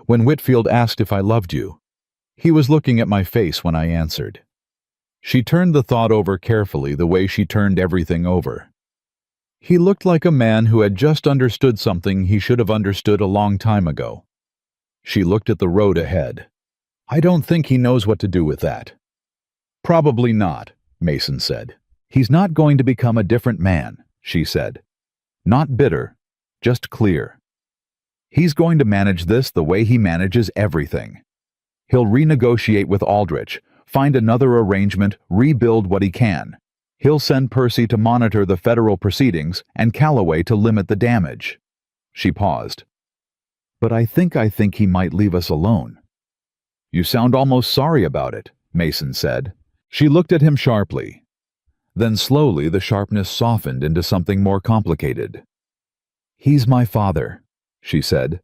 "when Whitfield asked if I loved you. He was looking at my face when I answered." She turned the thought over carefully, the way she turned everything over. He looked like a man who had just understood something he should have understood a long time ago. She looked at the road ahead. "I don't think he knows what to do with that." "Probably not," Mason said. "He's not going to become a different man," she said. "Not bitter, just clear. He's going to manage this the way he manages everything. He'll renegotiate with Aldrich, find another arrangement, rebuild what he can. He'll send Percy to monitor the federal proceedings and Calloway to limit the damage." She paused. "But I think he might leave us alone." "You sound almost sorry about it," Mason said. She looked at him sharply. Then slowly the sharpness softened into something more complicated. "He's my father," she said.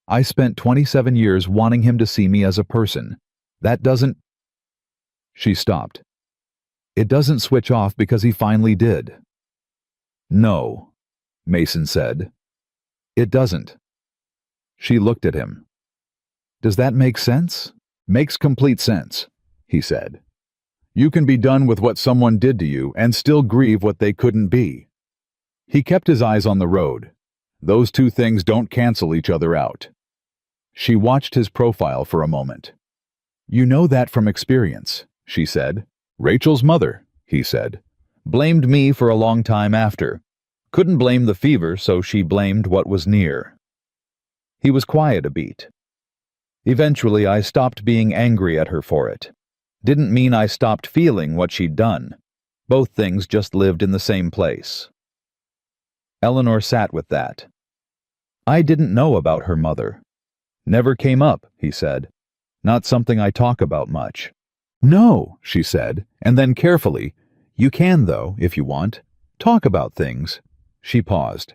"I spent 27 years wanting him to see me as a person. That doesn't—" She stopped. "It doesn't switch off because he finally did." "No," Mason said. "It doesn't." She looked at him. "Does that make sense?" "Makes complete sense," he said. "You can be done with what someone did to you and still grieve what they couldn't be." He kept his eyes on the road. Those two things don't cancel each other out. She watched his profile for a moment. "You know that from experience," she said. "Rachel's mother," he said. "Blamed me for a long time after. Couldn't blame the fever, so she blamed what was near." He was quiet a beat. "Eventually I stopped being angry at her for it. Didn't mean I stopped feeling what she'd done. Both things just lived in the same place." Eleanor sat with that. "I didn't know about her mother. Never came up," he said. "Not something I talk about much." "No," she said, and then carefully, "You can, though, if you want. Talk about things." She paused.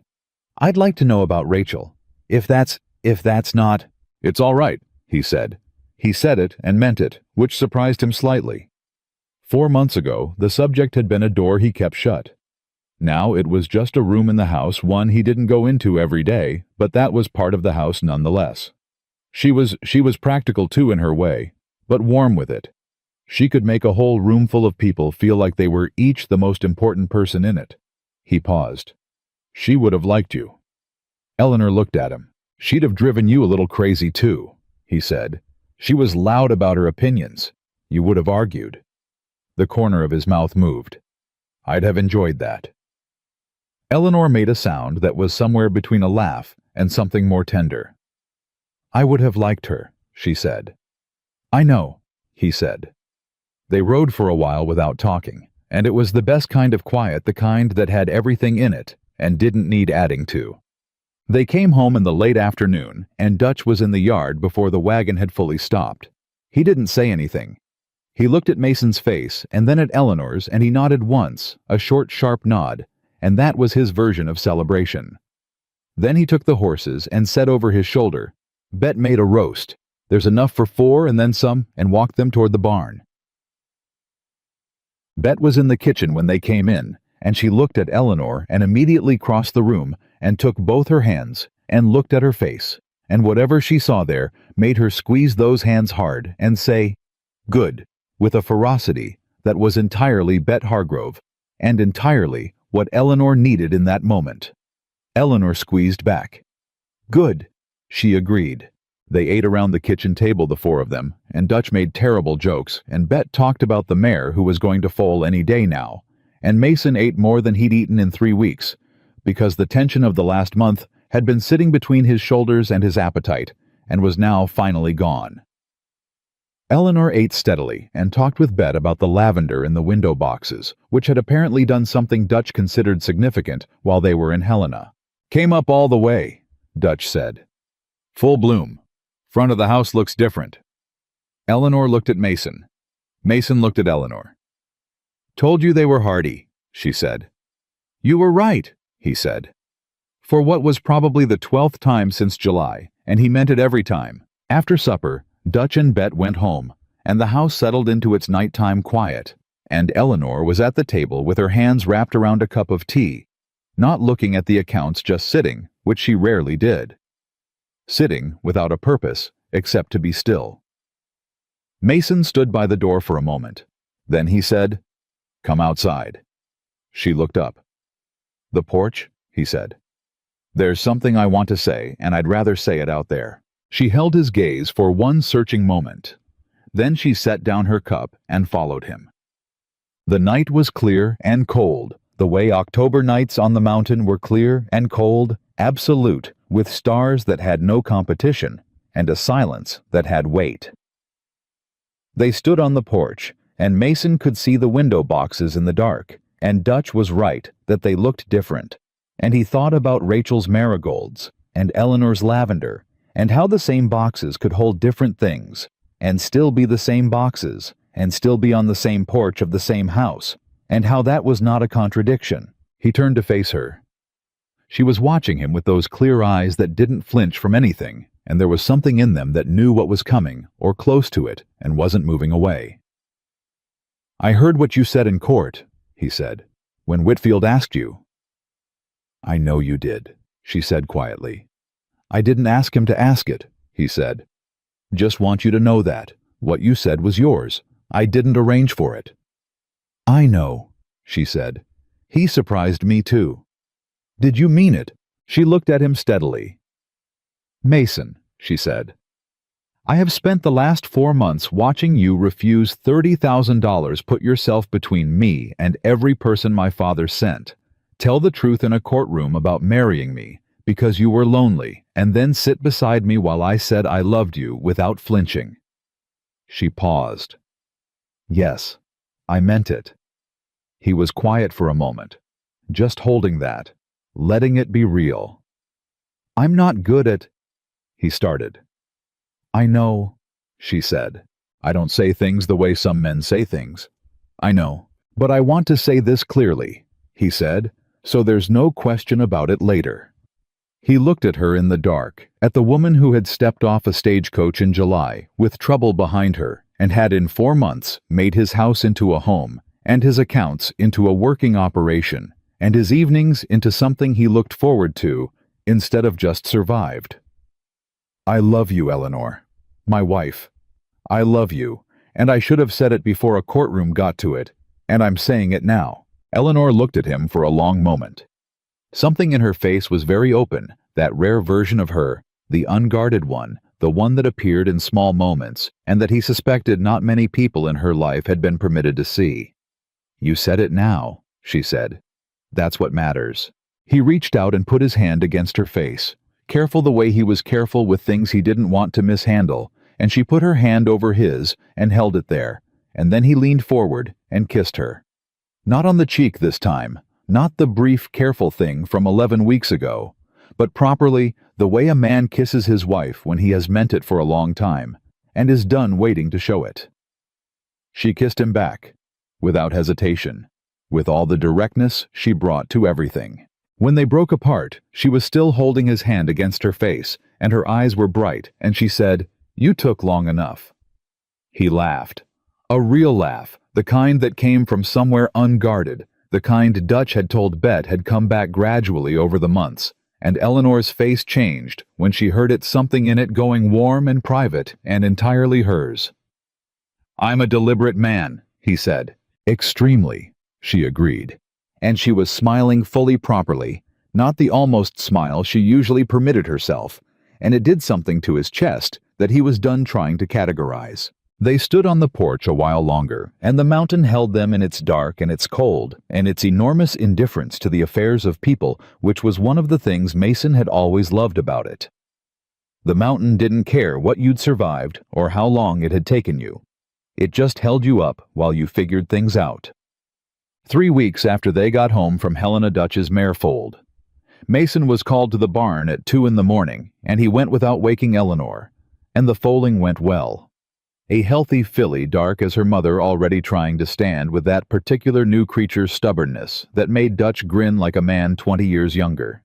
"I'd like to know about Rachel. If that's not—" "It's all right," he said. He said it and meant it, which surprised him slightly. 4 months ago, the subject had been a door he kept shut. Now it was just a room in the house, one he didn't go into every day, but that was part of the house nonetheless. She was practical too in her way, but warm with it. She could make a whole room full of people feel like they were each the most important person in it. He paused. "She would have liked you." Eleanor looked at him. "She'd have driven you a little crazy too," he said. "She was loud about her opinions. You would have argued." The corner of his mouth moved. "I'd have enjoyed that." Eleanor made a sound that was somewhere between a laugh and something more tender. "I would have liked her," she said. "I know," he said. They rode for a while without talking, and it was the best kind of quiet, the kind that had everything in it and didn't need adding to. They came home in the late afternoon, and Dutch was in the yard before the wagon had fully stopped. He didn't say anything. He looked at Mason's face and then at Eleanor's, and he nodded once, a short, sharp nod, and that was his version of celebration. Then he took the horses and said over his shoulder, "Bet made a roast. There's enough for 4 and then some," and walked them toward the barn. Bet was in the kitchen when they came in, and she looked at Eleanor and immediately crossed the room and took both her hands and looked at her face, and whatever she saw there made her squeeze those hands hard and say, "Good," with a ferocity that was entirely Bet Hargrove and entirely what Eleanor needed in that moment. Eleanor squeezed back. "Good," she agreed. They ate around the kitchen table, the 4 of them, and Dutch made terrible jokes, and Bet talked about the mare who was going to foal any day now, and Mason ate more than he'd eaten in 3 weeks, because the tension of the last month had been sitting between his shoulders and his appetite, and was now finally gone. Eleanor ate steadily and talked with Bet about the lavender in the window boxes, which had apparently done something Dutch considered significant while they were in Helena. "Came up all the way," Dutch said. "Full bloom. Front of the house looks different." Eleanor looked at Mason. Mason looked at Eleanor. "Told you they were hardy," she said. "You were right," he said. For what was probably the 12th time since July, and he meant it every time. After supper, Dutch and Bet went home, and the house settled into its nighttime quiet, and Eleanor was at the table with her hands wrapped around a cup of tea, not looking at the accounts, just sitting, which she rarely did. Sitting without a purpose, except to be still. Mason stood by the door for a moment. Then he said, "Come outside." She looked up. "The porch?" he said. "There's something I want to say, and I'd rather say it out there." She held his gaze for one searching moment. Then she set down her cup and followed him. The night was clear and cold, the way October nights on the mountain were clear and cold, absolute, with stars that had no competition, and a silence that had weight. They stood on the porch, and Mason could see the window boxes in the dark, and Dutch was right that they looked different. And he thought about Rachel's marigolds, and Eleanor's lavender, and how the same boxes could hold different things, and still be the same boxes, and still be on the same porch of the same house, and how that was not a contradiction. He turned to face her. She was watching him with those clear eyes that didn't flinch from anything, and there was something in them that knew what was coming, or close to it, and wasn't moving away. "I heard what you said in court," he said, "when Whitfield asked you." "I know you did," she said quietly. "I didn't ask him to ask it," he said. "Just want you to know that. What you said was yours. I didn't arrange for it." "I know," she said. "He surprised me too." "Did you mean it?" She looked at him steadily. "Mason," she said, "I have spent the last 4 months watching you refuse $30,000, put yourself between me and every person my father sent, tell the truth in a courtroom about marrying me because you were lonely, and then sit beside me while I said I loved you without flinching." She paused. "Yes, I meant it." He was quiet for a moment, just holding that, letting it be real. "I'm not good at—" he started. "I know," she said. "I don't say things the way some men say things. I know. But I want to say this clearly," he said, "so there's no question about it later." He looked at her in the dark, at the woman who had stepped off a stagecoach in July, with trouble behind her, and had in 4 months made his house into a home, and his accounts into a working operation, and his evenings into something he looked forward to, instead of just survived. "I love you, Eleanor. My wife. I love you, and I should have said it before a courtroom got to it, and I'm saying it now." Eleanor looked at him for a long moment. Something in her face was very open, that rare version of her, the unguarded one, the one that appeared in small moments, and that he suspected not many people in her life had been permitted to see. "You said it now," she said. "That's what matters." He reached out and put his hand against her face, careful the way he was careful with things he didn't want to mishandle, and she put her hand over his and held it there, and then he leaned forward and kissed her. Not on the cheek this time, not the brief, careful thing from 11 weeks ago, but properly the way a man kisses his wife when he has meant it for a long time, and is done waiting to show it. She kissed him back, without hesitation, with all the directness she brought to everything. When they broke apart, she was still holding his hand against her face, and her eyes were bright, and she said, "You took long enough." He laughed. A real laugh, the kind that came from somewhere unguarded, the kind Dutch had told Bet had come back gradually over the months, and Eleanor's face changed when she heard it, something in it going warm and private and entirely hers. "I'm a deliberate man," he said. "Extremely," she agreed. And she was smiling fully properly, not the almost smile she usually permitted herself, and it did something to his chest that he was done trying to categorize. They stood on the porch a while longer, and the mountain held them in its dark and its cold, and its enormous indifference to the affairs of people, which was one of the things Mason had always loved about it. The mountain didn't care what you'd survived or how long it had taken you. It just held you up while you figured things out. 3 weeks after they got home from Helena Dutch's mare fold, Mason was called to the barn at 2 in the morning, and he went without waking Eleanor, and the foaling went well. A healthy filly, dark as her mother, already trying to stand with that particular new creature's stubbornness that made Dutch grin like a man 20 years younger.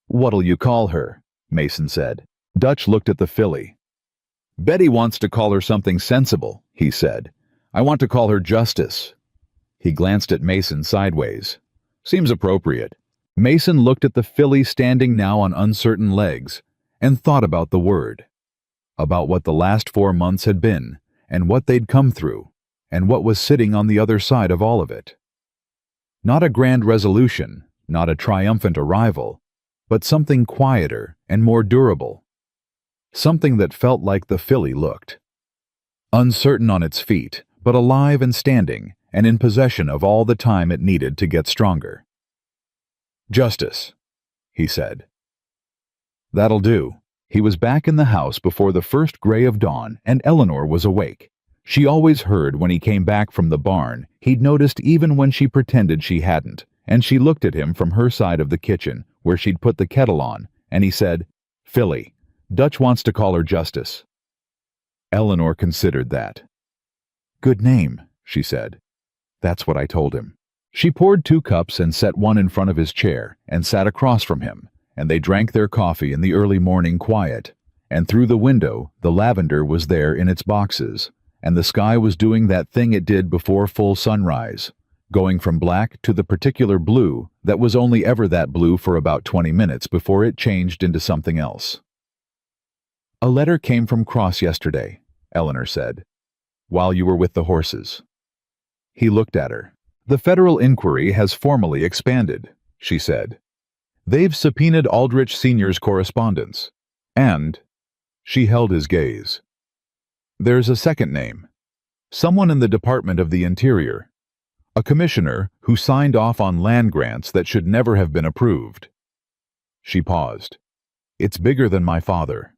"What'll you call her?" Mason said. Dutch looked at the filly. "Betty wants to call her something sensible," he said. "I want to call her Justice." He glanced at Mason sideways. Seems appropriate. Mason looked at the filly standing now on uncertain legs and thought about the word, about what the last 4 months had been, and what they'd come through, and what was sitting on the other side of all of it. Not a grand resolution, not a triumphant arrival, but something quieter and more durable. Something that felt like the filly looked. Uncertain on its feet, but alive and standing, and in possession of all the time it needed to get stronger. "Justice," he said. That'll do. He was back in the house before the first gray of dawn, and Eleanor was awake. She always heard when he came back from the barn. He'd noticed even when she pretended she hadn't, and she looked at him from her side of the kitchen, where she'd put the kettle on, and he said, "Philly, Dutch wants to call her Justice." Eleanor considered that. "Good name," she said. "That's what I told him." She poured 2 cups and set one in front of his chair and sat across from him, and they drank their coffee in the early morning quiet, and through the window the lavender was there in its boxes, and the sky was doing that thing it did before full sunrise, going from black to the particular blue that was only ever that blue for about 20 minutes before it changed into something else. "A letter came from Cross yesterday," Eleanor said, "while you were with the horses." He looked at her. "The federal inquiry has formally expanded," she said. "They've subpoenaed Aldrich Sr.'s correspondence. And—" she held his gaze. "There's a second name. Someone in the Department of the Interior. A commissioner who signed off on land grants that should never have been approved." She paused. "It's bigger than my father."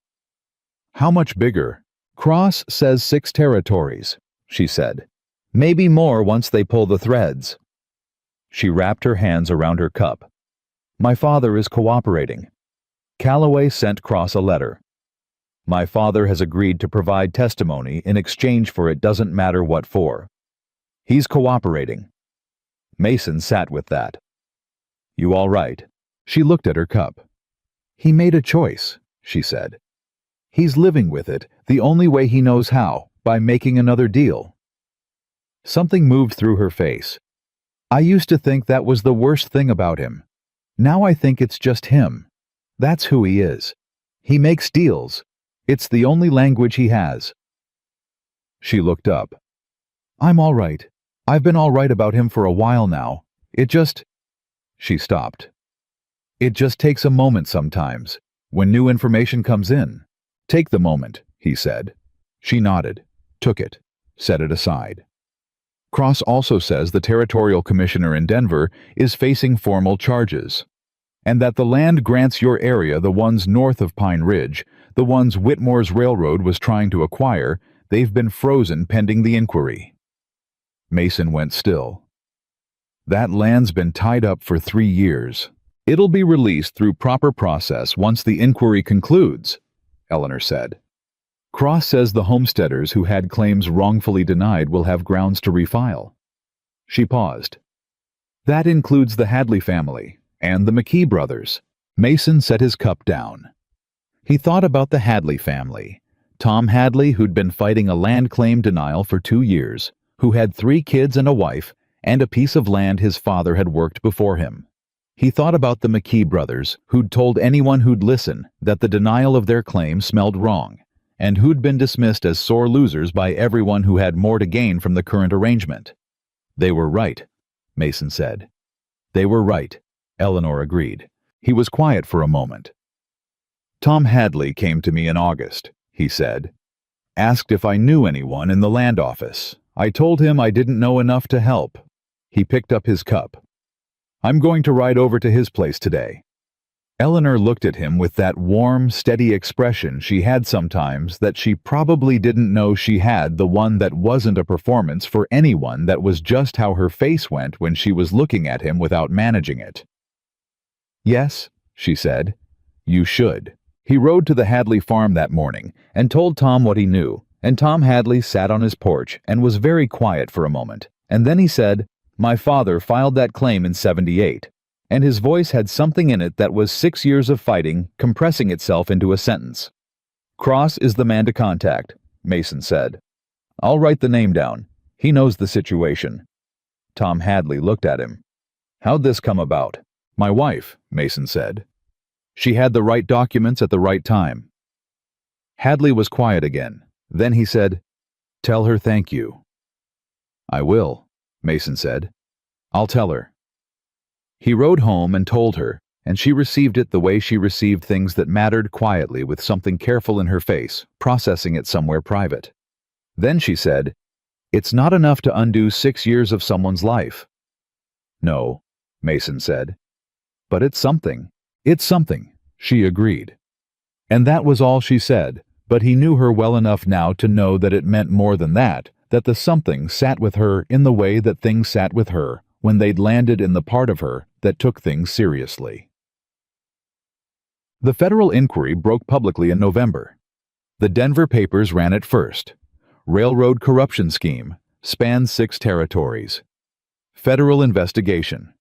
"How much bigger?" "Cross says 6 territories," she said. "Maybe more once they pull the threads." She wrapped her hands around her cup. "My father is cooperating. Calloway sent Cross a letter. My father has agreed to provide testimony in exchange for it doesn't matter what for. He's cooperating." Mason sat with that. "You all right?" She looked at her cup. "He made a choice," she said. "He's living with it the only way he knows how, by making another deal." Something moved through her face. "I used to think that was the worst thing about him. Now I think it's just him. That's who he is. He makes deals. It's the only language he has." She looked up. "I'm all right. I've been all right about him for a while now. It just—" She stopped. "It just takes a moment sometimes, when new information comes in." "Take the moment," he said. She nodded, took it, set it aside. "Cross also says the territorial commissioner in Denver is facing formal charges, and that the land grants your area, the ones north of Pine Ridge, the ones Whitmore's railroad was trying to acquire, they've been frozen pending the inquiry." Mason went still. "That land's been tied up for 3 years. It'll be released through proper process once the inquiry concludes," Eleanor said. "Cross says the homesteaders who had claims wrongfully denied will have grounds to refile." She paused. "That includes the Hadley family and the McKee brothers." Mason set his cup down. He thought about the Hadley family. Tom Hadley, who'd been fighting a land claim denial for 2 years, who had 3 kids and a wife, and a piece of land his father had worked before him. He thought about the McKee brothers, who'd told anyone who'd listen that the denial of their claim smelled wrong, and who'd been dismissed as sore losers by everyone who had more to gain from the current arrangement. "They were right," Mason said. "They were right," Eleanor agreed. He was quiet for a moment. "Tom Hadley came to me in August," he said. "Asked if I knew anyone in the land office. I told him I didn't know enough to help." He picked up his cup. "I'm going to ride over to his place today." Eleanor looked at him with that warm, steady expression she had sometimes that she probably didn't know she had, the one that wasn't a performance for anyone, that was just how her face went when she was looking at him without managing it. "Yes," she said. "You should." He rode to the Hadley farm that morning and told Tom what he knew, and Tom Hadley sat on his porch and was very quiet for a moment, and then he said, "My father filed that claim in '78. And his voice had something in it that was 6 years of fighting compressing itself into a sentence. "Cross is the man to contact," Mason said. "I'll write the name down. He knows the situation." Tom Hadley looked at him. How'd this come about? My wife, Mason said. She had the right documents at the right time. Hadley was quiet again. Then he said, "Tell her thank you." "I will," Mason said. "I'll tell her." He rode home and told her, and she received it the way she received things that mattered, quietly, with something careful in her face, processing it somewhere private. Then she said, "It's not enough to undo 6 years of someone's life." "No," Mason said. "But it's something." "It's something," she agreed. And that was all she said, but he knew her well enough now to know that it meant more than that the something sat with her in the way that things sat with her when they'd landed in the part of her that took things seriously. The federal inquiry broke publicly in November. The Denver papers ran it first. Railroad corruption scheme, spans 6 territories. Federal investigation.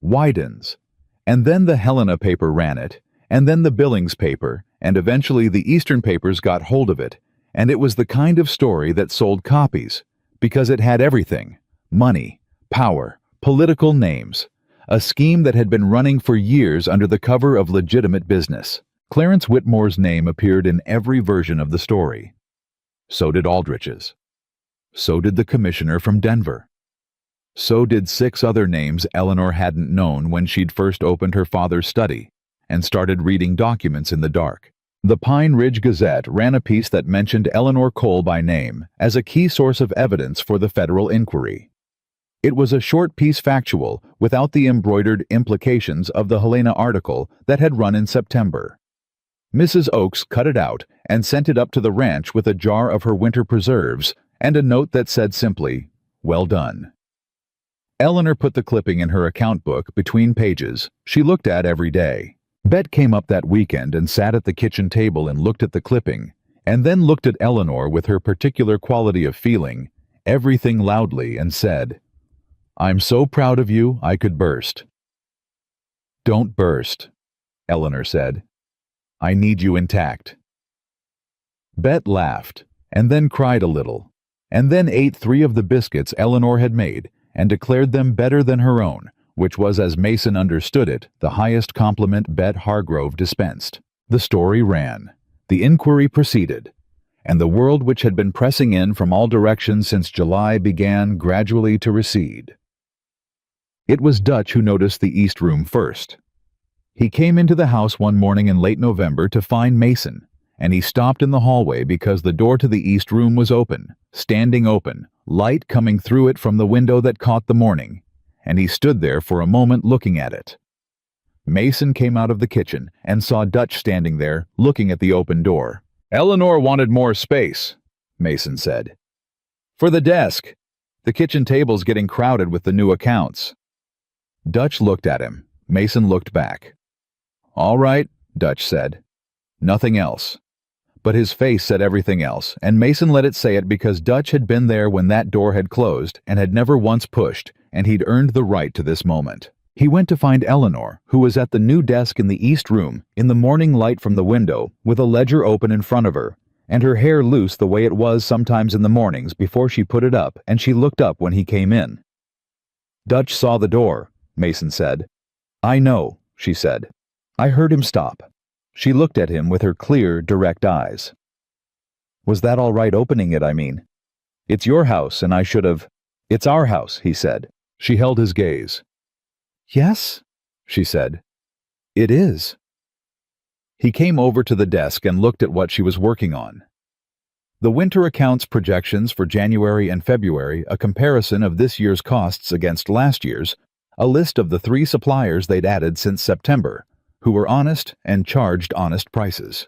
Widens. And then the Helena paper ran it, and then the Billings paper, and eventually the Eastern papers got hold of it, and it was the kind of story that sold copies, because it had everything: money, power, political names, a scheme that had been running for years under the cover of legitimate business. Clarence Whitmore's name appeared in every version of the story. So did Aldrich's. So did the commissioner from Denver. So did 6 other names Eleanor hadn't known when she'd first opened her father's study and started reading documents in the dark. The Pine Ridge Gazette ran a piece that mentioned Eleanor Cole by name as a key source of evidence for the federal inquiry. It was a short piece, factual, without the embroidered implications of the Helena article that had run in September. Mrs. Oakes cut it out and sent it up to the ranch with a jar of her winter preserves and a note that said simply, "Well done." Eleanor put the clipping in her account book between pages she looked at every day. Bet came up that weekend and sat at the kitchen table and looked at the clipping, and then looked at Eleanor with her particular quality of feeling, everything loudly, and said, "I'm so proud of you, I could burst." "Don't burst," Eleanor said. "I need you intact." Bet laughed, and then cried a little, and then ate 3 of the biscuits Eleanor had made, and declared them better than her own, which was, as Mason understood it, the highest compliment Bet Hargrove dispensed. The story ran. The inquiry proceeded. And the world, which had been pressing in from all directions since July, began gradually to recede. It was Dutch who noticed the East Room first. He came into the house one morning in late November to find Mason, and he stopped in the hallway because the door to the East Room was open, standing open, light coming through it from the window that caught the morning, and he stood there for a moment looking at it. Mason came out of the kitchen and saw Dutch standing there, looking at the open door. "Eleanor wanted more space," Mason said. "For the desk. The kitchen table's getting crowded with the new accounts." Dutch looked at him. Mason looked back. "All right," Dutch said. "Nothing else." But his face said everything else, and Mason let it say it because Dutch had been there when that door had closed and had never once pushed, and he'd earned the right to this moment. He went to find Eleanor, who was at the new desk in the East Room, in the morning light from the window, with a ledger open in front of her, and her hair loose the way it was sometimes in the mornings before she put it up, and she looked up when he came in. "Dutch saw the door," Mason said. "I know," she said. "I heard him stop." She looked at him with her clear, direct eyes. "Was that all right, opening it, I mean? It's your house, and I should have—" "It's our house," he said. She held his gaze. "Yes," she said. "It is." He came over to the desk and looked at what she was working on. The winter accounts projections for January and February, a comparison of this year's costs against last year's, a list of the 3 suppliers they'd added since September, who were honest and charged honest prices.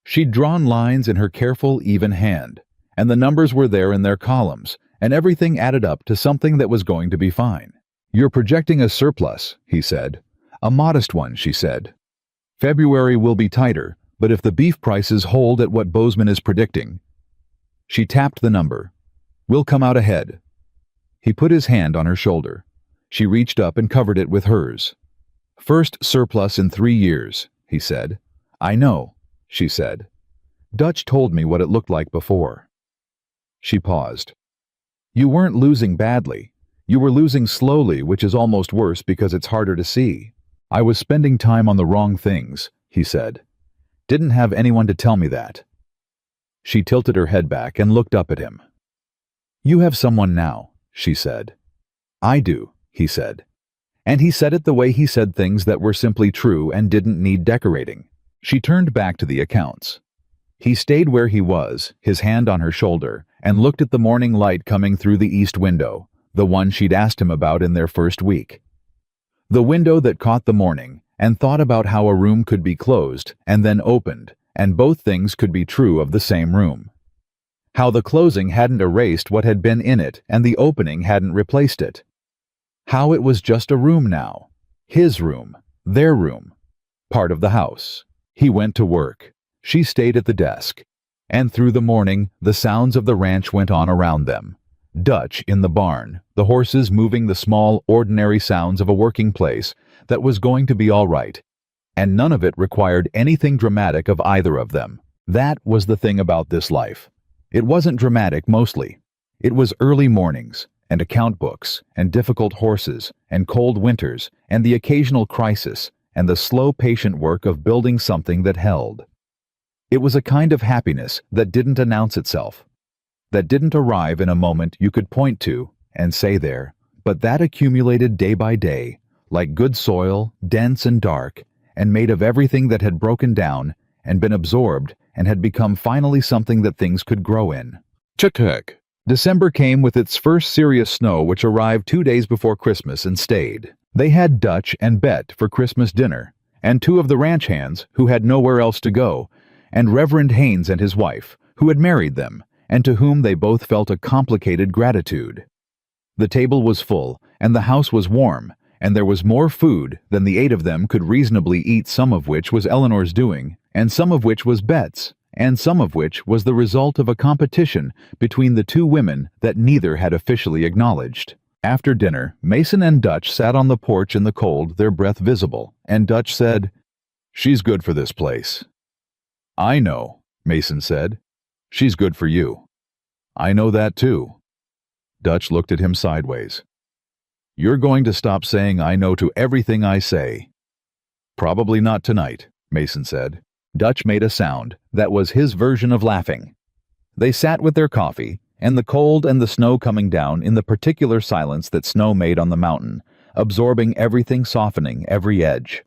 She'd drawn lines in her careful, even hand, and the numbers were there in their columns, and everything added up to something that was going to be fine. "You're projecting a surplus," he said. "A modest one," she said. "February will be tighter, but if the beef prices hold at what Bozeman is predicting—" She tapped the number. "We'll come out ahead." He put his hand on her shoulder. She reached up and covered it with hers. "First surplus in 3 years," he said. "I know," she said. "Dutch told me what it looked like before." She paused. "You weren't losing badly. You were losing slowly, which is almost worse because it's harder to see. I was spending time on the wrong things, he said. Didn't have anyone to tell me that. She tilted her head back and looked up at him. You have someone now, she said. I do, he said. And he said it the way he said things that were simply true and didn't need decorating. She turned back to the accounts. He stayed where he was, his hand on her shoulder, and looked at the morning light coming through the east window, the one she'd asked him about in their first week. The window that caught the morning, and thought about how a room could be closed and then opened, and both things could be true of the same room. How the closing hadn't erased what had been in it and the opening hadn't replaced it. How it was just a room now. His room, their room, part of the house. He went to work. She stayed at the desk. And through the morning, the sounds of the ranch went on around them. Dutch in the barn, the horses moving the small, ordinary sounds of a working place that was going to be all right. And none of it required anything dramatic of either of them. That was the thing about this life. It wasn't dramatic mostly. It was early mornings, and account books, and difficult horses, and cold winters, and the occasional crisis, and the slow, patient work of building something that held. It was a kind of happiness that didn't announce itself, that didn't arrive in a moment you could point to and say there, but that accumulated day by day, like good soil, dense and dark, and made of everything that had broken down and been absorbed and had become finally something that things could grow in. Chick-tick. December came with its first serious snow, which arrived 2 days before Christmas and stayed. They had Dutch and Bet for Christmas dinner, and 2 of the ranch hands who had nowhere else to go, and Reverend Haynes and his wife, who had married them, and to whom they both felt a complicated gratitude. The table was full, and the house was warm, and there was more food than the 8 of them could reasonably eat, some of which was Eleanor's doing, and some of which was Bet's, and some of which was the result of a competition between the 2 women that neither had officially acknowledged. After dinner, Mason and Dutch sat on the porch in the cold, their breath visible, and Dutch said, "She's good for this place." "I know," Mason said. "She's good for you." "I know that too." Dutch looked at him sideways. "You're going to stop saying I know to everything I say." "Probably not tonight," Mason said. Dutch made a sound that was his version of laughing. They sat with their coffee, and the cold and the snow coming down in the particular silence that snow made on the mountain, absorbing everything, softening every edge.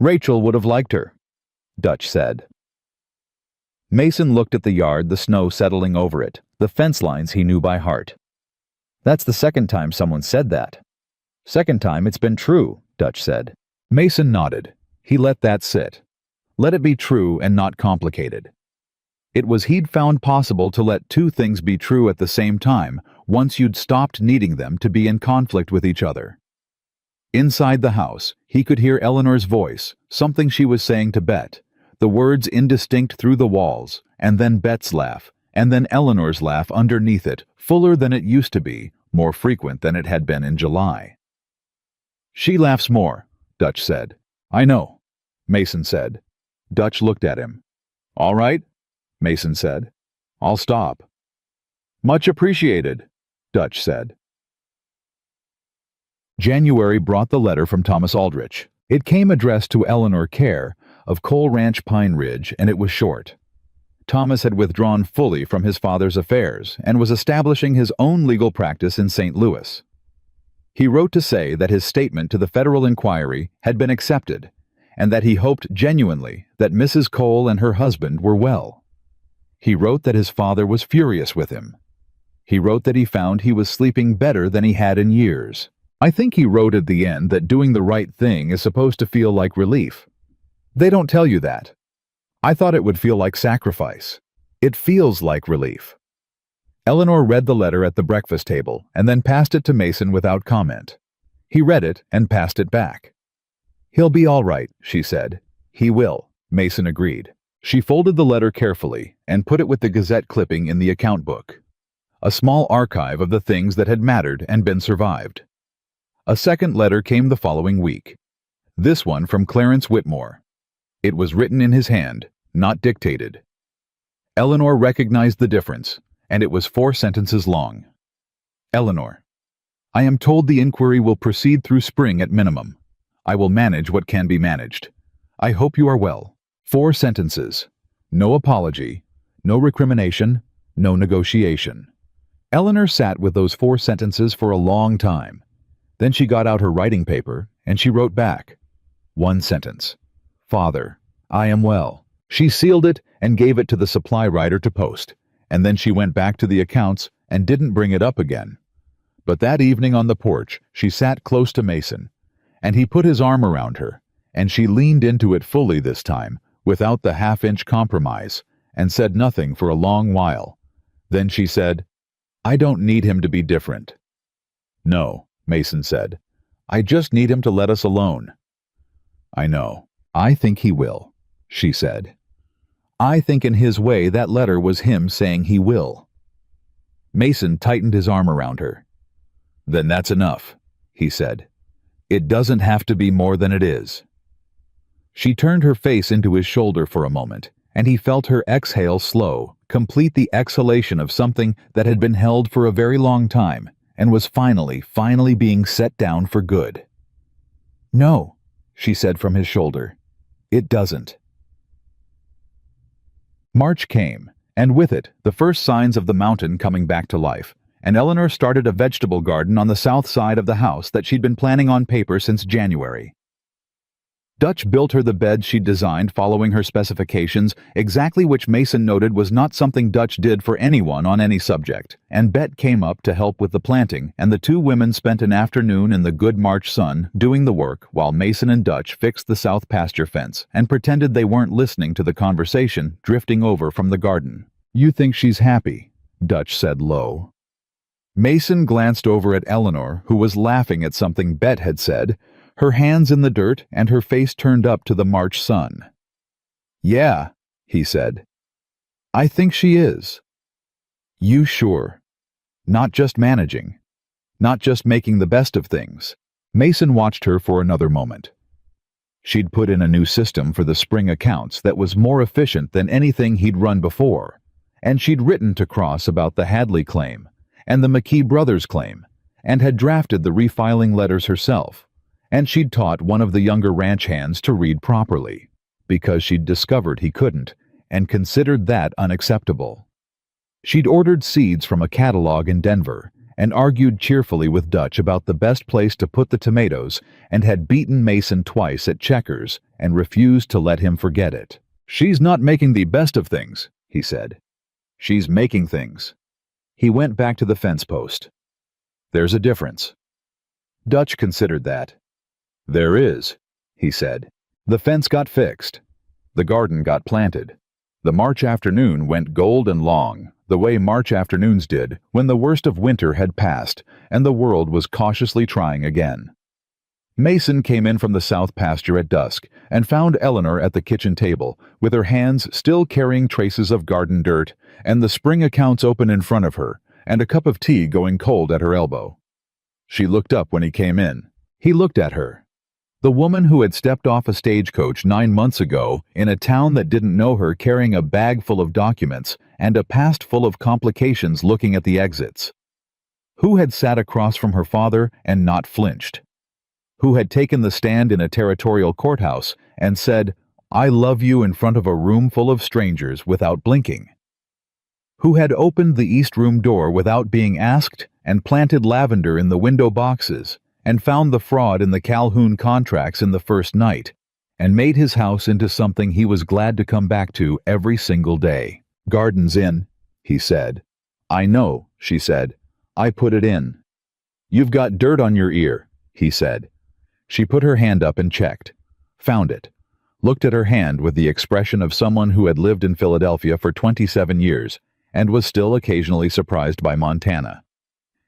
"Rachel would have liked her," Dutch said. Mason looked at the yard, the snow settling over it, the fence lines he knew by heart. "That's the second time someone said that." "Second time it's been true," Dutch said. Mason nodded. He let that sit. Let it be true and not complicated. It was he'd found possible to let 2 things be true at the same time once you'd stopped needing them to be in conflict with each other. Inside the house, he could hear Eleanor's voice, something she was saying to Bet, the words indistinct through the walls, and then Bet's laugh, and then Eleanor's laugh underneath it, fuller than it used to be, more frequent than it had been in July. "She laughs more," Dutch said. "I know," Mason said. Dutch looked at him. "All right," Mason said. "I'll stop." "Much appreciated," Dutch said. January brought the letter from Thomas Aldrich. It came addressed to Eleanor Kerr of Coal Ranch Pine Ridge, and it was short. Thomas had withdrawn fully from his father's affairs and was establishing his own legal practice in St. Louis. He wrote to say that his statement to the federal inquiry had been accepted, and that he hoped genuinely that Mrs. Cole and her husband were well. He wrote that his father was furious with him. He wrote that he found he was sleeping better than he had in years. I think he wrote at the end that doing the right thing is supposed to feel like relief. They don't tell you that. I thought it would feel like sacrifice. It feels like relief. Eleanor read the letter at the breakfast table and then passed it to Mason without comment. He read it and passed it back. "He'll be all right," she said. "He will," Mason agreed. She folded the letter carefully and put it with the Gazette clipping in the account book, a small archive of the things that had mattered and been survived. A second letter came the following week. This one from Clarence Whitmore. It was written in his hand, not dictated. Eleanor recognized the difference, and it was 4 sentences long. Eleanor, I am told the inquiry will proceed through spring at minimum. I will manage what can be managed. I hope you are well. 4 sentences. No apology, no recrimination, no negotiation. Eleanor sat with those 4 sentences for a long time. Then she got out her writing paper, and she wrote back. 1 sentence. Father, I am well. She sealed it and gave it to the supply rider to post, and then she went back to the accounts and didn't bring it up again. But that evening on the porch, she sat close to Mason, and he put his arm around her, and she leaned into it fully this time, without the half-inch compromise, and said nothing for a long while. Then she said, I don't need him to be different. No, Mason said. I just need him to let us alone. I know. I think he will, she said. I think in his way that letter was him saying he will. Mason tightened his arm around her. Then that's enough, he said. It doesn't have to be more than it is. She turned her face into his shoulder for a moment, and he felt her exhale slow, complete the exhalation of something that had been held for a very long time and was finally being set down for good. No, she said from his shoulder. It doesn't. March came, and with it the first signs of the mountain coming back to life, and Eleanor started a vegetable garden on the south side of the house that she'd been planning on paper since January. Dutch built her the bed she'd designed following her specifications, exactly which Mason noted was not something Dutch did for anyone on any subject, and Bet came up to help with the planting, and the 2 women spent an afternoon in the good March sun doing the work while Mason and Dutch fixed the south pasture fence and pretended they weren't listening to the conversation drifting over from the garden. You think she's happy, Dutch said low. Mason glanced over at Eleanor, who was laughing at something Bet had said, her hands in the dirt and her face turned up to the March sun. Yeah, he said. I think she is. You sure? Not just managing. Not just making the best of things. Mason watched her for another moment. She'd put in a new system for the spring accounts that was more efficient than anything he'd run before, and she'd written to Cross about the Hadley claim and the McKee brothers claim, and had drafted the refiling letters herself. And she'd taught one of the younger ranch hands to read properly, because she'd discovered he couldn't, and considered that unacceptable. She'd ordered seeds from a catalog in Denver, and argued cheerfully with Dutch about the best place to put the tomatoes, and had beaten Mason twice at checkers, and refused to let him forget it. She's not making the best of things, he said. She's making things. He went back to the fence post. There's a difference. Dutch considered that. There is, he said. The fence got fixed. The garden got planted. The March afternoon went gold and long, the way March afternoons did when the worst of winter had passed and the world was cautiously trying again. Mason came in from the south pasture at dusk and found Eleanor at the kitchen table, with her hands still carrying traces of garden dirt and the spring accounts open in front of her, and a cup of tea going cold at her elbow. She looked up when he came in. He looked at her. The woman who had stepped off a stagecoach 9 months ago in a town that didn't know her, carrying a bag full of documents and a past full of complications, looking at the exits. Who had sat across from her father and not flinched. Who had taken the stand in a territorial courthouse and said, I love you, in front of a room full of strangers without blinking. Who had opened the East Room door without being asked and planted lavender in the window boxes and found the fraud in the Calhoun contracts in the first night, and made his house into something he was glad to come back to every single day. Garden's in, he said. I know, she said. I put it in. You've got dirt on your ear, he said. She put her hand up and checked. Found it. Looked at her hand with the expression of someone who had lived in Philadelphia for 27 years and was still occasionally surprised by Montana.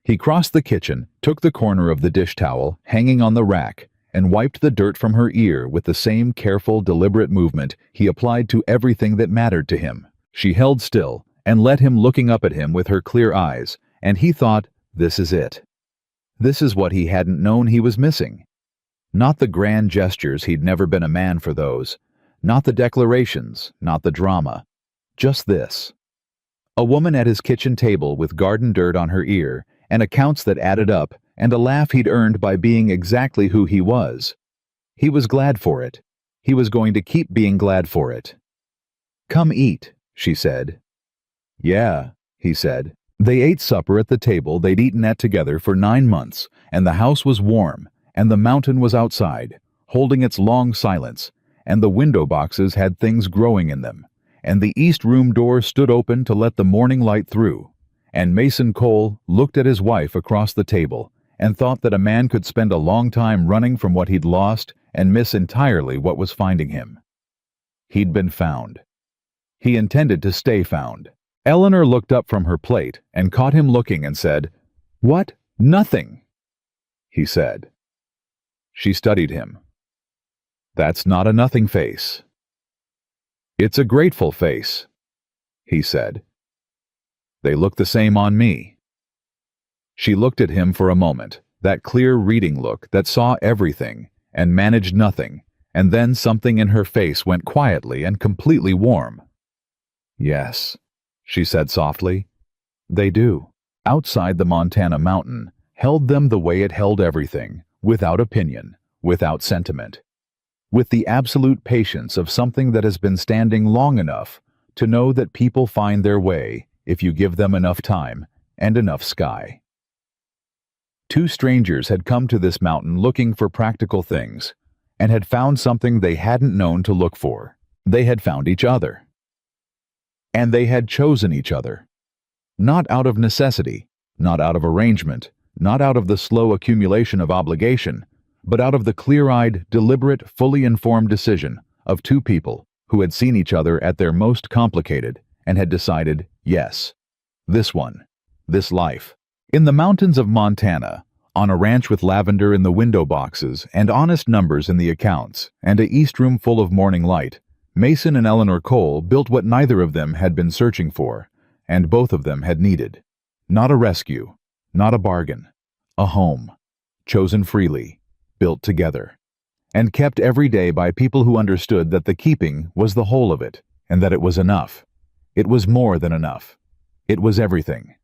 He crossed the kitchen, took the corner of the dish towel hanging on the rack, and wiped the dirt from her ear with the same careful, deliberate movement he applied to everything that mattered to him. She held still and let him, looking up at him with her clear eyes, and he thought, this is it. This is what he hadn't known he was missing. Not the grand gestures, he'd never been a man for those. Not the declarations, not the drama. Just this. A woman at his kitchen table with garden dirt on her ear, and accounts that added up, and a laugh he'd earned by being exactly who he was. He was glad for it. He was going to keep being glad for it. "Come eat," she said. "Yeah," he said. They ate supper at the table they'd eaten at together for 9 months, and the house was warm, and the mountain was outside, holding its long silence, and the window boxes had things growing in them, and the east room door stood open to let the morning light through, and Mason Cole looked at his wife across the table and thought that a man could spend a long time running from what he'd lost and miss entirely what was finding him. He'd been found. He intended to stay found. Eleanor looked up from her plate and caught him looking and said, "What? Nothing," he said. She studied him. "That's not a nothing face." "It's a grateful face," he said. "They look the same on me." She looked at him for a moment, that clear reading look that saw everything and managed nothing, and then something in her face went quietly and completely warm. "Yes," she said softly, "they do." Outside the Montana mountain held them the way it held everything, without opinion, without sentiment, with the absolute patience of something that has been standing long enough to know that people find their way if you give them enough time and enough sky. Two strangers had come to this mountain looking for practical things, and had found something they hadn't known to look for. They had found each other. And they had chosen each other. Not out of necessity, not out of arrangement, not out of the slow accumulation of obligation, but out of the clear-eyed, deliberate, fully informed decision of two people who had seen each other at their most complicated and had decided, yes, this one, this life. In the mountains of Montana, on a ranch with lavender in the window boxes and honest numbers in the accounts, and a east room full of morning light, Mason and Eleanor Cole built what neither of them had been searching for, and both of them had needed. Not a rescue, not a bargain, a home, chosen freely, built together, and kept every day by people who understood that the keeping was the whole of it, and that it was enough. It was more than enough. It was everything.